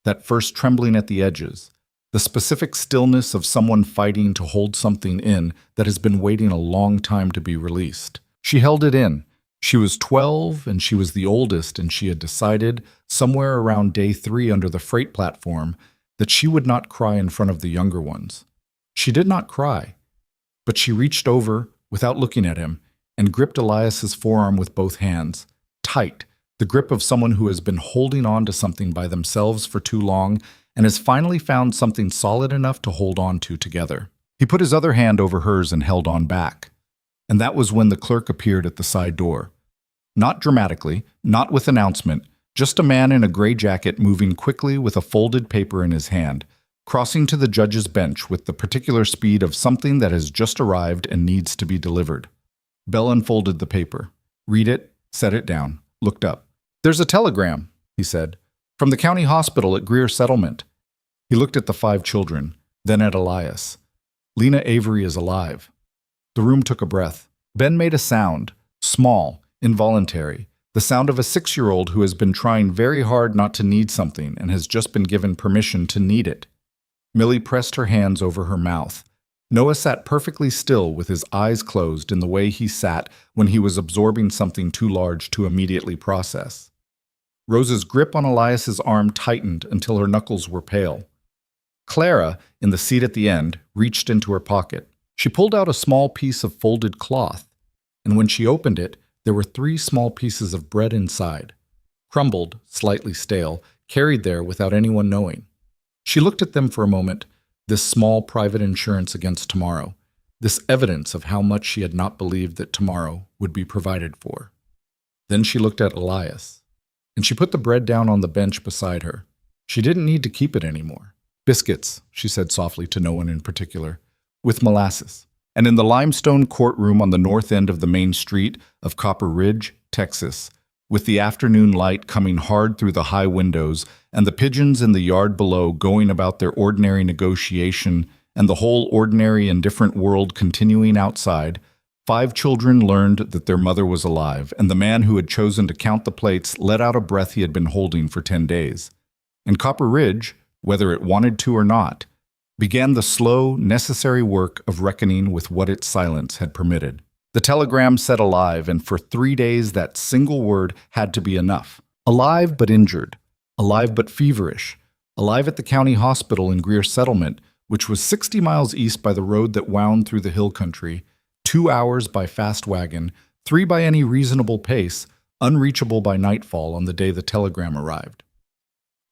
That first trembling at the edges, the specific stillness of someone fighting to hold something in that has been waiting a long time to be released. She held it in. She was 12, and she was the oldest, and she had decided, somewhere around day 3 under the freight platform, that she would not cry in front of the younger ones. She did not cry, but she reached over, without looking at him, and gripped Elias's forearm with both hands, tight, the grip of someone who has been holding on to something by themselves for too long and has finally found something solid enough to hold on to together. He put his other hand over hers and held on back. And that was when the clerk appeared at the side door. Not dramatically, not with announcement, just a man in a gray jacket moving quickly with a folded paper in his hand, crossing to the judge's bench with the particular speed of something that has just arrived and needs to be delivered. Bell unfolded the paper. Read it, set it down, looked up. "There's a telegram," he said, "from the county hospital at Greer Settlement." He looked at the 5 children, then at Elias. "Lena Avery is alive." The room took a breath. Ben made a sound, small, involuntary, the sound of a 6-year-old who has been trying very hard not to need something and has just been given permission to need it. Millie pressed her hands over her mouth. Noah sat perfectly still with his eyes closed in the way he sat when he was absorbing something too large to immediately process. Rose's grip on Elias's arm tightened until her knuckles were pale. Clara, in the seat at the end, reached into her pocket. She pulled out a small piece of folded cloth, and when she opened it, there were 3 small pieces of bread inside, crumbled, slightly stale, carried there without anyone knowing. She looked at them for a moment, this small private insurance against tomorrow, this evidence of how much she had not believed that tomorrow would be provided for. Then she looked at Elias, and she put the bread down on the bench beside her. She didn't need to keep it anymore. "Biscuits," she said softly to no one in particular, "with molasses." And in the limestone courtroom on the north end of the main street of Copper Ridge, Texas, with the afternoon light coming hard through the high windows and the pigeons in the yard below going about their ordinary negotiation and the whole ordinary and different world continuing outside, 5 children learned that their mother was alive, and the man who had chosen to count the plates let out a breath he had been holding for 10 days. And Copper Ridge, whether it wanted to or not, began the slow, necessary work of reckoning with what its silence had permitted. The telegram said alive, and for 3 days that single word had to be enough. Alive but injured, alive but feverish, alive at the county hospital in Greer Settlement, which was 60 miles east by the road that wound through the hill country, 2 hours by fast wagon, 3 by any reasonable pace, unreachable by nightfall on the day the telegram arrived.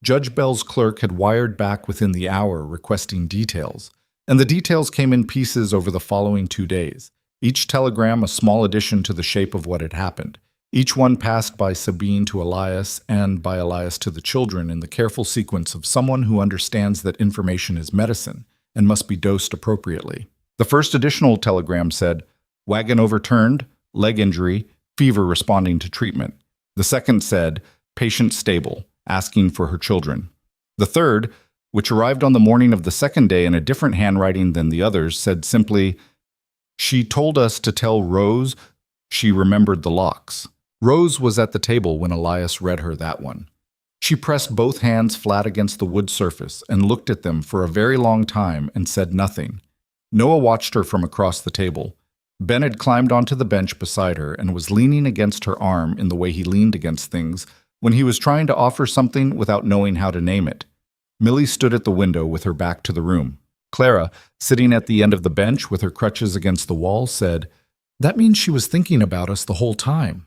Judge Bell's clerk had wired back within the hour requesting details, and the details came in pieces over the following 2 days, each telegram a small addition to the shape of what had happened. Each one passed by Sabine to Elias and by Elias to the children in the careful sequence of someone who understands that information is medicine and must be dosed appropriately. The first additional telegram said, "Wagon overturned, leg injury, fever responding to treatment." The second said, "Patient stable, asking for her children." The third, which arrived on the morning of the second day in a different handwriting than the others, said simply, "She told us to tell Rose she remembered the locks." Rose was at the table when Elias read her that one. She pressed both hands flat against the wood surface and looked at them for a very long time and said nothing. Noah watched her from across the table. Ben had climbed onto the bench beside her and was leaning against her arm in the way he leaned against things when he was trying to offer something without knowing how to name it. Millie stood at the window with her back to the room. Clara, sitting at the end of the bench with her crutches against the wall, said, "That means she was thinking about us the whole time."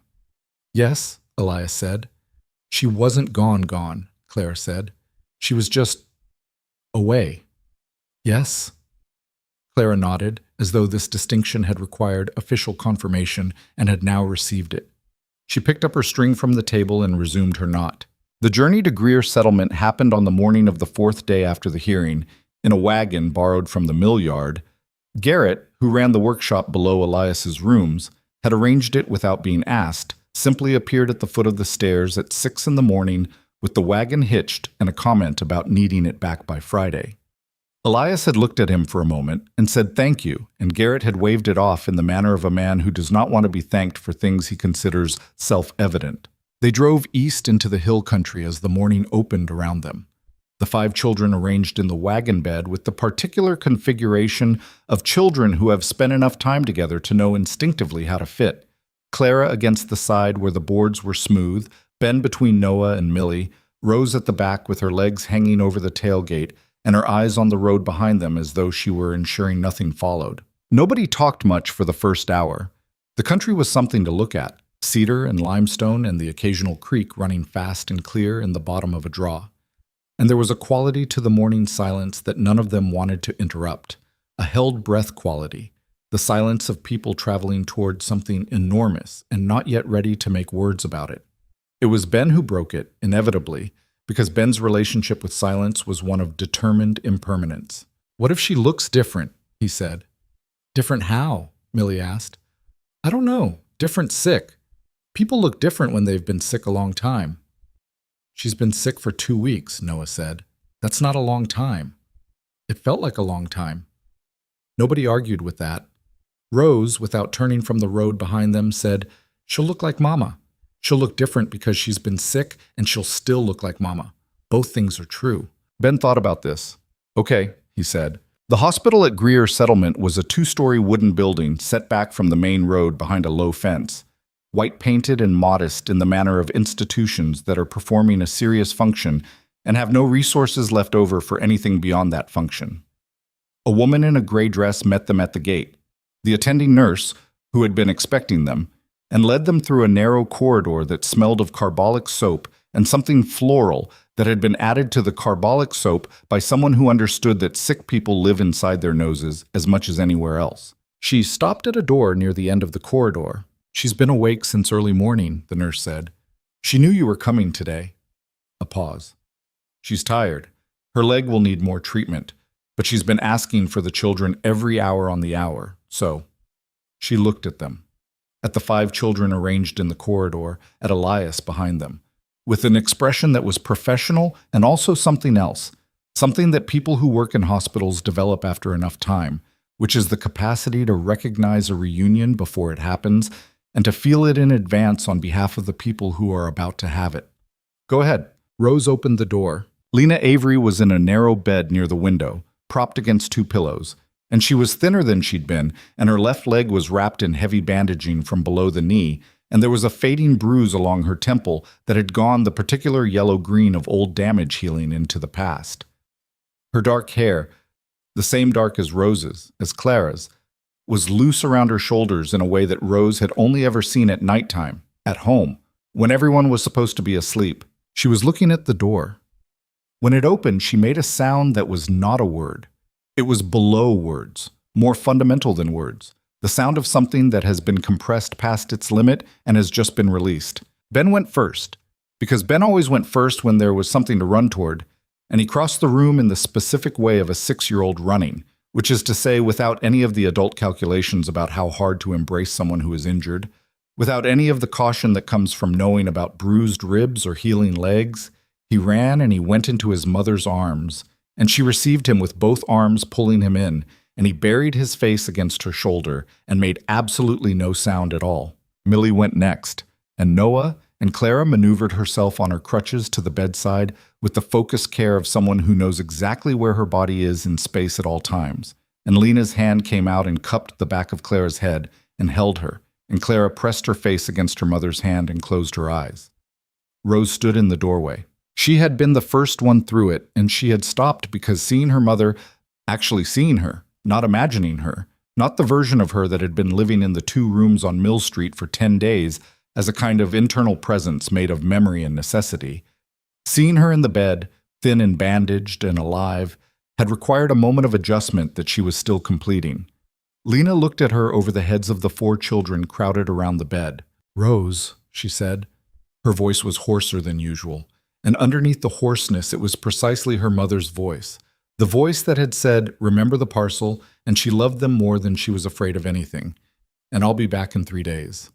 "Yes," Elias said. "She wasn't gone," Clara said. "She was just away." "Yes?" Clara nodded, as though this distinction had required official confirmation and had now received it. She picked up her string from the table and resumed her knot. The journey to Greer Settlement happened on the morning of the 4th day after the hearing, in a wagon borrowed from the mill yard. Garrett, who ran the workshop below Elias's rooms, had arranged it without being asked, simply appeared at the foot of the stairs at 6 in the morning with the wagon hitched and a comment about needing it back by Friday. Elias had looked at him for a moment and said thank you, and Garrett had waved it off in the manner of a man who does not want to be thanked for things he considers self-evident. They drove east into the hill country as the morning opened around them. The 5 children arranged in the wagon bed with the particular configuration of children who have spent enough time together to know instinctively how to fit. Clara against the side where the boards were smooth, Ben between Noah and Millie, Rose at the back with her legs hanging over the tailgate and her eyes on the road behind them as though she were ensuring nothing followed. Nobody talked much for the first hour. The country was something to look at, cedar and limestone and the occasional creek running fast and clear in the bottom of a draw. And there was a quality to the morning silence that none of them wanted to interrupt, a held breath quality, the silence of people traveling toward something enormous and not yet ready to make words about it. It was Ben who broke it, inevitably, because Ben's relationship with silence was one of determined impermanence. "What if she looks different?" he said. "Different how?" Millie asked. "I don't know. Different sick. People look different when they've been sick a long time." "She's been sick for 2 weeks," Noah said. "That's not a long time." It felt like a long time. Nobody argued with that. Rose, without turning from the road behind them, said, "She'll look like Mama. She'll look different because she's been sick, and she'll still look like Mama. Both things are true." Ben thought about this. "Okay," he said. The hospital at Greer Settlement was a 2-story wooden building set back from the main road behind a low fence, white-painted and modest in the manner of institutions that are performing a serious function and have no resources left over for anything beyond that function. A woman in a gray dress met them at the gate, the attending nurse, who had been expecting them, and led them through a narrow corridor that smelled of carbolic soap and something floral that had been added to the carbolic soap by someone who understood that sick people live inside their noses as much as anywhere else. She stopped at a door near the end of the corridor. "She's been awake since early morning," the nurse said. "She knew you were coming today." A pause. "She's tired. Her leg will need more treatment, but she's been asking for the children every hour on the hour, so." She looked at them, at the 5 children arranged in the corridor, at Elias behind them, with an expression that was professional and also something else, something that people who work in hospitals develop after enough time, which is the capacity to recognize a reunion before it happens and to feel it in advance on behalf of the people who are about to have it. "Go ahead." Rose opened the door. Lena Avery was in a narrow bed near the window, propped against 2 pillows, and she was thinner than she'd been, and her left leg was wrapped in heavy bandaging from below the knee, and there was a fading bruise along her temple that had gone the particular yellow-green of old damage healing into the past. Her dark hair, the same dark as Rose's, as Clara's, was loose around her shoulders in a way that Rose had only ever seen at nighttime, at home, when everyone was supposed to be asleep. She was looking at the door. When it opened, she made a sound that was not a word. It was below words, more fundamental than words, the sound of something that has been compressed past its limit and has just been released. Ben went first, because Ben always went first when there was something to run toward, and he crossed the room in the specific way of a 6-year-old running, which is to say without any of the adult calculations about how hard to embrace someone who is injured, without any of the caution that comes from knowing about bruised ribs or healing legs. He ran and he went into his mother's arms, and she received him with both arms pulling him in, and he buried his face against her shoulder and made absolutely no sound at all. Millie went next, and Noah and Clara maneuvered herself on her crutches to the bedside with the focused care of someone who knows exactly where her body is in space at all times. And Lena's hand came out and cupped the back of Clara's head and held her, and Clara pressed her face against her mother's hand and closed her eyes. Rose stood in the doorway. She had been the first one through it, and she had stopped because seeing her mother, actually seeing her, not imagining her, not the version of her that had been living in the 2 rooms on Mill Street for 10 days as a kind of internal presence made of memory and necessity. Seeing her in the bed, thin and bandaged and alive, had required a moment of adjustment that she was still completing. Lena looked at her over the heads of the 4 children crowded around the bed. "Rose," she said. Her voice was hoarser than usual. And underneath the hoarseness, it was precisely her mother's voice. The voice that had said, "Remember the parcel," and she loved them more than she was afraid of anything. "And I'll be back in 3 days."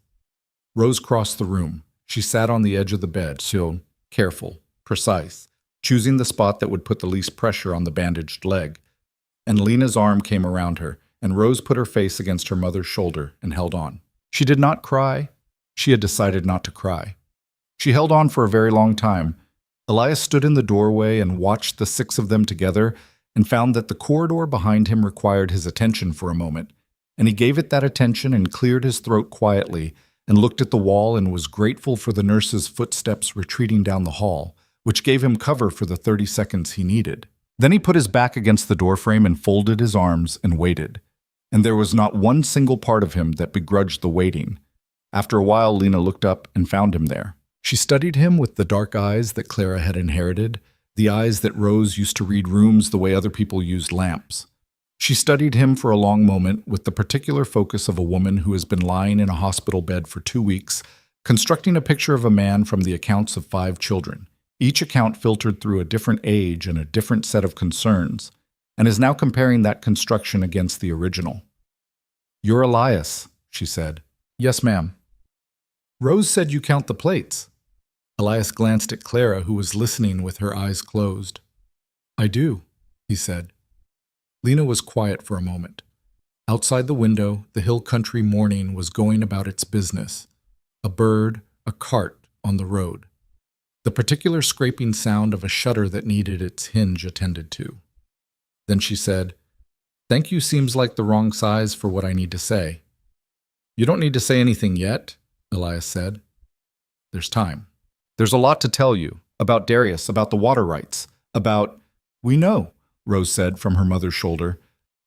Rose crossed the room. She sat on the edge of the bed, so careful, precise, choosing the spot that would put the least pressure on the bandaged leg. And Lena's arm came around her, and Rose put her face against her mother's shoulder and held on. She did not cry. She had decided not to cry. She held on for a very long time. Elias stood in the doorway and watched the six of them together and found that the corridor behind him required his attention for a moment, and he gave it that attention and cleared his throat quietly and looked at the wall and was grateful for the nurse's footsteps retreating down the hall, which gave him cover for the 30 seconds he needed. Then he put his back against the doorframe and folded his arms and waited. And there was not one single part of him that begrudged the waiting. After a while, Lena looked up and found him there. She studied him with the dark eyes that Clara had inherited, the eyes that Rose used to read rooms the way other people used lamps. She studied him for a long moment with the particular focus of a woman who has been lying in a hospital bed for 2 weeks, constructing a picture of a man from the accounts of 5 children, each account filtered through a different age and a different set of concerns, and is now comparing that construction against the original. "You're Elias," she said. "Yes, ma'am." "Rose said you count the plates." Elias glanced at Clara, who was listening with her eyes closed. "I do," he said. Lena was quiet for a moment. Outside the window, the hill country morning was going about its business. A bird, a cart on the road. The particular scraping sound of a shutter that needed its hinge attended to. Then she said, "Thank you seems like the wrong size for what I need to say." "You don't need to say anything yet," Elias said. "There's time. There's a lot to tell you, about Darius, about the water rights, about—" "We know," Rose said from her mother's shoulder.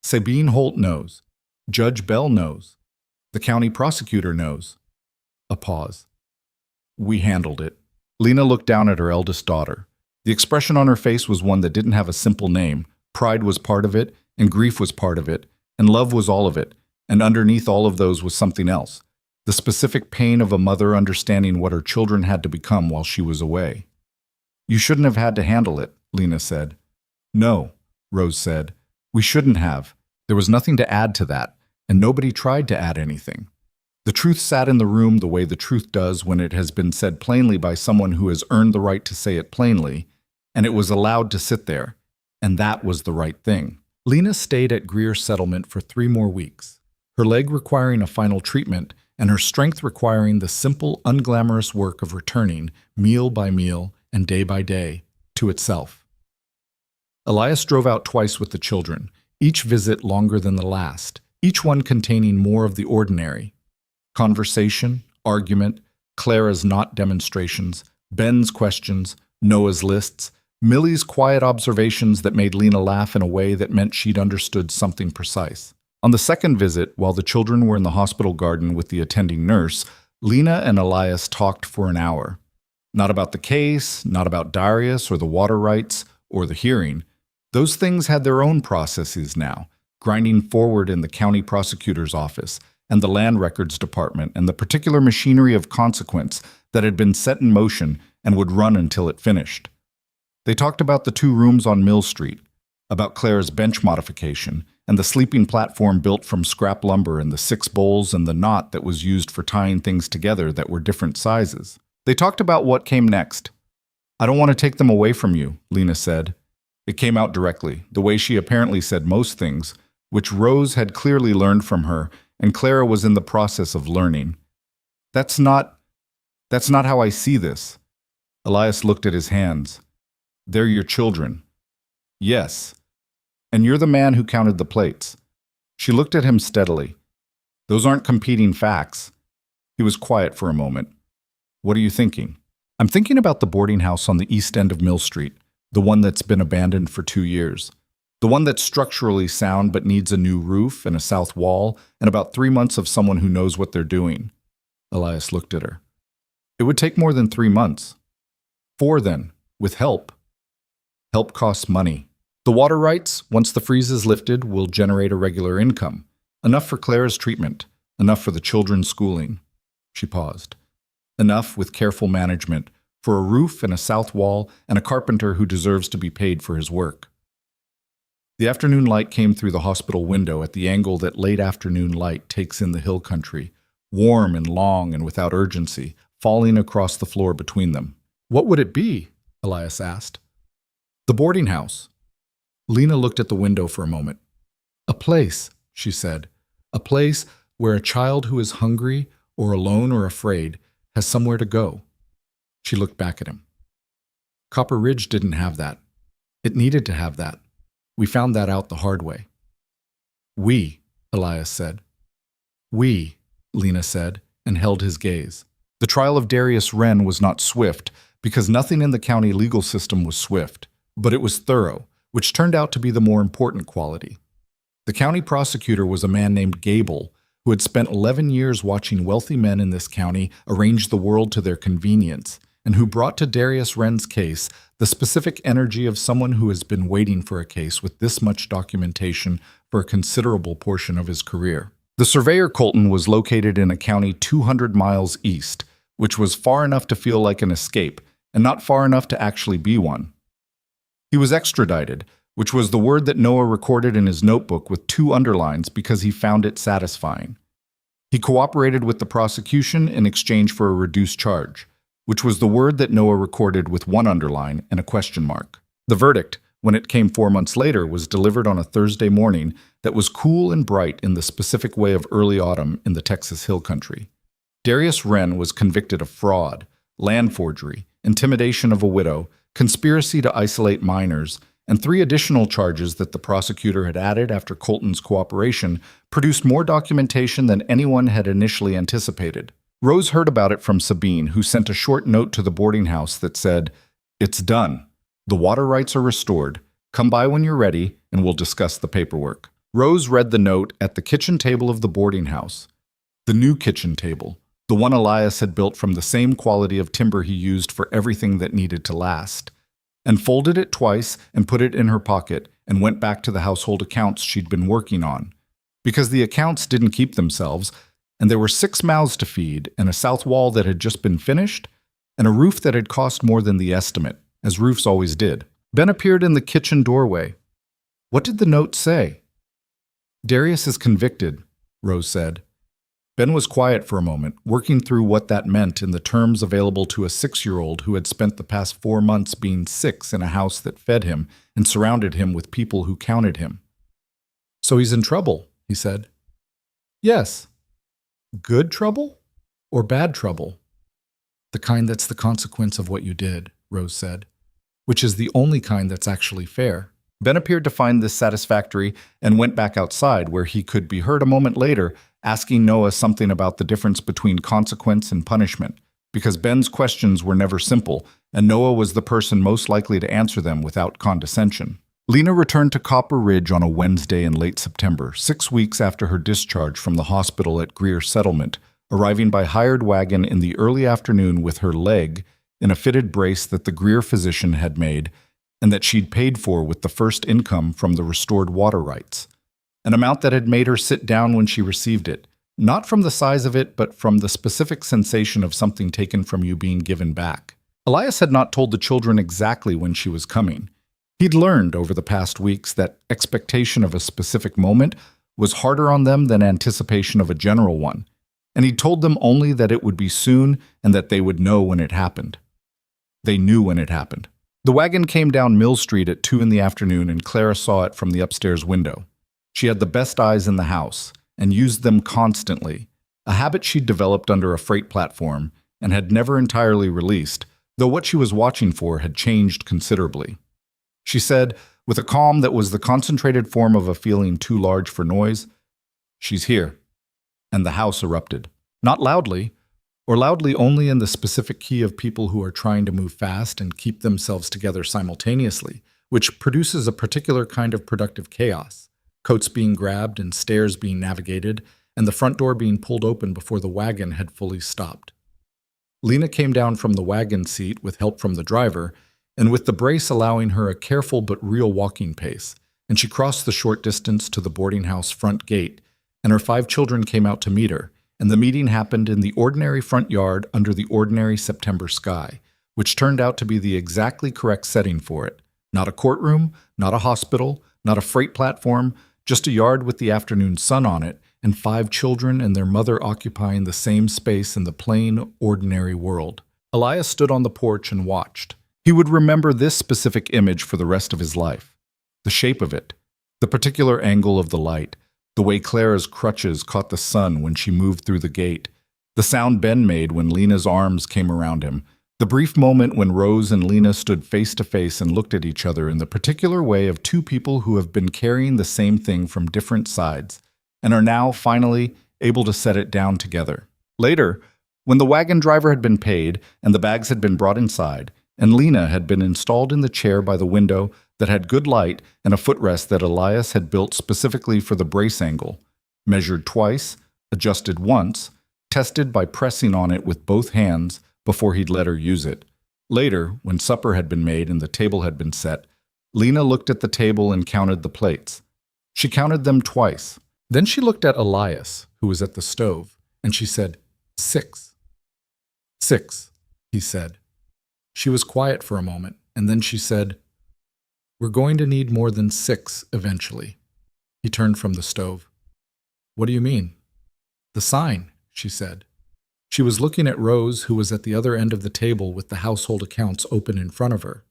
"Sabine Holt knows. Judge Bell knows. The county prosecutor knows." A pause. "We handled it." Lena looked down at her eldest daughter. The expression on her face was one that didn't have a simple name. Pride was part of it, and grief was part of it, and love was all of it, and underneath all of those was something else. The specific pain of a mother understanding what her children had to become while she was away. "You shouldn't have had to handle it," Lena said. "No," Rose said. "We shouldn't have. There was nothing to add to that, and nobody tried to add anything. The truth sat in the room the way the truth does when it has been said plainly by someone who has earned the right to say it plainly, and it was allowed to sit there, and that was the right thing." Lena stayed at Greer Settlement for 3 more weeks, her leg requiring a final treatment and her strength requiring the simple, unglamorous work of returning, meal by meal and day by day, to itself. Elias drove out twice with the children, each visit longer than the last, each one containing more of the ordinary. Conversation, argument, Clara's not demonstrations, Ben's questions, Noah's lists, Millie's quiet observations that made Lena laugh in a way that meant she'd understood something precise. On the second visit, while the children were in the hospital garden with the attending nurse, Lena and Elias talked for an hour. Not about the case, not about Darius or the water rights or the hearing. Those things had their own processes now, grinding forward in the county prosecutor's office and the land records department and the particular machinery of consequence that had been set in motion and would run until it finished. They talked about the 2 rooms on Mill Street, about Clara's bench modification, and the sleeping platform built from scrap lumber and the 6 bowls and the knot that was used for tying things together that were different sizes. They talked about what came next. "I don't want to take them away from you," Lena said. It came out directly, the way she apparently said most things, which Rose had clearly learned from her, and Clara was in the process of learning. That's not how I see this." Elias looked at his hands. "They're your children." "Yes. And you're the man who counted the plates." She looked at him steadily. "Those aren't competing facts." He was quiet for a moment. "What are you thinking?" "I'm thinking about the boarding house on the east end of Mill Street, the one that's been abandoned for 2 years. The one that's structurally sound but needs a new roof and a south wall and about 3 months of someone who knows what they're doing." Elias looked at her. "It would take more than 3 months." "4 then, with help." "Help costs money. The water rights, once the freeze is lifted, will generate a regular income. Enough for Clara's treatment, enough for the children's schooling." She paused. "Enough, with careful management, for a roof and a south wall and a carpenter who deserves to be paid for his work." The afternoon light came through the hospital window at the angle that late afternoon light takes in the hill country, warm and long and without urgency, falling across the floor between them. What would it be? Elias asked. The boarding house. Lena looked at the window for a moment. A place, she said. A place where a child who is hungry or alone or afraid has somewhere to go. She looked back at him. Copper Ridge didn't have that. It needed to have that. We found that out the hard way. We, Elias said. We, Lena said, and held his gaze. The trial of Darius Wren was not swift, because nothing in the county legal system was swift, but it was thorough, which turned out to be the more important quality. The county prosecutor was a man named Gable, who had spent 11 years watching wealthy men in this county arrange the world to their convenience, and who brought to Darius Wren's case the specific energy of someone who has been waiting for a case with this much documentation for a considerable portion of his career. The surveyor Colton was located in a county 200 miles east, which was far enough to feel like an escape, and not far enough to actually be one. He was extradited, which was the word that Noah recorded in his notebook with 2 underlines because he found it satisfying. He cooperated with the prosecution in exchange for a reduced charge, which was the word that Noah recorded with 1 underline and a question mark. The verdict, when it came 4 months later, was delivered on a Thursday morning that was cool and bright in the specific way of early autumn in the Texas Hill Country. Darius Wren was convicted of fraud, land forgery, intimidation of a widow, conspiracy to isolate minors, and 3 additional charges that the prosecutor had added after Colton's cooperation produced more documentation than anyone had initially anticipated. Rose heard about it from Sabine, who sent a short note to the boarding house that said, "It's done. The water rights are restored. Come by when you're ready, and we'll discuss the paperwork." Rose read the note at the kitchen table of the boarding house. The new kitchen table, the one Elias had built from the same quality of timber he used for everything that needed to last, and folded it twice and put it in her pocket and went back to the household accounts she'd been working on. Because the accounts didn't keep themselves, and there were 6 mouths to feed, and a south wall that had just been finished, and a roof that had cost more than the estimate, as roofs always did. Ben appeared in the kitchen doorway. What did the note say? Darius is convicted, Rose said. Ben was quiet for a moment, working through what that meant in the terms available to a 6-year-old who had spent the past 4 months being 6 in a house that fed him and surrounded him with people who counted him. So he's in trouble, he said. Yes. Good trouble or bad trouble? The kind that's the consequence of what you did, Rose said, which is the only kind that's actually fair. Ben appeared to find this satisfactory and went back outside, where he could be heard a moment later asking Noah something about the difference between consequence and punishment, because Ben's questions were never simple, and Noah was the person most likely to answer them without condescension. Lena returned to Copper Ridge on a Wednesday in late September, 6 weeks after her discharge from the hospital at Greer Settlement, arriving by hired wagon in the early afternoon with her leg in a fitted brace that the Greer physician had made and that she'd paid for with the first income from the restored water rights, an amount that had made her sit down when she received it, not from the size of it, but from the specific sensation of something taken from you being given back. Elias had not told the children exactly when she was coming. He'd learned over the past weeks that expectation of a specific moment was harder on them than anticipation of a general one, and he'd told them only that it would be soon and that they would know when it happened. They knew when it happened. The wagon came down Mill Street at 2 in the afternoon, and Clara saw it from the upstairs window. She had the best eyes in the house and used them constantly, a habit she'd developed under a freight platform and had never entirely released, though what she was watching for had changed considerably. She said, with a calm that was the concentrated form of a feeling too large for noise, "She's here." And the house erupted. Not loudly, or loudly only in the specific key of people who are trying to move fast and keep themselves together simultaneously, which produces a particular kind of productive chaos, coats being grabbed and stairs being navigated, and the front door being pulled open before the wagon had fully stopped. Lena came down from the wagon seat with help from the driver, and with the brace allowing her a careful but real walking pace, and she crossed the short distance to the boarding house front gate, and her 5 children came out to meet her, and the meeting happened in the ordinary front yard under the ordinary September sky, which turned out to be the exactly correct setting for it. Not a courtroom, not a hospital, not a freight platform, just a yard with the afternoon sun on it, and 5 children and their mother occupying the same space in the plain, ordinary world. Elias stood on the porch and watched. He would remember this specific image for the rest of his life. The shape of it, the particular angle of the light, the way Clara's crutches caught the sun when she moved through the gate, the sound Ben made when Lena's arms came around him, the brief moment when Rose and Lena stood face to face and looked at each other in the particular way of two people who have been carrying the same thing from different sides and are now finally able to set it down together. Later, when the wagon driver had been paid and the bags had been brought inside, and Lena had been installed in the chair by the window that had good light and a footrest that Elias had built specifically for the brace angle, measured twice, adjusted once, tested by pressing on it with both hands before he'd let her use it. Later, when supper had been made and the table had been set, Lena looked at the table and counted the plates. She counted them twice. Then she looked at Elias, who was at the stove, and she said, 6. 6, he said. She was quiet for a moment, and then she said, "We're going to need more than 6 eventually." He turned from the stove. "What do you mean?" "The sign," she said. She was looking at Rose, who was at the other end of the table with the household accounts open in front of her.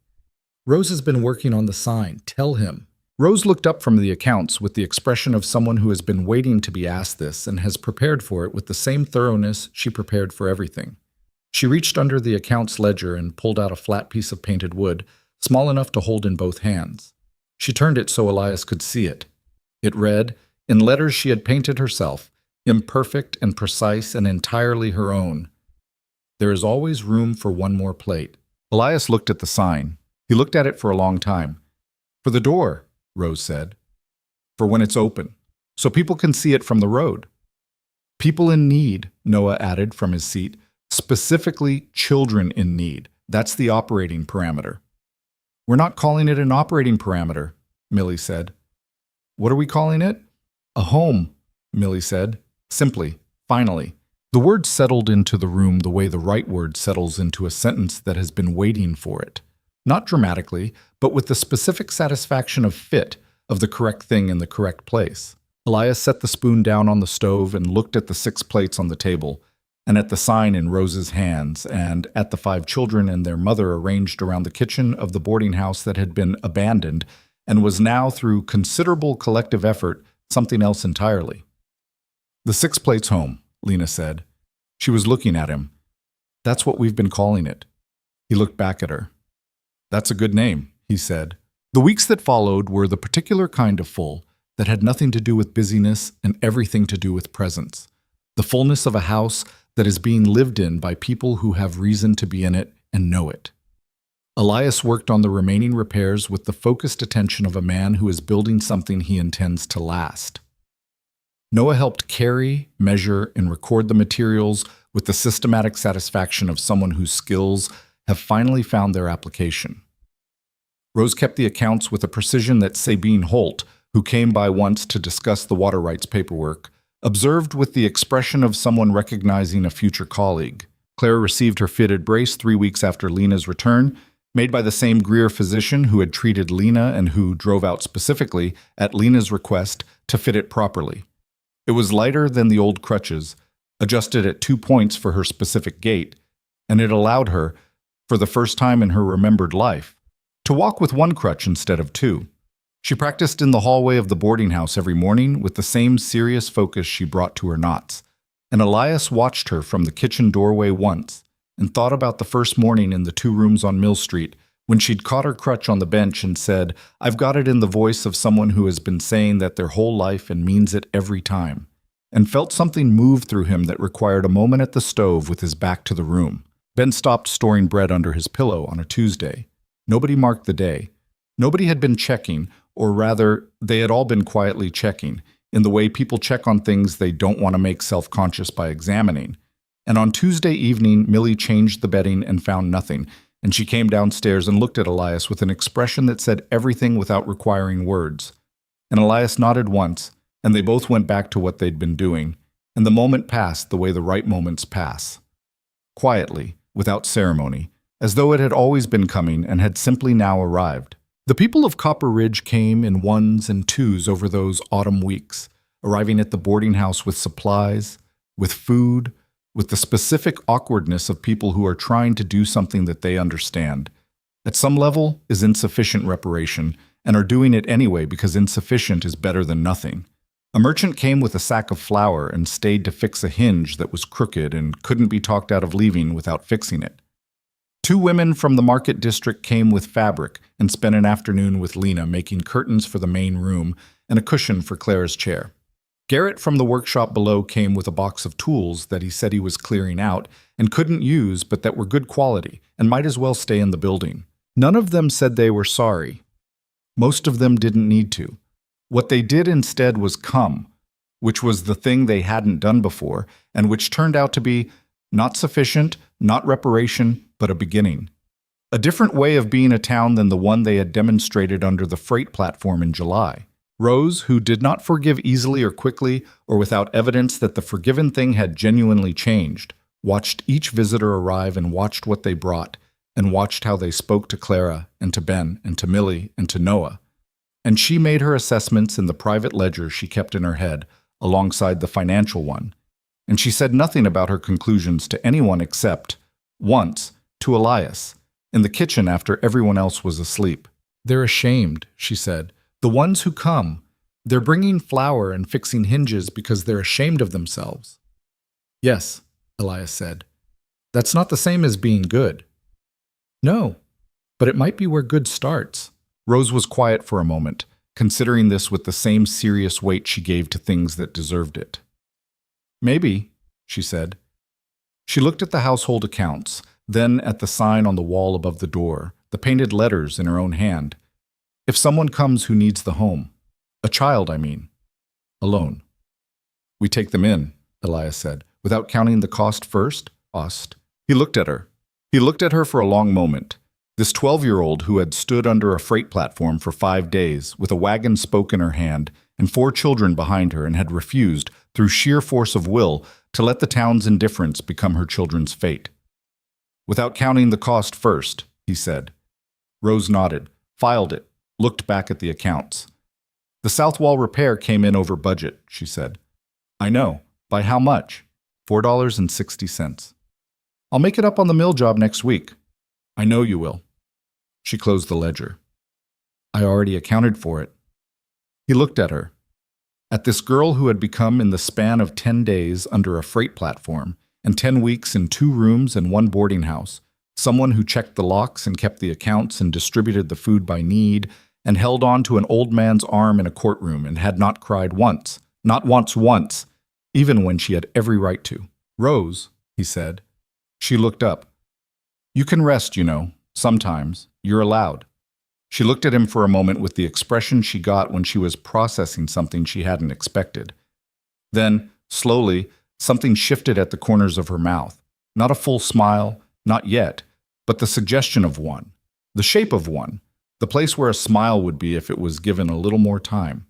"Rose has been working on the sign. Tell him." Rose looked up from the accounts with the expression of someone who has been waiting to be asked this and has prepared for it with the same thoroughness she prepared for everything. She reached under the accounts ledger and pulled out a flat piece of painted wood, small enough to hold in both hands. She turned it so Elias could see it. It read, in letters she had painted herself, imperfect and precise and entirely her own, "There is always room for one more plate." Elias looked at the sign. He looked at it for a long time. "For the door," Rose said. "For when it's open, so people can see it from the road." "People in need," Noah added from his seat. "Specifically children in need. That's the operating parameter." "We're not calling it an operating parameter," Millie said. "What are we calling it?" "A home," Millie said. Simply, finally. The word settled into the room the way the right word settles into a sentence that has been waiting for it. Not dramatically, but with the specific satisfaction of fit, of the correct thing in the correct place. Elias set the spoon down on the stove and looked at the 6 plates on the table, and at the sign in Rose's hands, and at the 5 children and their mother arranged around the kitchen of the boarding house that had been abandoned and was now, through considerable collective effort, something else entirely. "The 6 plates home," Lena said. She was looking at him. "That's what we've been calling it." He looked back at her. "That's a good name," he said. The weeks that followed were the particular kind of full that had nothing to do with busyness and everything to do with presence. The fullness of a house that is being lived in by people who have reason to be in it and know it. Elias worked on the remaining repairs with the focused attention of a man who is building something he intends to last. Noah helped carry, measure, and record the materials with the systematic satisfaction of someone whose skills have finally found their application. Rose kept the accounts with a precision that Sabine Holt, who came by once to discuss the water rights paperwork, observed with the expression of someone recognizing a future colleague. Clara received her fitted brace 3 weeks after Lena's return, made by the same Greer physician who had treated Lena and who drove out specifically, at Lena's request, to fit it properly. It was lighter than the old crutches, adjusted at 2 points for her specific gait, and it allowed her, for the first time in her remembered life, to walk with 1 crutch instead of 2. She practiced in the hallway of the boarding house every morning with the same serious focus she brought to her knots, and Elias watched her from the kitchen doorway once and thought about the first morning in the 2 rooms on Mill Street when she'd caught her crutch on the bench and said, "I've got it," in the voice of someone who has been saying that their whole life and means it every time, and felt something move through him that required a moment at the stove with his back to the room. Ben stopped storing bread under his pillow on a Tuesday. Nobody marked the day. Nobody had been checking, or rather, they had all been quietly checking, in the way people check on things they don't want to make self-conscious by examining. And on Tuesday evening, Millie changed the bedding and found nothing, and she came downstairs and looked at Elias with an expression that said everything without requiring words. And Elias nodded once, and they both went back to what they'd been doing, and the moment passed the way the right moments pass. Quietly, without ceremony, as though it had always been coming and had simply now arrived. The people of Copper Ridge came in 1s and 2s over those autumn weeks. arriving at the boarding house with supplies, with food, with the specific awkwardness of people who are trying to do something that they understand, at some level, is insufficient reparation, and are doing it anyway because insufficient is better than nothing. A merchant came with a sack of flour and stayed to fix a hinge that was crooked and couldn't be talked out of leaving without fixing it. Two women from the market district came with fabric and spent an afternoon with Lena making curtains for the main room and a cushion for Clara's chair. Garrett from the workshop below came with a box of tools that he said he was clearing out and couldn't use but that were good quality and might as well stay in the building. None of them said they were sorry. Most of them didn't need to. What they did instead was come, which was the thing they hadn't done before and which turned out to be not sufficient, not reparation, but a beginning. A different way of being a town than the one they had demonstrated under the freight platform in July. Rose, who did not forgive easily or quickly or without evidence that the forgiven thing had genuinely changed, watched each visitor arrive and watched what they brought, and watched how they spoke to Clara and to Ben and to Millie and to Noah. And she made her assessments in the private ledger she kept in her head, alongside the financial one. And she said nothing about her conclusions to anyone except, once, to Elias, in the kitchen after everyone else was asleep. "They're ashamed," she said. "The ones who come, they're bringing flour and fixing hinges because they're ashamed of themselves." "Yes," Elias said. "That's not the same as being good." "No, but it might be where good starts." Rose was quiet for a moment, considering this with the same serious weight she gave to things that deserved it. "Maybe," she said. She looked at the household accounts, then at the sign on the wall above the door, the painted letters in her own hand. "If someone comes who needs the home. A child, I mean. Alone." "We take them in," Elias said, "without counting the cost first?" He looked at her. He looked at her for a long moment. This 12-year-old who had stood under a freight platform for 5 days with a wagon spoke in her hand and 4 children behind her and had refused, through sheer force of will, to let the town's indifference become her children's fate. "Without counting the cost first," he said. Rose nodded, filed it, looked back at the accounts. "The south wall repair came in over budget," she said. "I know. By how much?" $4.60. "I'll make it up on the mill job next week." "I know you will." She closed the ledger. "I already accounted for it." He looked at her. At this girl who had become, in the span of 10 days under a freight platform, and 10 weeks in 2 rooms and 1 boarding house, someone who checked the locks and kept the accounts and distributed the food by need, and held on to an old man's arm in a courtroom and had not cried once, not once, even when she had every right to. "Rose," he said. She looked up. "You can rest, you know, sometimes. You're allowed." She looked at him for a moment with the expression she got when she was processing something she hadn't expected. Then, slowly, something shifted at the corners of her mouth. Not a full smile, not yet, but the suggestion of one, the shape of one, the place where a smile would be if it was given a little more time.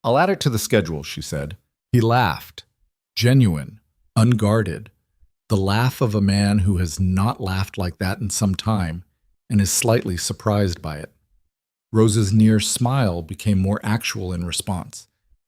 "I'll add it to the schedule," she said. He laughed, genuine, unguarded, the laugh of a man who has not laughed like that in some time and is slightly surprised by it. Rose's near smile became more actual in response,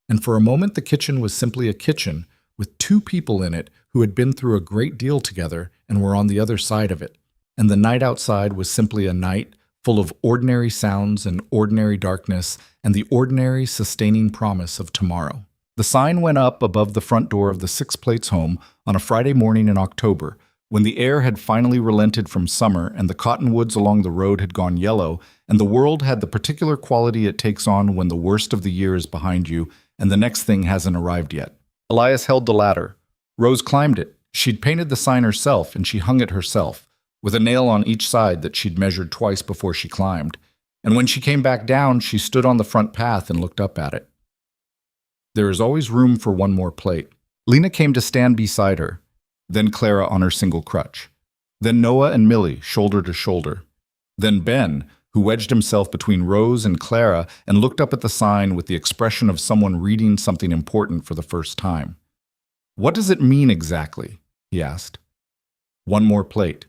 and for a moment the kitchen was simply a kitchen with 2 people in it who had been through a great deal together and were on the other side of it, and the night outside was simply a night full of ordinary sounds and ordinary darkness and the ordinary sustaining promise of tomorrow. The sign went up above the front door of the Six Plates home on a Friday morning in October, when the air had finally relented from summer and the cottonwoods along the road had gone yellow, and the world had the particular quality it takes on when the worst of the year is behind you and the next thing hasn't arrived yet. Elias held the ladder. Rose climbed it. She'd painted the sign herself, and she hung it herself, with a nail on each side that she'd measured twice before she climbed. And when she came back down, she stood on the front path and looked up at it. There is always room for one more plate. Lena came to stand beside her, then Clara on her single crutch, then Noah and Millie shoulder to shoulder, then Ben, who wedged himself between Rose and Clara and looked up at the sign with the expression of someone reading something important for the first time. "What does it mean exactly?" he asked. "One more plate."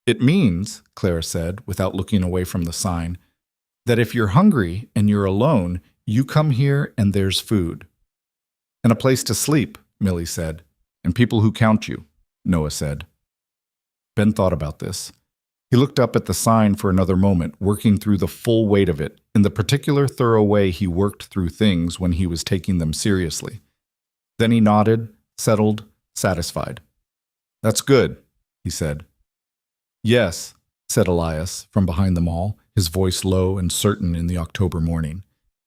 "It means," Clara said, without looking away from the sign, "that if you're hungry and you're alone, you come here and there's food. And a place to sleep, Millie said. And people who count you, Noah said. Ben thought about this. He looked up at the sign for another moment, working through the full weight of it, in the particular thorough way he worked through things when he was taking them seriously. Then he nodded, settled, satisfied. "That's good," he said. "Yes," said Elias from behind them all, his voice low and certain in the October morning.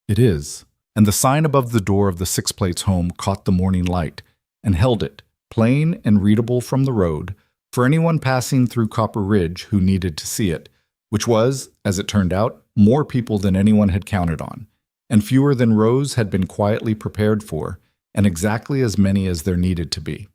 "It is." And the sign above the door of the Six Plates home caught the morning light and held it, plain and readable from the road, for anyone passing through Copper Ridge who needed to see it, which was, as it turned out, more people than anyone had counted on, and fewer than Rose had been quietly prepared for, and exactly as many as there needed to be.